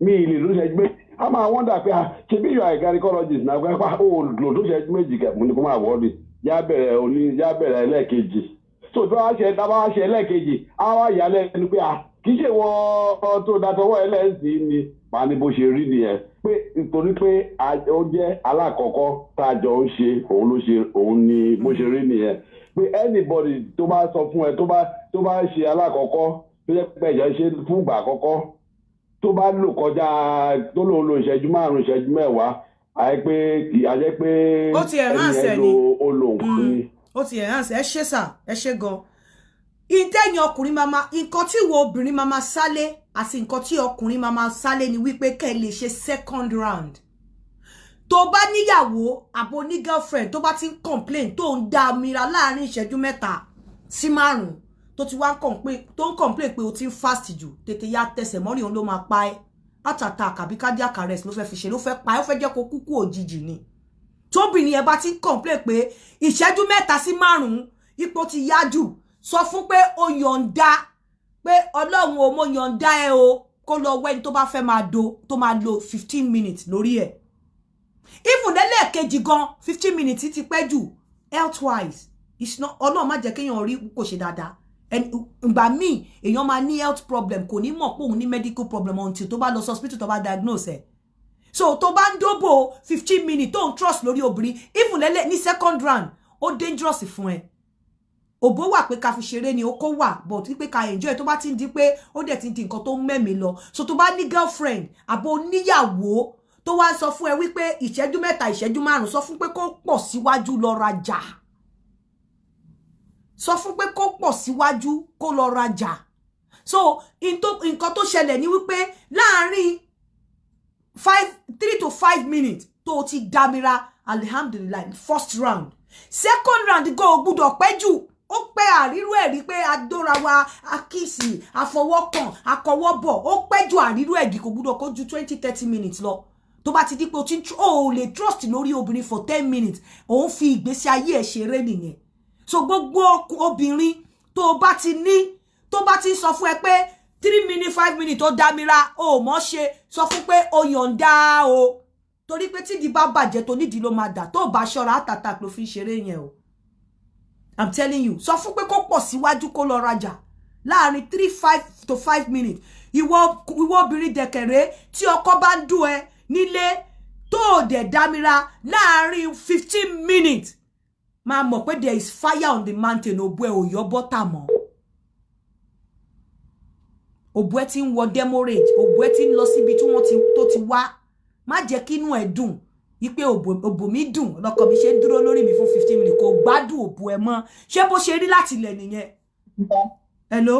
Mi ilẹ̀ ló ṣẹ́jú méjì a máa wọ́ndà pé ṣe bí yóò gynecologist náà gbẹ́ pa ó lò tó ṣẹ́jú méjì kẹ̀mú ni kó máa wọ́ọ̀dì yá bẹ̀rẹ̀ ẹlẹ́ẹ̀kejì so tó wá ṣe ẹlẹ́ẹ̀kejì á wá yà lẹ́nu pé kì í ṣe wọ́n tó dàtọwọ́ ẹlẹ́sìn ni màá ní bó ṣe rí nìyẹn pé nítorí pé ó jẹ́ alákọ̀ọ́kọ́ tá a jọ ń ṣe òun ni bó ṣe rí nìyẹn pé anybody tó bá sọ fún ẹ tó bá ṣe alákọ̀ọ́kọ́ tó jẹ́ pé ẹ̀jẹ̀ ṣe fún ìgbà àkọ́kọ́ tó bá lò kọjá tó lò ìṣẹ́jú 5 ìṣẹ́jú 10 àjẹ́ pé ó ti ẹ̀ránṣẹ́ ni ó lò nǹkan ni. Ó ti ẹ̀ránṣẹ́ ẹ ṣé sà ẹ ṣé gan. Ìtẹ̀yìn ọkùnrin nǹkan tí ìwọ obìnrin máa sálé àti nǹkan tí ọkùnrin máa sálé ni wípé kẹ́ lè ṣe second round. Tó bá níyàwó àbò ní girlfriend tó bá ti ń complain tó ń dá mira láàrin ìṣẹ́jú 3 sí 5 tó ti wá tó ń complain pé o ti ń fast jù tètè ya tẹsẹ̀ mọ́rí òun ló máa pa ẹ́ àtàtà àbí cardiac arrest ló fẹ́ fi ṣe ló fẹ́ pa ẹ́ ó fẹ́ jẹ́ kó kúkú òjijì ni. Tóbìnrin ẹ bá ti ń complain pé ìṣẹ́jú 3 sí 5 ipò ti yá jù sọ fún pé ó yọ̀ǹda pé Ọlọ́run o mo yọ̀ǹda ẹ o kó lọ wẹ́ni tó bá fẹ́ máa do tó máa lo 15 minutes lórí ẹ̀ even lẹ́lẹ́kejì gan 15 minutes ti pẹ́ jù health wise it's not Ọlọ́run má jẹ́ kéèyàn rí kò ṣe dáadáa ìgbà míì èèyàn máa ní health problem kò ní mọ̀ pé òun ní medical problem until tó bá lọ hospital tó bá diagnose ẹ̀ so tó bá ń dóbò 15 minutes tó ń trust lórí obìnrin even lẹ́lẹ́ ní second round ó dangerous fún ẹ òbó wà pé ká fi ṣeré ni okó wà but wípé ká enjoy tó bá ti ń di pé ó dẹ̀ ti ń di nǹkan tó ń mẹ́mí lọ so tó bá ní girlfriend àbò níyàwó tó wá sọ fún ẹ wípé ìṣẹ́jú 3 ìṣẹ́jú 5 sọ fún pé kó pọ̀ síwájú lọ rajà sọ fún pé kó pọ̀ síwájú kó lọ rajà so nǹkan tó ṣẹlẹ̀ ní wípé láàárín 3 to 5 minutes tó ti dámira alhamdulillah first round second round go gbọ́dọ̀ pẹ́ jù ó pẹ́ àrírú ẹ̀rí pé adóra wa akíìsì àfọwọ́kàn akọwọ́bọ̀ ó pẹ́ jù àrírú ẹ̀rí kò gbọ́dọ̀ kó ju 20-30 minutes lọ tó bá ti di pé o lè trust lórí obìnrin for 10 minutes òun fi ìgbésí ayé ẹ̀ ṣeré nìyẹn so gbogbo obìnrin tó bá ti sọ fún ẹ pé 3 minutes 5 minutes tó dámira o mọ̀ ṣe sọ fún pé o yọ̀ǹda o torí pé tí di bá bàjẹ́ tó nídìí ló máa dà tó bá ṣọ́ra àtàtà ló fi ṣeré yẹn o I'm telling you sọ fún pé kó pọ̀ síwájú kó lọ rajà láàrin 3 to 5 minutes ìwọ obìnrin dẹ̀kẹ̀rẹ́ tí ọkọ bá ń dùn ẹ nílé tó dẹ̀ dámira láàrin 15 minutes máa mọ̀ pé there is fire on the mountain òbú ẹ ò yọ bọ́tà mọ́ òbú ẹ ti ń wọ demorage òbú ẹ ti ń lọ síbi tí wọ́n tó ti wá má jẹ́ kí inú ẹ dùn wípé òbò mi dùn lọ́kọ mi ṣe ń dúró lórí mi fún 15 minutes kò gbádùn òbò ẹ mọ́ ṣé bó ṣe rí láti ilẹ̀ nìyẹn. Hello.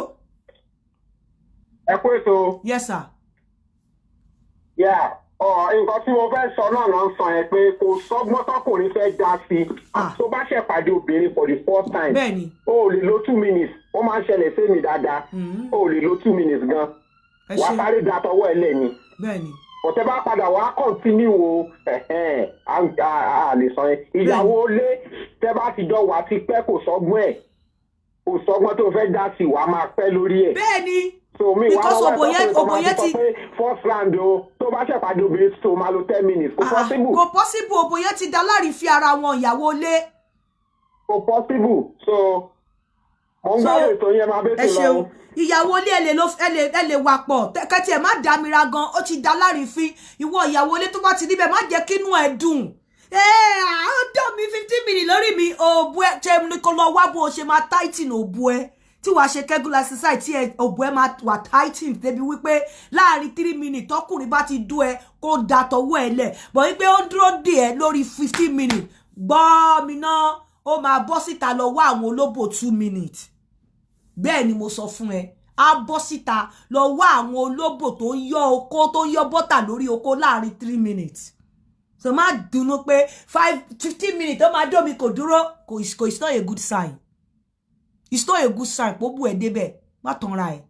Ẹ kú ètò. Yes sir. Yeah. Nǹkan tí mo fẹ́ sọ náà ló ń sọ yẹn pé kò sọ́gbọ́n tọkùnrin fẹ́ dá sí tó bá ṣe pàdé obìnrin for the first time. Bẹ́ẹ̀ni. O lè lo 2 minutes ó máa ń ṣẹlẹ̀ sí mi dáadáa o lè lo 2 minutes gan wà á sáré da tọwọ́ ẹ lẹ́yìn. Bẹ́ẹ̀ni. Ọ̀tẹ́ bá padà wá kọ́ntínú o a lè sọ yẹn ìyàwó lé tẹ́ bá ti jọ wà ti pẹ́ kò sọ́gbọ́n tó fẹ́ dá sí wà á máa pẹ́ lórí ẹ̀. Bẹ́ẹ̀ni. So mi wá wá òbòyẹ ti first round o tó bá ṣe pàdé obìnrin tó máa lo 10 minutes kò possible. Kò possible òbòyẹ ti dá láàrin fi ara wọn ìyàwó lé. Kò possible so mo ń gbàgbé ètò yẹn máa bẹ́ẹ̀ tó lọ. Ìyàwó lé ẹ lè wà pọ̀ kẹ́tì ẹ̀ má dámira gan ó ti dá láàrin fi ìwọ ìyàwó lé tó bá ti níbẹ̀ má jẹ́ kínú ẹ̀ dùn. Ó dọ̀ mí 15 minutes lórí mi òbú ẹ ṣe ní kó lọ wá bó o ṣe máa tighten òbú ẹ tí wàá ṣe kẹ́gùlà exercise tí òbú ẹ máa wà tighten débi wípé láàrin 3 minutes tọkùnrin bá ti dún ẹ kó da tọwọ́ ẹ lẹ̀ bọ̀ wípé ó ń dúró dè ẹ lórí 15 minutes gbọ́ mi náà ó máa bọ́ síta lọ wá àwọn olóbò 2 minutes bẹ́ẹ̀ ni mo sọ fún ẹ á bọ́ síta lọ wá àwọn olóbò tó ń yọ okó tó ń yọ bọ́tà lórí okó láàrin 3 minutes so má dùnnú pé 15 minutes ó máa dómi kò dúró kò it's not a good sign. It's not a good sign. Pò bu ẹ débẹ̀, má tanra ẹ.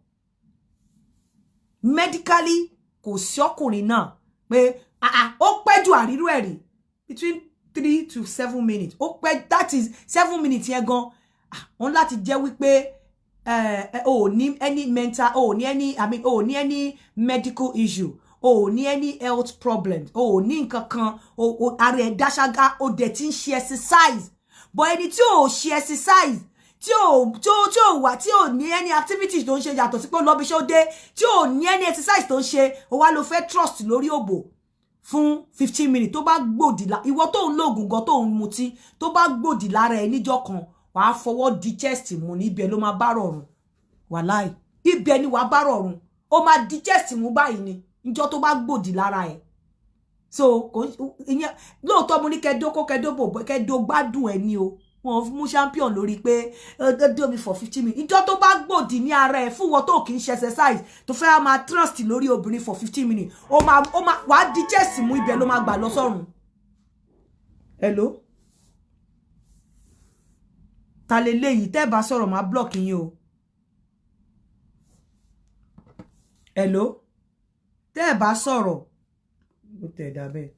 Medically, kò sí ọkùnrin náà pé ó pẹ́ jù àrírú ẹ̀ rí between 3 to 7 minutes. Ó pẹ́ that is 7 minutes yẹn gan. On láti jẹ́ wípé o ní any mental, o ní any o ní any medical issue, o ní any health problems, o ní nǹkan kan, o ara ẹ̀ dáṣágá, o dẹ̀ ti ń ṣe exercise. But ẹni tí ò ṣe exercise tí ò wà tí ò ní any activities tó ń ṣe yàtọ̀ sí pé lọ́bi ṣó dé tí ò ní any exercise tó ń ṣe ó wá ló fẹ́ trust lórí òbò fún 15 minutes tó bá gbòdì ìwọ tó ń lògùn gan tó ń mutí tó bá gbòdì lára ẹ níjọ́ kan wàá fọwọ́ di chest mú ní ibẹ̀ ló máa bá rọrùn wàláì ibẹ̀ ni wàá bá rọrùn ó máa di chest mú báyìí ni níjọ́ tó bá gbòdì lára ẹ so ìyẹn lóòótọ́ mo ní kẹ́dó gbádùn ẹ ní o wọ́n mú champion lórí pé do mi for 15 minutes ìjọ tó bá gbòdì ní ara ẹ̀ fún wọn tó kì í ṣe exercise tó fẹ́ máa trust lórí obìnrin for 15 minutes ó máa wàá di chest mú ibẹ̀ ló máa gbà lọ sọ́run. Hello ta lè léyìí tẹ́ bá sọ̀rọ̀ máa block yín o. Hello tẹ́ bá sọ̀rọ̀ ó tẹ̀ dà bẹ́ẹ̀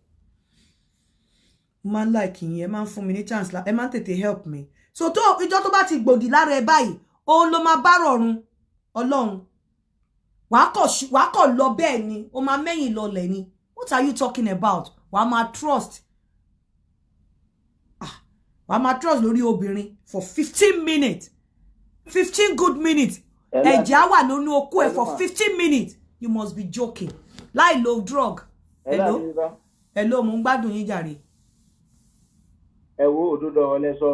man like yín ẹ máa ń fún mi ní chance ẹ máa ń tètè help me so tó ìjọ tó bá ti gbòdì lára ẹ báyìí ó ló máa bá rọrùn Ọlọ́run wàá kọ̀ lọ bẹ́ẹ̀ ni ó máa mẹ́yìn lọlẹ̀ ni what are you talking about wàá máa trust wàá máa trust lórí obìnrin for 15 minutes 15 good minutes ẹ̀jẹ̀ á wà nínú okó ẹ̀ for 15 minutes you must be joking láì lo drug. Hello mo ń gbádùn yín jàre. ẹ wo òdodo ọlẹ́sọ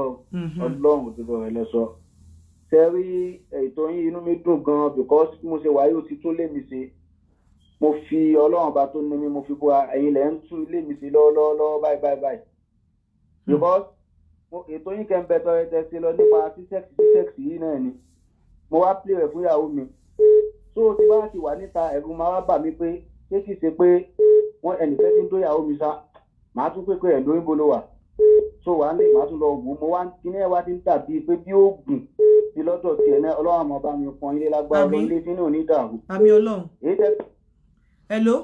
ọlọ́run òdodo ọlẹ́sọ sẹ́rí ètò yín inú mi dùn gan because mo ṣe wáyé ó ti tún lé mi ṣe mo fi ọlọ́run bá tó ní mi mo fi bó ẹ̀yin lẹ́ ń tú ilé mi sí lọ́wọ́lọ́wọ́ báyìí because ètò yín kẹ́ ń bẹ tọrẹ tẹ́sí lọ nípa sísẹ́ẹ̀sì yìí náà ni mo wá pè rẹ̀ fún ìyàwó mi so tí bá ti wà níta ẹ̀rù máa wá bà mí pé ṣé kìí ṣe pé wọ́n ẹnìkan tí ń tó ìyàwó mi sá màá tún pé ẹ̀ lóyún bolo wà so wà ní màá tún lọ wò mo wá kíní ẹ̀ wá ti ń tàbí pé bí ó gùn sí lọ́dọ̀ tiẹ̀ náà ọlọ́run àmọ́ bá mi pọn ilé lágbára lọ ilé sínú òní dàrú. àmì ọlọ́run. Hello.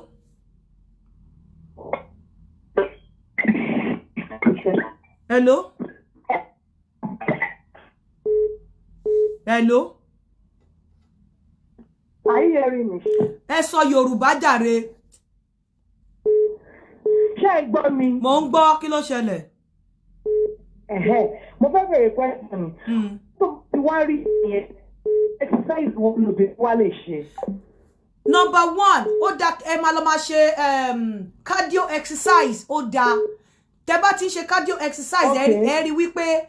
Hello. Hello. Are you hearing me? Ẹ sọ Yorùbá jàre. Ṣé ẹ gbọ́ mi? Mo ń gbọ́, kí ló ṣẹlẹ̀? Mo fẹ́ bẹ̀rẹ̀ question. Tó ti wá rí ìyẹn, exercise wo lòdì wá lè ṣe? Number 1, ó dá ẹ máa lọ máa ṣe cardio exercise, ó dá. Tẹ́ bá ti ń ṣe cardio exercise, ẹ rí wípé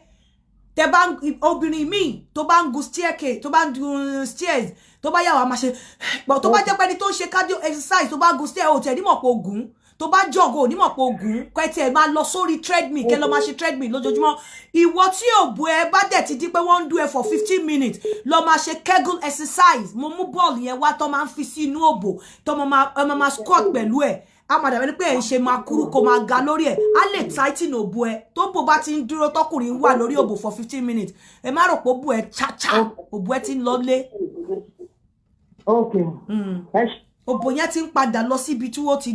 tẹ́ bá obìnrin míì tó bá ń gun staircase, tó bá ń gun stairs, tó bá yà wá máa ṣe, tó bá jẹ́ pé ẹni tó ń ṣe cardio exercise tó bá gun stairs ó tẹ̀ ní mọ̀ pé ogun, tó bá jog ó ní mọ̀ pé ogun, kọ́ ẹ tiẹ̀ máa lọ sórí treadmill, kẹ́ lọ máa ṣe treadmill lójoojúmọ́. Ìwọ tí òbú ẹ bá dẹ̀ ti di pé wọ́n ń dún ẹ for 15 minutes, lọ máa ṣe Kegel exercise. Mo mú bọ́ọ̀lù yẹn wá tó máa ń fi sí inú òbò, tó máa squat pẹ̀lú ẹ̀. A máa dàbí pé ẹ̀ ń ṣe máa kúrú kó máa ga lórí ẹ̀. A lè tighten òbò ẹ. Tó bò bá ti ń dúró tọkùnrin wà lórí òbò for 15 minutes. Ẹ má rò pé òbò ẹ cha-cha, òbò ẹ ti ń lọ lé. Òbò yẹn ti ń padà lọ síbi tí ó ti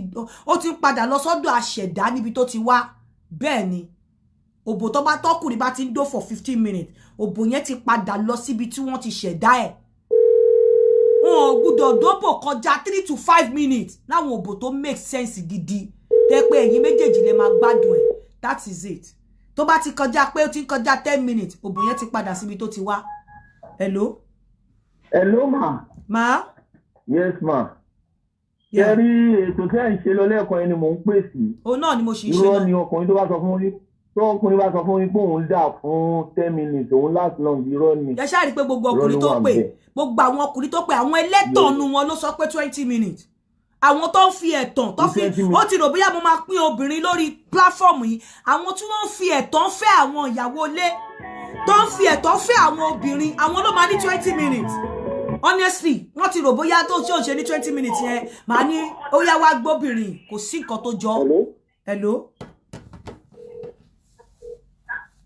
ń padà lọ sọ́dọ̀ àṣẹ̀dá níbi tó ti wá. Bẹ́ẹ̀ ni òbò tó bá tọkùnrin bá ti ń dó for 15 minutes, òbò yẹn ti padà lọ síbi tí wọ́n ti ṣẹ̀dá ẹ̀. Wọn ò gbúdọ̀ dóbò kọjá 3 to 5 minutes láwọn òbò tó make sense gidi tẹ́ pé ẹ̀yin méjèèjì lè máa gbádùn ẹ̀. That is it. Tó bá ti kọjá pé ó ti ń kọjá 10 minutes, òbò yẹn ti padà síbi tó ti wá. Hello? Hello ma. Ma? Yes ma. Ṣẹ́rí ètò tí à ń ṣe lọ lẹ́ẹ̀kan ẹni mò ń pè sí. Òun náà ni mo ṣì ń ṣe lọ. Irọ́ ni ọkùnrin tó bá sọ fún yín. Tó ọkùnrin bá sọ fún yín pé òun dà fún 10 minutes, òun last long, irọ́ ni. Ẹ ṣáà rí pé gbogbo ọkùnrin tó pè, gbogbo àwọn ọkùnrin tó pè, àwọn ẹlẹ́tọ̀ọ̀nù wọn ló sọ pé 20 minutes. Àwọn tó ń fi ẹ̀tàn, tó fi, ó ti rò bóyá mo máa pín obìnrin lórí platform yìí. Àwọn tí wọ́n ń fi ẹ̀tàn fẹ́ àwọn ìyàwó ilé, tó ń fi ẹ̀tàn fẹ́ àwọn obìnrin, àwọn ló máa ní 20 minutes. Honestly, wọ́n ti rò bóyá tó ṣe ní 20 minutes yẹn, màá ní ó yá wá gbóbìnrin, kò sí nǹkan tó jọ. Hello?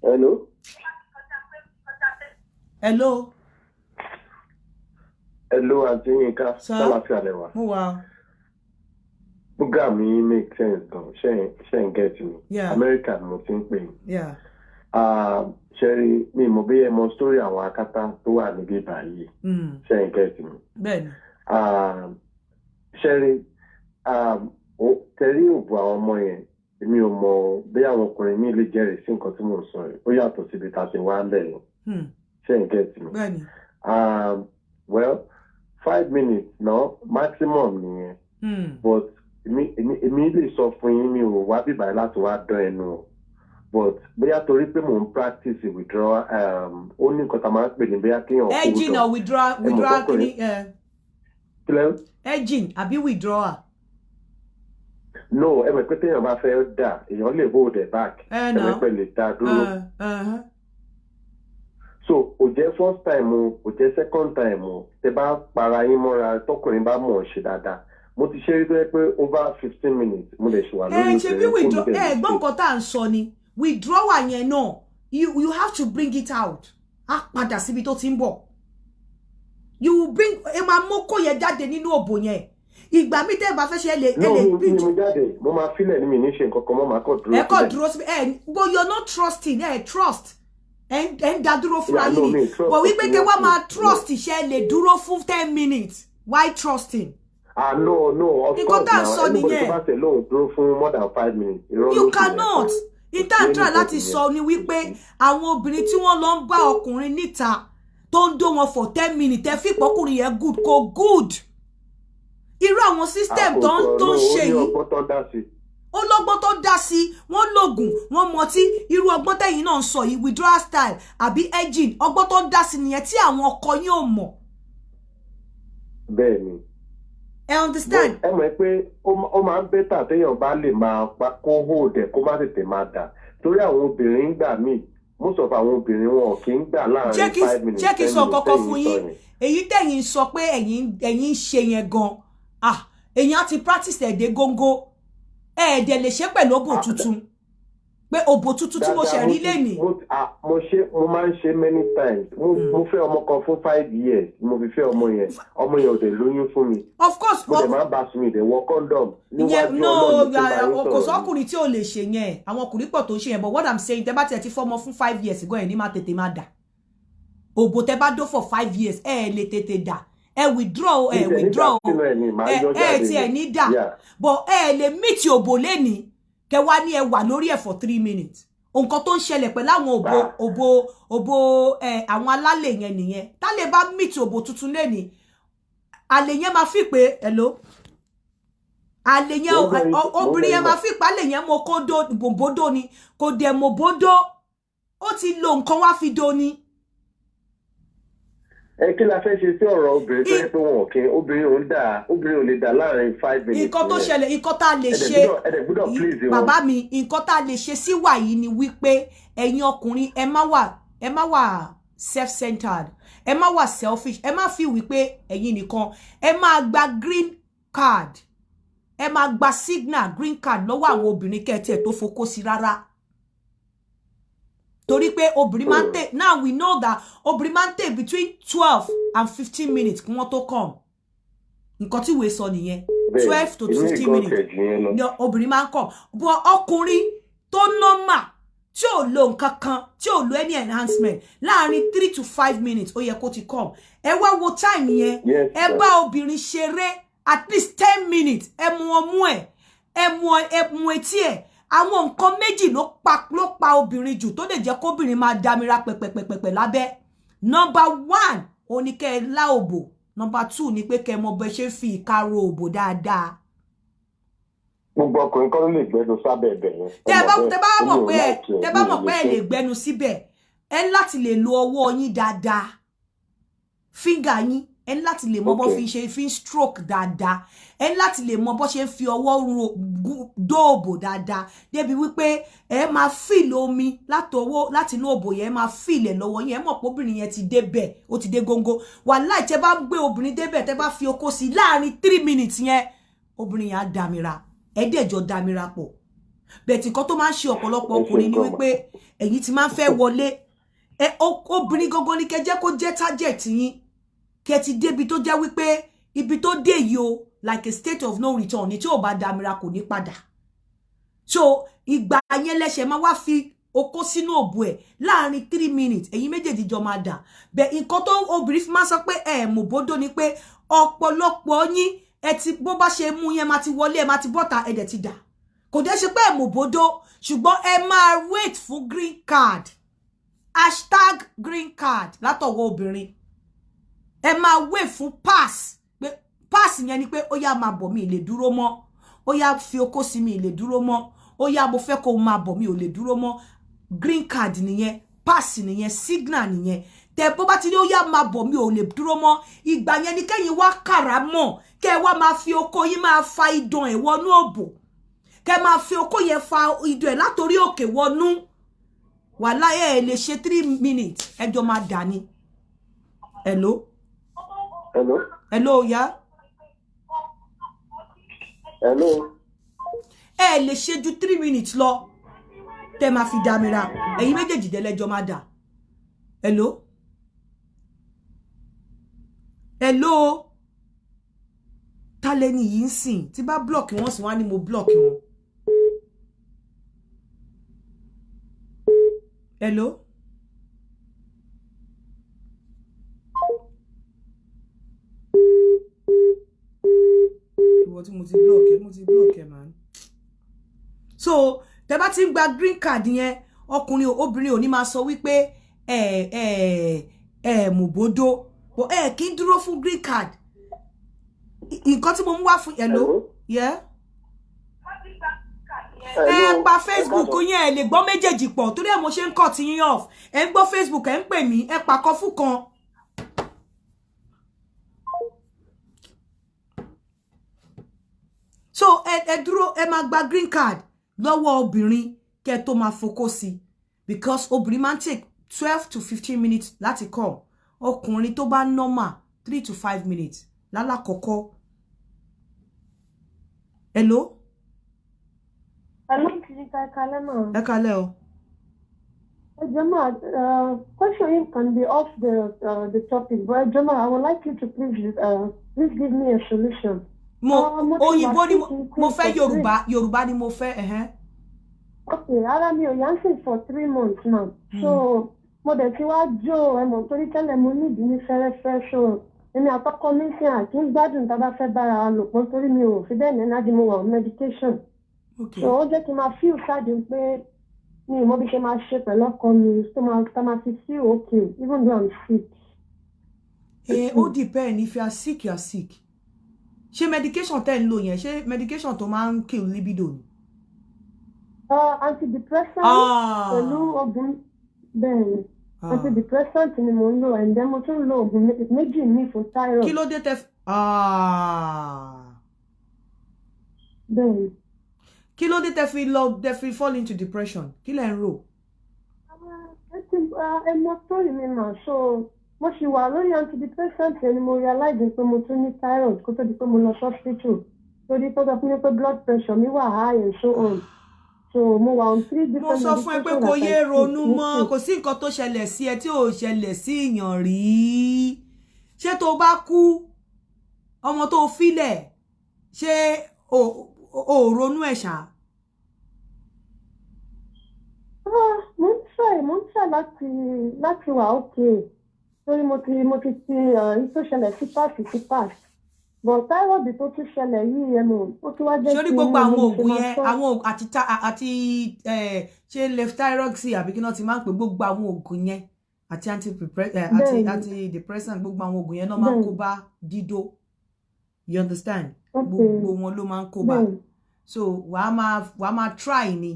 Hello? Hello? Hello, Aunty Yinka. Sálàáfíà lẹ wà. Mo wà. Búgà mi make sense gan. Ṣé ń get me? Yeah. America ni mo ti ń pè yín. Yeah. Ṣẹ́rí mi mọ̀ bí ẹ mọ story àwọn akátá tó wà níbí báyìí. Ṣé ń get me? Bẹ́ẹ̀ni. Ṣẹ́rí tẹ̀rí òbò àwọn ọmọ yẹn, èmi ò mọ̀ bí àwọn ọkùnrin mi lè jẹ́rìí sí nǹkan tí mò ń sọ yìí. Ó yàtọ̀ síbi tá a ti wá lẹ́yìn. Ṣé ń get me? Bẹ́ẹ̀ni. Well, 5 minutes no maximum nìyẹn. But èmi lè sọ fún yín mi ò wá bíbáyìí láti wá dán ẹnu o. But bóyá torí pé mò ń practice withdrawal, ó ní nǹkan tá a máa ń pè ní bóyá kéèyàn kó Edging or withdrawal kìíní. Kílẹ̀? Edging àbí withdrawal. No, ẹ mọ̀ pé téèyàn bá fẹ́ dà, èèyàn lè hold it back. Ẹ mọ̀ pé lè dá dúró. So, ó jẹ́ first time o, ó jẹ́ second time o, tẹ bá para yín mọ́ra tọkùnrin bá mọ̀ ṣe dáadáa. Mo ti ṣe rí tó yẹ pé over 15 minutes mo lè ṣe wà lórí ṣe bí withdraw gbọ́n nǹkan tá à ń sọ ni withdrawal yẹn náà you have to bring it out. Á padà síbi tó ti ń bọ̀. You will bring ẹ máa mọ́kò yẹn jáde nínú òbò yẹn. Ìgbà mi tẹ́ bá fẹ́ ṣe lè pinch. No, mo jáde, mo máa fílẹ̀ ní mi ní ṣe nǹkan kan mọ́ máa kọ́ dúró. Ẹ kọ́ dúró síbi but you're not trusting, trust. Ẹ ń dá dúró fúnra yín ni. But wípé kí wọ́n máa trust iṣẹ́ lè dúró fún 10 minutes. Why trusting? No, of course now. Anybody tó bá tẹ̀ lóhùn dúró fún more than 5 minutes. You cannot. Ìtàǹtà láti sọ ni wípé àwọn obìnrin tí wọ́n lọ ń bá ọkùnrin níta tó ń dó wọn for 10 minutes ẹ fi pọ́kùnrin yẹn good kò good. Irú àwọn system tó ń ṣe yìí. Ó lọ́gbọ́n tó dá sí, wọ́n lògùn, wọ́n mọtí, irú ọgbọ́n tẹ̀yin náà ń sọ yìí withdrawal style àbí edging, ọgbọ́n tó dá sí nìyẹn tí àwọn ọkọ yín ò mọ̀. Bẹ́ẹ̀ni. Ẹ understand? Ẹ mọ̀ pé ó máa ń bẹ́tà téèyàn bá lè máa kó hold ẹ̀ kó má tètè máa dà. Torí àwọn obìnrin ń gbà míì, most of àwọn obìnrin wọn kì í gbà láàrin 5 minutes. Jẹ́ kí n sọ kọ́kọ́ fún yín, èyí tẹ̀yin sọ pé ẹ̀yin ń ṣe yẹn gan. Èyàn ti practice ẹ̀dẹ̀ góńgó. Ẹ̀ẹ́dẹ̀ lè ṣe pẹ̀lú òbò tuntun. Pé òbò tuntun tí mo ṣe rí lénìí. Mo máa ń ṣe many times. Mo fẹ́ ọmọ kan fún 5 years. Mo fi fẹ́ ọmọ yẹn ò dẹ̀ lóyún fún mi. Of course. Mo dẹ̀ máa ń bá sùn mi dẹ̀ wọ condom. Kò sọ́kùnrin tí ò lè ṣe yẹn. Àwọn ọkùnrin pọ̀ tó ń ṣe yẹn. But what I'm saying, tẹ́ bá tiẹ̀ ti fọ́mọ fún 5 years gan ẹ̀ ní máa tètè máa dà. Òbò tẹ́ bá dó for 5 years ẹ̀ lè tètè dà. Withdraw ti ẹ ní dà but lè meet òbò lẹ́ni kẹ wá ní ẹ wà lórí ẹ for 3 minutes. Nǹkan tó ń ṣẹlẹ̀ pẹ̀lú àwọn òbò àwọn alálẹ̀ yẹn nìyẹn. Tá lè bá meet òbò tuntun lẹ́ni àlè yẹn máa fi pé hello àlè yẹn obìnrin yẹn máa fi pé àlè yẹn mo kó bòbódó ni kò dẹ̀ mọ̀ bòdó ó ti lo nǹkan wá fi do ni. Kí la fẹ́ ṣe sí ọ̀rọ̀ obìnrin tó yẹ pé wọn kì í obìnrin ò lè dà láàrin 5 minutes. Nǹkan tó ṣẹlẹ̀ nǹkan tá a lè ṣe bàbá mi nǹkan tá a lè ṣe sí wà yìí ni wípé ẹ̀yin ọkùnrin ẹ má wà self-centered ẹ má wà selfish ẹ má fi wípé ẹ̀yin nìkan ẹ má gba green card ẹ má gba signal green card lọ́wọ́ àwọn obìnrin kẹ́tẹ̀ tó fokó sí rárá. Torí pé obìnrin máa ń take now we know that obìnrin máa ń take between 12 and 15 minutes kí wọ́n tó come. Nǹkan tí ìwé sọ nìyẹn 12 to 15 minutes ni obìnrin máa ń come. But ọkùnrin tó normal tí ò lo nǹkan kan tí ò lo any enhancement láàrin 3 to 5 minutes ó yẹ kó ti come. Ẹ wá wo time yẹn ẹ bá obìnrin ṣeré at least 10 minutes ẹ mú ọmú ẹ mú etí ẹ. Àwọn nǹkan méjì ló pa obìnrin jù tó lè jẹ́ kóbìnrin máa damira pẹ̀pẹ̀pẹ̀pẹ̀ lábẹ́. Number 1 ó ní kẹ́ lá òbò. Number 2 ní pé kẹ́ mọ bẹ́ ṣe fi ìkaro òbò dáadáa. Gbogbo ọkùnrin kan ló lè gbẹnu sábẹ́ ẹ̀bẹ̀ yẹn. Tẹ́ bá mọ̀ pé ẹ lè gbẹnu síbẹ̀ ẹ láti lè lo ọwọ́ yín dáadáa. Finger yín ẹ láti lè mọ bó fi ṣe fi stroke dáadáa. Ẹ láti lè mọ bó ṣe fi ọwọ́ dóòbò dáadáa débi wípé ẹ máa feel omi láti inú òbò yẹn máa feel ẹ lọ́wọ́ yín ẹ mọ̀ pé obìnrin yẹn ti débẹ̀ ó ti dé góńgó. Wàláì tẹ́ bá gbé obìnrin débẹ̀ tẹ́ bá fi okó sí láàrin 3 minutes yẹn obìnrin yẹn á dámira ẹ dẹ̀jọ́ dámira pọ̀. Bẹ̀tì kan tó máa ń ṣe ọ̀pọ̀lọpọ̀ ọkùnrin ni wípé ẹ̀yin ti máa ń fẹ́ wọlé obìnrin gangan ni kẹ́ jẹ́ kó jẹ́ target yín kẹ́ ti débi tó jẹ́ wípé ibi tó dé yìí o like a state of no return ni tí ò bá dámira kò ní padà. So ìgbà yẹn lẹ́sẹ̀ máa wá fi okó sínú òbò ẹ̀ láàrin 3 minutes ẹ̀yin méjèèjì jọ máa dà. Bẹ̀ nǹkan tó obìnrin fi máa sọ pé mọ̀ bódó ni pé ọ̀pọ̀lọpọ̀ yín ti bó bá ṣe mú yẹn máa ti wọlé ẹ máa ti bọ́ta ẹ̀dẹ̀ ti dà. Kò dé ṣe pé mọ̀ bódó ṣùgbọ́n ẹ máa wait fún green card #green card látọwọ́ obìnrin. Ẹ máa wait fún pass yẹn ni pé ó yá máa bọ̀ mi lè dúró mọ́ ó yá fi okó sí mi lè dúró mọ́ ó yá mo fẹ́ kó máa bọ̀ mi ò lè dúró mọ́. Green card nìyẹn pass nìyẹn signal nìyẹn. Tẹ́ bó bá ti ní ó yá máa bọ̀ mi ò lè dúró mọ́ ìgbà yẹn ni kẹ́yin wá kàrámọ̀ kẹ́ wá máa fi okó yín máa fa idun ẹ̀ wọnú òbò kẹ́ máa fi okó yẹn fa idun ẹ̀ látorí òkè wọnú. Wàláhì ẹ lè ṣe 3 minutes ẹjọ́ máa dà ní. Hello ya. Hello. Ẹ lè ṣe ju 3 minutes lọ tẹ́ máa fi dámira ẹ̀yin méjèèjì dẹ́lẹ́jọ́ máa dà. Hello ta lẹ́ni yìí ń sìn tí bá block wọ́n sì wá ní mo block wọn. Hello. Ìwọ tí mo ti block ẹ man. So tẹ́ bá ti ń gba green card yẹn ọkùnrin obìnrin ò ní máa sọ wípé mùbódó kí n dúró fún green card nǹkan tí mo mú wá fún hello yeah pa Facebook yẹn ẹ lè gbọ́ méjèèjì pọ̀ torí ẹ̀ mo ṣe ń cut yín off ẹ ń gbọ́ Facebook ẹ ń pè mí ẹ pa kan fún kan. So ẹ dúró ẹ máa gba green card lọ́wọ́ obìnrin kẹ́ tó máa focus sí because obìnrin máa ń take 12 to 15 minutes láti come ọkùnrin tó bá normal 3 to 5 minutes lálàkọ́kọ́. Hello? Hello, Kizika Kalema. Ẹ kálẹ́ o. Jama, question can be off the topic, but Jama, I would like you to please give me a solution. Òyìnbó ni mo fẹ́ Yorùbá ni mo fẹ́ Okay, ara mi ò yánsìn for 3 months now. So, mo dẹ̀ ti wá jó ẹ̀mọ̀ torí tẹ́lẹ̀ mo nídìí ní fẹ́rẹ́fẹ́ so èmi àkọ́kọ́ mi sí àti ń gbádùn tá a bá fẹ́ bára wa lò pọ̀ torí mi ò fi bẹ́ẹ̀ ní ẹ̀nájú mo wà on medication. Okay. So ó jẹ́ kí n máa feel ṣáàdì pé mi ò mọ bí ṣe máa ṣe pẹ̀lú ọkọ mi tó máa fi feel okay even though I'm sick. Ó depend if you are sick you are sick. Ṣé medication tẹ́ ń lò yẹn ṣé medication tó máa ń kill libido ni? Antidepressant pẹ̀lú oògùn bẹ́ẹ̀ ni antidepressant ni mo ń lò and then mo tún lo oògùn méjì ní fún thyroid. Kí ló dé tẹ́ bẹ́ẹ̀ ni. Kí ló dé tẹ́ fi fall into depression? Kí lẹ ń rò? Ẹmọ tó rí mi mà so mo ṣì wà lórí antidepressant ni mo realize pé mo tún ní thyroid kó tó di pé mo lọ hospital torí tó sọ fún mi pé blood pressure mi wà high and so on. So mo wà on 3 different medications. Mo sọ fún ẹ pé kò yé ronú mọ́ kò sí nǹkan tó ṣẹlẹ̀ sí ẹ tí ò ṣẹlẹ̀ sí èèyàn rí. Ṣé tó bá kú ọmọ tó filẹ̀ ṣé o ronú ẹ̀ ṣá? Mo ń try láti wà okay torí mo ti tó ṣẹlẹ̀ sí past but thyroid tó tún ṣẹlẹ̀ yìí ẹnu ó tún wá jẹ́ kí sórí gbogbo àwọn oògùn yẹn àwọn àti ṣe leftyroxy àbí kí náà ti máa ń pè gbogbo àwọn oògùn yẹn àti antidepressant gbogbo àwọn oògùn yẹn náà máa ń kó bá dídó you understand gbogbo wọn ló máa ń kó bá so wàá máa try ni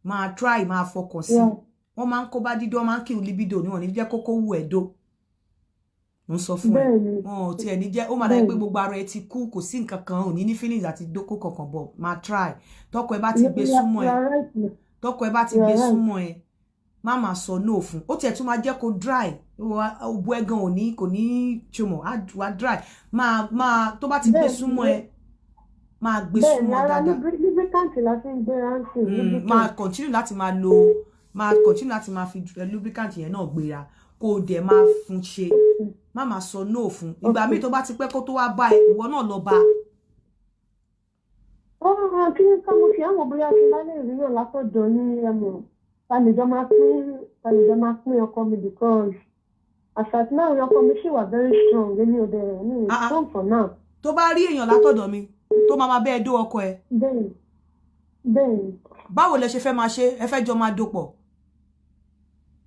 máa fọkàn sí wọn máa ń kó bá dídó wọn máa ń kill libido níwọ̀n ní jẹ́ kókó wù ẹ́ dó mo sọ fún ẹ wọn ò tiẹ̀ ní jẹ́ ó máa dà pé gbogbo ara ẹ ti kú kò sí nǹkan kan ò ní ní feelings àti dókó kankan bọ̀ máa try tọkọ ẹ bá ti gbé súnmọ́ ẹ má sọ no fún ó tiẹ̀ tún máa jẹ́ kó dry òbú ẹ gan kò ní ṣùmọ̀ á dry máa tó bá ti gbé súnmọ́ ẹ máa gbé súnmọ́ dáadáa máa continue láti máa fi lubricant yẹn náà gbéra kó dẹ̀ máa fún ṣe má sọ no fún ìgbà míì tó bá ti pẹ́ kó tó wá bá ẹ ìwọ náà lọ bá. Kí ni ká mo fi àwọn bóyá kí lálẹ́ ìríràn látọ̀dọ̀ ní ẹ̀mọ̀ tàlejò máa pín ọkọ mi because àṣàtì náà ní ọkọ mi ṣì wà very strong èmi ò bẹ̀rẹ̀ ní strong for now. Tó bá rí èèyàn látọ̀dọ̀ mi tó máa bẹ́ẹ̀ dó ọkọ ẹ. Bẹ́ẹ̀ni. Báwo lẹ ṣe fẹ́ máa ṣe ẹ fẹ́ jọ máa dópọ̀?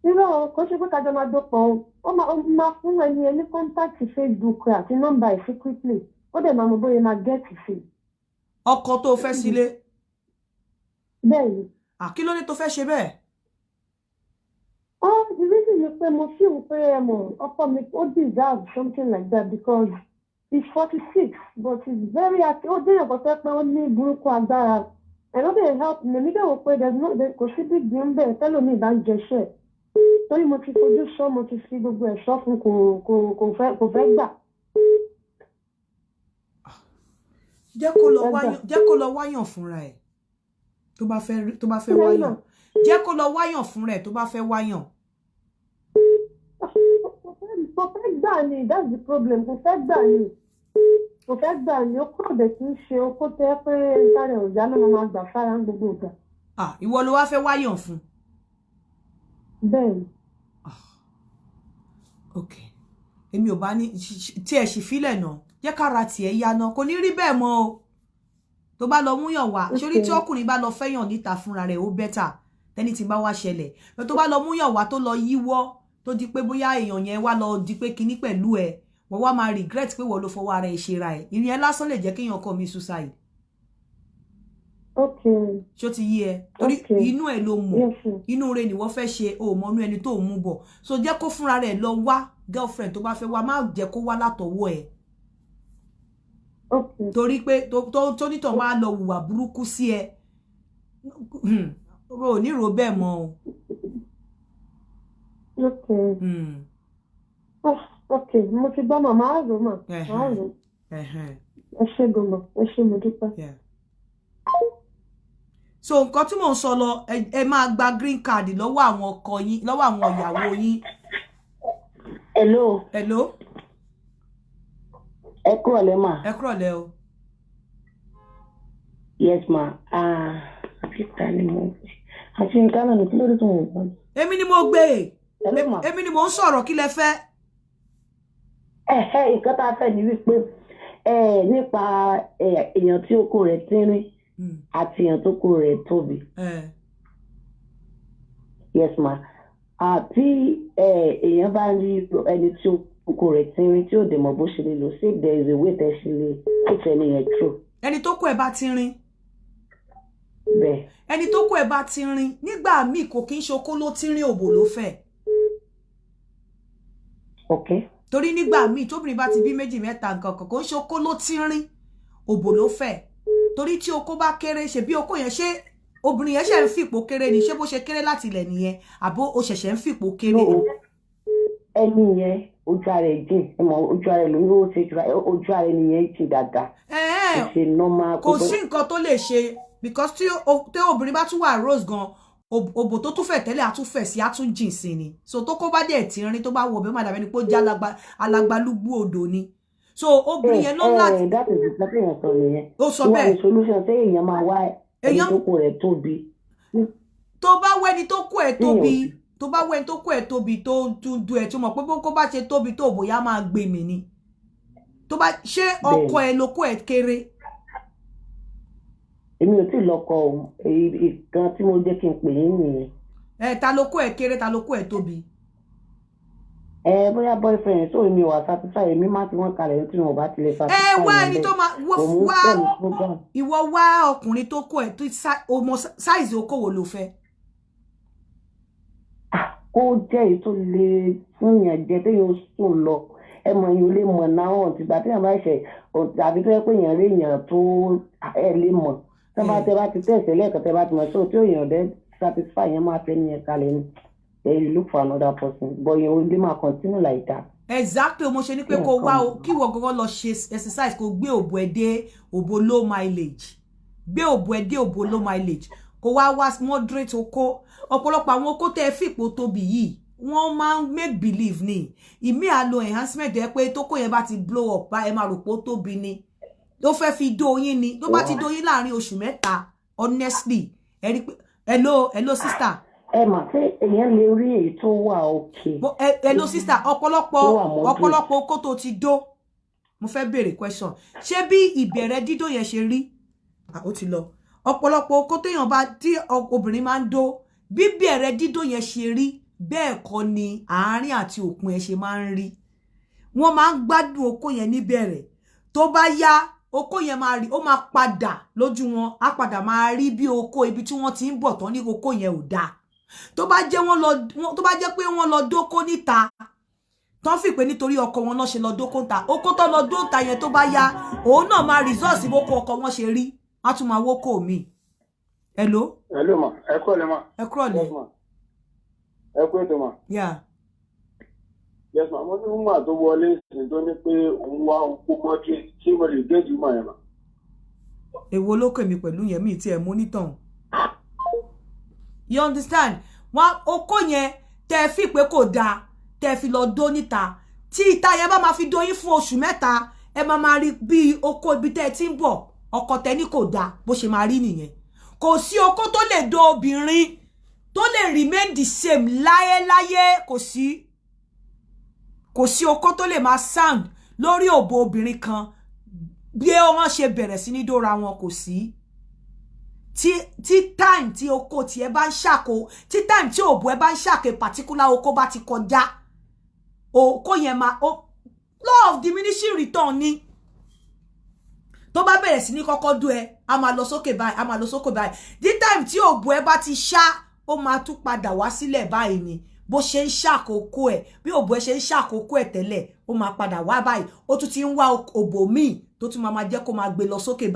Irọ́ kò ṣe pé kájọ máa dọ́pọ̀ ó máa fún ẹni kọ́ńtàkì Facebook àti nọ́mbà ẹ̀ secretly ó dẹ̀ máa mọ bóyá máa gẹ́ẹ̀tì sí. Ọkọ tó fẹ́ sílé. Bẹ́ẹ̀ni. Kí ló dé tó fẹ́ ṣe bẹ́ẹ̀? The reason ni pé mo feel pé ọkọ mi ó deserve something like that because he's 46 but he's very active ó dé ọ̀pọ̀ tẹ́ pé ó ní burúkú agbára and ó dẹ̀ help me nígbà wo pé kò sí big deal ń bẹ̀ tẹ́lómi ìbá ń jẹṣẹ́ torí mo ti fojú sọ mo ti fi gbogbo ẹ̀ sọ fún kò fẹ́ gbà. jẹ́ kó lọ wáyàn fúnra ẹ̀ tó bá fẹ́ wáyàn jẹ́ kó lọ wáyàn fúnra ẹ̀ tó bá fẹ́ wáyàn. kò fẹ́ gbà ni that's the problem kò fẹ́ gbà ni ó kọ́ ọ̀dẹ̀ kì í ṣe okó tẹ́ pé sáré ọ̀já náà máa gbà sára ń gbogbo ìgbà. Ìwọ ló wá fẹ́ wáyàn fún. Bẹ́ẹ̀ni. Ok èmi ò bá ní tí ẹ sì fílẹ̀ náà jẹ́ ká ra tiẹ̀ yá náà kò ní rí bẹ́ẹ̀ mọ́ o tó bá lọ múyàn wá sórí tí ọkùnrin bá lọ fẹ́yàn níta fúnra rẹ̀ ó better tẹ́ni tí bá wá ṣẹlẹ̀ tó bá lọ múyàn wá tó lọ yíwọ́ tó di pé bóyá èèyàn yẹn wá lọ di pé kinní pẹ̀lú ẹ̀ wọ́n wá máa regret pé wọ́n ló fọwọ́ ara ẹ̀ ṣe ra ẹ̀ ìyẹn lásán lè jẹ́ kéèyàn commit suicide. Okay. Ṣó ti yé ẹ torí inú ẹ̀ ló mọ̀ inú rẹ̀ ni wọ́n fẹ́ ṣe o mọ̀ inú ẹni tó mú bọ̀ so jẹ́ kó fúnra rẹ̀ lọ wá girlfriend tó bá fẹ́ wá má jẹ́ kó wá látọwọ́ ẹ̀. Okay. Torí pé tó nítàn wá lọ hùwà burúkú sí ẹ o ní ro bẹ́ẹ̀ mọ́ o. Okay. Okay, mo ti gbọ́ màmá àrò mà. Àrò. Ẹ ṣé gbọ́mọ̀, ẹ ṣé mo dúpẹ́. So nǹkan tí mò ń sọ lọ ẹ máa gba green card lọ́wọ́ àwọn ọkọ yín lọ́wọ́ àwọn ìyàwó yín. Hello. Hello. Ẹ kúrọ̀lẹ́ mà. Ẹ kúrọ̀lẹ́ o. Yes ma. Àfíìsà ni mo àti nǹkan náà ní kí ló dé tó ń wọ̀. Èmi ni mo gbé. Èmi ni mo ń sọ̀rọ̀ kí lẹ fẹ́. Nǹkan tá a fẹ́ ni wípé nípa èèyàn tí okó rẹ̀ tínrín àti èèyàn tó kó rẹ̀ tóbi. Yes ma. Àti èèyàn bá rí ẹni tí okó rẹ̀ tínrín tí ò dẹ̀ mọ̀ bó ṣe lè lò sí there is a way tẹ́ ṣe lè put ẹni yẹn through. Ẹni tó kó ẹ̀ bá tínrín. Bẹ́ẹ̀. Ẹni tó kó ẹ̀ bá tínrín nígbà míì kò kí ń ṣokó ló tínrín òbò ló fẹ́. Okay. Torí nígbà míì tóbìnrin bá ti bí méjì mẹ́ta nǹkan kan kò ń ṣokó ló tínrín òbò ló fẹ́. Torí tí okó bá kéré ṣe bí okó yẹn ṣe obìnrin yẹn ṣe ń fìpò kéré ni ṣé bó ṣe kéré láti ilẹ̀ nìyẹn àbó o ṣẹ̀ṣẹ̀ ń fìpò kéré. Ẹni yẹn ojú ara ẹ̀ jìn ẹ mọ̀ ojú ara ẹ̀ ló ń wó ṣe ojú ara ẹni yẹn jìn dáadáa. Kò sí nǹkan tó lè ṣe because tí obìnrin bá tún wà rose gan òbò tó tún fẹ̀ tẹ́lẹ̀ àtúnfẹ̀ sí àtúnjìn sí ni so tó kó bá dẹ̀ tí rin tó bá wọ ọbẹ̀ má dàbẹ́ ni pé ó já alagbalúgbú odò ni so obìnrin yẹn ló láti. that is the thing sọ nìyẹn. Ó sọ bẹ́ẹ̀. wọ́n solution ṣé èèyàn máa wá ẹni tó kó rẹ̀ tóbi. tó bá wẹ́ni tó kó ẹ̀ tóbi tó bá wẹ́ni tó kó ẹ̀ tóbi tó tún du ẹ̀ tó mọ̀ pé kó bá ṣe tóbi tó bóyá máa gbé mi ni tó bá ṣé ọkọ ẹ̀ ló kó ẹ̀ kéré. Èmi ò tí lọ́kọ o ìkan tí mo jẹ́ kí n pè yín nìyẹn. Ta ló kó ẹ̀ kéré ta ló kó ẹ̀ tóbi. Bóyá boyfriend tó mi wà satisfy èmi má ti wọ́n kalẹ̀ tí wọn ò bá ti lè satisfy. Wá ẹni tó máa ìwọ wá ọkùnrin tó kó ẹ̀ tó ọmọ size okòwò ló fẹ́. Kó jẹ́ èyí tó lè fún yàn jẹ téèyàn sùn lọ ẹ mọ̀ yín ó lè mọ̀ náà hàn tìgbà téèyàn bá ṣe àbí tó yẹ pé èèyàn rí èèyàn tó ẹ lè mọ̀ tẹ́ bá ti tẹ̀sẹ̀ lẹ́ẹ̀kan tẹ́ bá ti mọ̀ tí èèyàn dẹ́ satisfy yẹn máa fẹ́ nìyẹn kalẹ̀ ni then you look for another person but yẹn ó lè máa continue like that. Exactly mo ṣe ní pé kó wá o kí wọ́n gọ́gọ́ lọ ṣe exercise kó gbé òbò ẹ̀ dé òbò low mileage gbé òbò ẹ̀ dé òbò low mileage kó wá moderate okó ọ̀pọ̀lọpọ̀ àwọn okó tẹ́ fìpò tóbi yìí wọ́n máa ń make believe ni ìmí àlò enhancement ẹ pé tó kó yẹn bá ti blow up bá ẹ máa rò pé ó tóbi ni ló fẹ́ fi dóyin ni ló bá ti dóyin láàrin oṣù mẹ́ta honestly ẹ rí pé hello sister. Ẹ mà pé èèyàn lè rí èyí tó wà òkè. Hello sister ọ̀pọ̀lọpọ̀ okó tó ti dó mo fẹ́ béèrè question ṣé bí ìbẹ̀rẹ̀ dídó yẹn ṣe rí ó ti lọ ọ̀pọ̀lọpọ̀ okó téèyàn bá tí obìnrin máa ń dó bí bẹ̀rẹ̀ dídó yẹn ṣe rí bẹ́ẹ̀ kọ́ ni àárín àti òpin ẹ̀ ṣe máa ń rí wọ́n máa ń gbádùn okó yẹn níbẹ̀rẹ̀ tó bá yá okó yẹn máa rí ó máa padà lójú wọn á padà máa rí bí okó ibi tí wọ́n ti ń bọ̀ tán ní okó yẹn ò dáa tó bá jẹ́ pé wọ́n lọ dóko níta tán fi pé nítorí ọkọ wọn lọ ṣe lọ dóko níta okó tó lọ dóta yẹn tó bá yá òun náà máa resource bó kó ọkọ wọn ṣe rí á tún máa wókó mi. Hello ma ẹ kúrọ̀lẹ́ ma. ẹ kúrọ̀lẹ́. ẹ kú ètò ma. Yes ma mo ní wúmà tó wọlé ìsìn tó ní pé òun wá okó mọ́tì tí mo lè gé jùmọ̀ yẹn ma. Èwo ló kèmí pẹ̀lú yẹn mi tí ẹ mú nítàn. You understand? Wọ́n okó yẹn tẹ́ fi pé kò dáa tẹ́ fi lọ dó níta tí ìta yẹn bá máa fi dóyin fún oṣù mẹ́ta ẹ máa rí bí okó ibi tẹ́ ti ń bọ̀ ọkọ tẹ́ ní kò dáa bó ṣe máa rí nìyẹn. Kò sí okó tó lè dó obìnrin tó lè remain the same láyéláyé kò sí okó tó lè máa sound lórí òbò obìnrin kan bí wọ́n ṣe bẹ̀rẹ̀ sí ní dóra wọn kò sí tí time tí oko tí ẹ bá ń ṣàkó tí time tí òbò ẹ bá ń ṣàkè particular oko bá ti kọjá oko yẹn máa law of diminishing return ni tó bá bẹ̀rẹ̀ sí ní kọ́kọ́ dú ẹ a máa lọ sókè báyìí a máa lọ sókè báyìí the time tí òbò ẹ bá ti ṣá ó máa tún padà wá sílẹ̀ báyìí ni bó ṣe ń ṣàkókò ẹ bí òbò ẹ ṣe ń ṣàkókò ẹ tẹ́lẹ̀ ó máa padà wá báyìí ó tún ti ń wá òbò míì tó tún máa jẹ́ kó máa gbé lọ sókè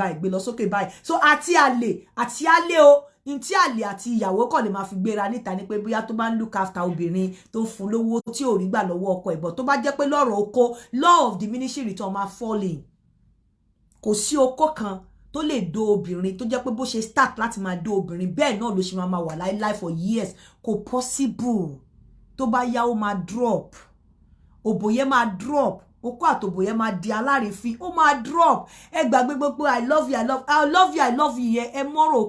báyìí so àti àlè o in tí àlè àti ìyàwó kò lè máa fi gbéra níta ni pé bóyá tó bá ń look after obìnrin tó ń fún lówó tí ò rí gbà lọ́wọ́ ọkọ ẹ̀ bọ̀ tó bá jẹ́ pé lọ́rọ̀ oko law of diminishing return máa falling kò sí oko kan tó lè do obìnrin tó jẹ́ pé bó ṣe start láti máa do obìnrin bẹ́ẹ̀ náà ló ṣe máa wà láíláí for years kò possible tó bá yá ó máa drop òbò yẹn máa drop oko àtòbò yẹn máa di alárìífín ó máa drop ẹ gbàgbé gbogbo I love you yẹn ẹ mọ́rọ̀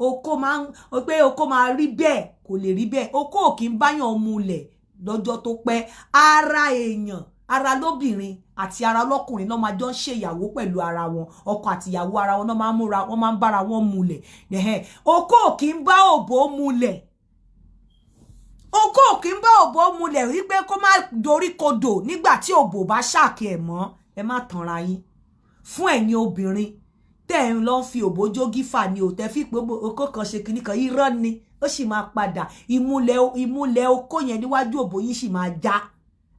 oko máa ń pé oko máa rí bẹ́ẹ̀ kò lè rí bẹ́ẹ̀ oko ò kì í báyàn mulẹ̀ lọ́jọ́ tó pẹ́ ara èèyàn ara lóbìnrin àti ara lọ́kùnrin náà máa jọ ń ṣe ìyàwó pẹ̀lú ara wọn ọkọ àti ìyàwó ara wọn náà máa ń múra wọn máa ń bára wọn mulẹ̀ oko ò kì í bá òbò mulẹ̀ oko ò kì í bá òbò mulẹ̀ wípé kó má dorí kodò nígbà tí òbò bá ṣàkí ẹ̀ mọ́ ẹ má tanra yín fún ẹ̀yin obìnrin tẹ́ ń lọ fi òbò jógífà ni ò tẹ́ fi pé oko kan ṣe kinní kan irọ́ ni ó sì máa padà ìmúlẹ̀ oko yẹn níwájú òbò yìí sì máa já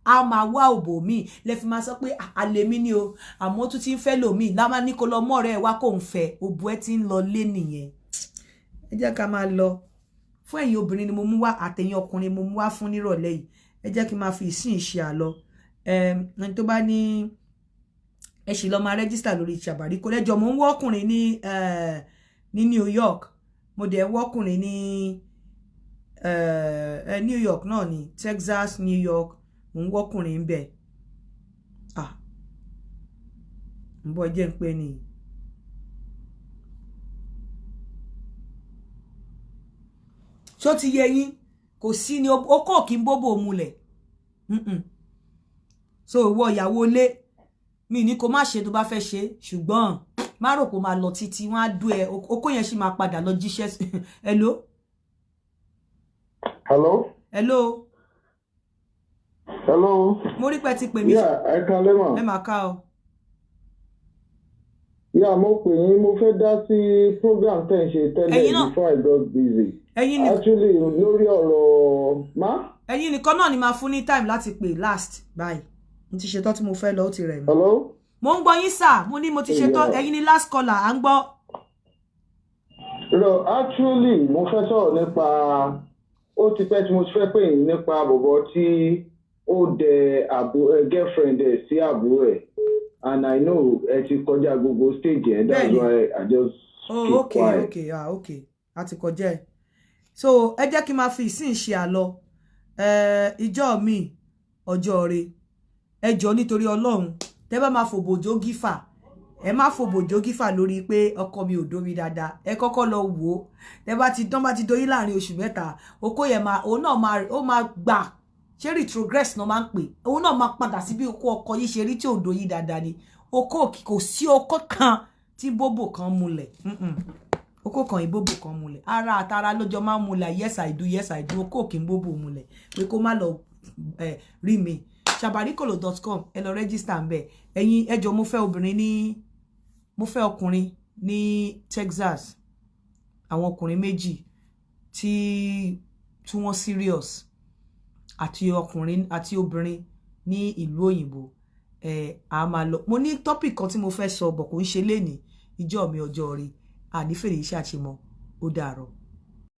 a máa wá òbò míì lẹ fi máa sọ pé àlè mi ni o àmọ́ tún ti ń fẹ́ lòmíì lá máa ní kó lọ mọ́ ọ̀rẹ́ ẹ wá kó ń fẹ́ òbò ẹ ti ń lọ lé nìyẹn ẹ jẹ́ ká máa lọ fún ẹ̀yin obìnrin ni mo mú wá àtẹ̀yin ọkùnrin mo mú wá fún nírọ̀lẹ́ yìí ẹ jẹ́ kí n máa fi ìsìn ìṣe àlọ ẹni tó bá ní ẹ sì lọ máa rẹ́gísítà lórí Ṣàbàríkò lẹ́jọ́ mo ń wọ́ ọkùnrin ní New York mo dẹ̀ wọ́ ọkùnrin ní New York náà ní Texas New York mo ń wọ́ ọkùnrin ń bẹ̀ ń bọ́ jẹ́ ń pè ní ṣó ti yé yín kò sí ní okó kí n bóbò mulẹ̀ so ìwọ ìyàwó ilé mi ní kó má ṣe tó bá fẹ́ ṣe ṣùgbọ́n má rò kó máa lọ títí wọ́n á dú ẹ okó yẹn sì máa padà lọ jíṣẹ́ hello. hello. mo rí pé ti pè mí. ẹ kalẹ́ mà. ẹ máa ká o. mo pè yín mo fẹ́ dá sí program tẹ́ ń ṣe tẹ́lẹ̀ before I got busy. Actually lórí ọ̀rọ̀ má. ẹ̀yin nìkan náà ni máa fún ní time láti pè last bye mo ti ṣetán tí mo fẹ́ lọ ó ti rẹ̀ mí. mo ń gbọ́ yín sà mo ní mo ti ṣetán ẹ̀yin ni last caller à ń gbọ́. Actually mo fẹ́ sọ̀rọ̀ nípa ó ti pẹ́ tí mo fẹ́ pè yín nípa bọ̀bọ̀ tí ó dẹ girlfriend ẹ̀ sí àbúrò ẹ̀ and I know ẹ ti kọjá gbogbo stage ẹ̀ that's why I just keep quiet. Okay a ti kọjá ẹ̀ so ẹ jẹ́ kí n máa fi ìsìn ṣe àlọ ìjọ mi ọjọ́ rẹ̀ ẹ jọ̀ọ́ nítorí Ọlọ́run tẹ́ bá máa fòbòjó gífà ẹ má fòbòjó gífà lórí pé ọkọ mi ò dómi dáadáa ẹ kọ́kọ́ lọ wò ó tẹ́ bá ti dóyìn láàrin oṣù mẹ́ta okó yẹn òun náà ó máa gbà ṣé retrogress náà máa ń pè òun náà máa padà sí bí okó ọkọ yìí ṣe rí tí ò dóyìn dáadáa ni okó kò sí okó kan tí bóbò kan múlẹ̀ okó kan ìbóbò kan múlẹ̀ ara àtara lọ́jọ́ máa ń múlẹ̀ yes I do okó kì í bóbò múlẹ̀ pé kó má lọ rí mi sabarikolo.com ẹ lọ register ńbẹ̀ ẹ̀yin ẹ jọ̀ọ́ mo fẹ́ ọkùnrin ní Texas àwọn ọkùnrin méjì tí wọ́n serious àti ọkùnrin àti obìnrin ní ìlú òyìnbó a máa lọ mo ní topic kan tí mo fẹ́ sọ bọ̀ kò ń ṣe lénìí ìjọ mi ọjọ́ rí ànífèrè iṣẹ́ àṣemọ ó dàárọ̀.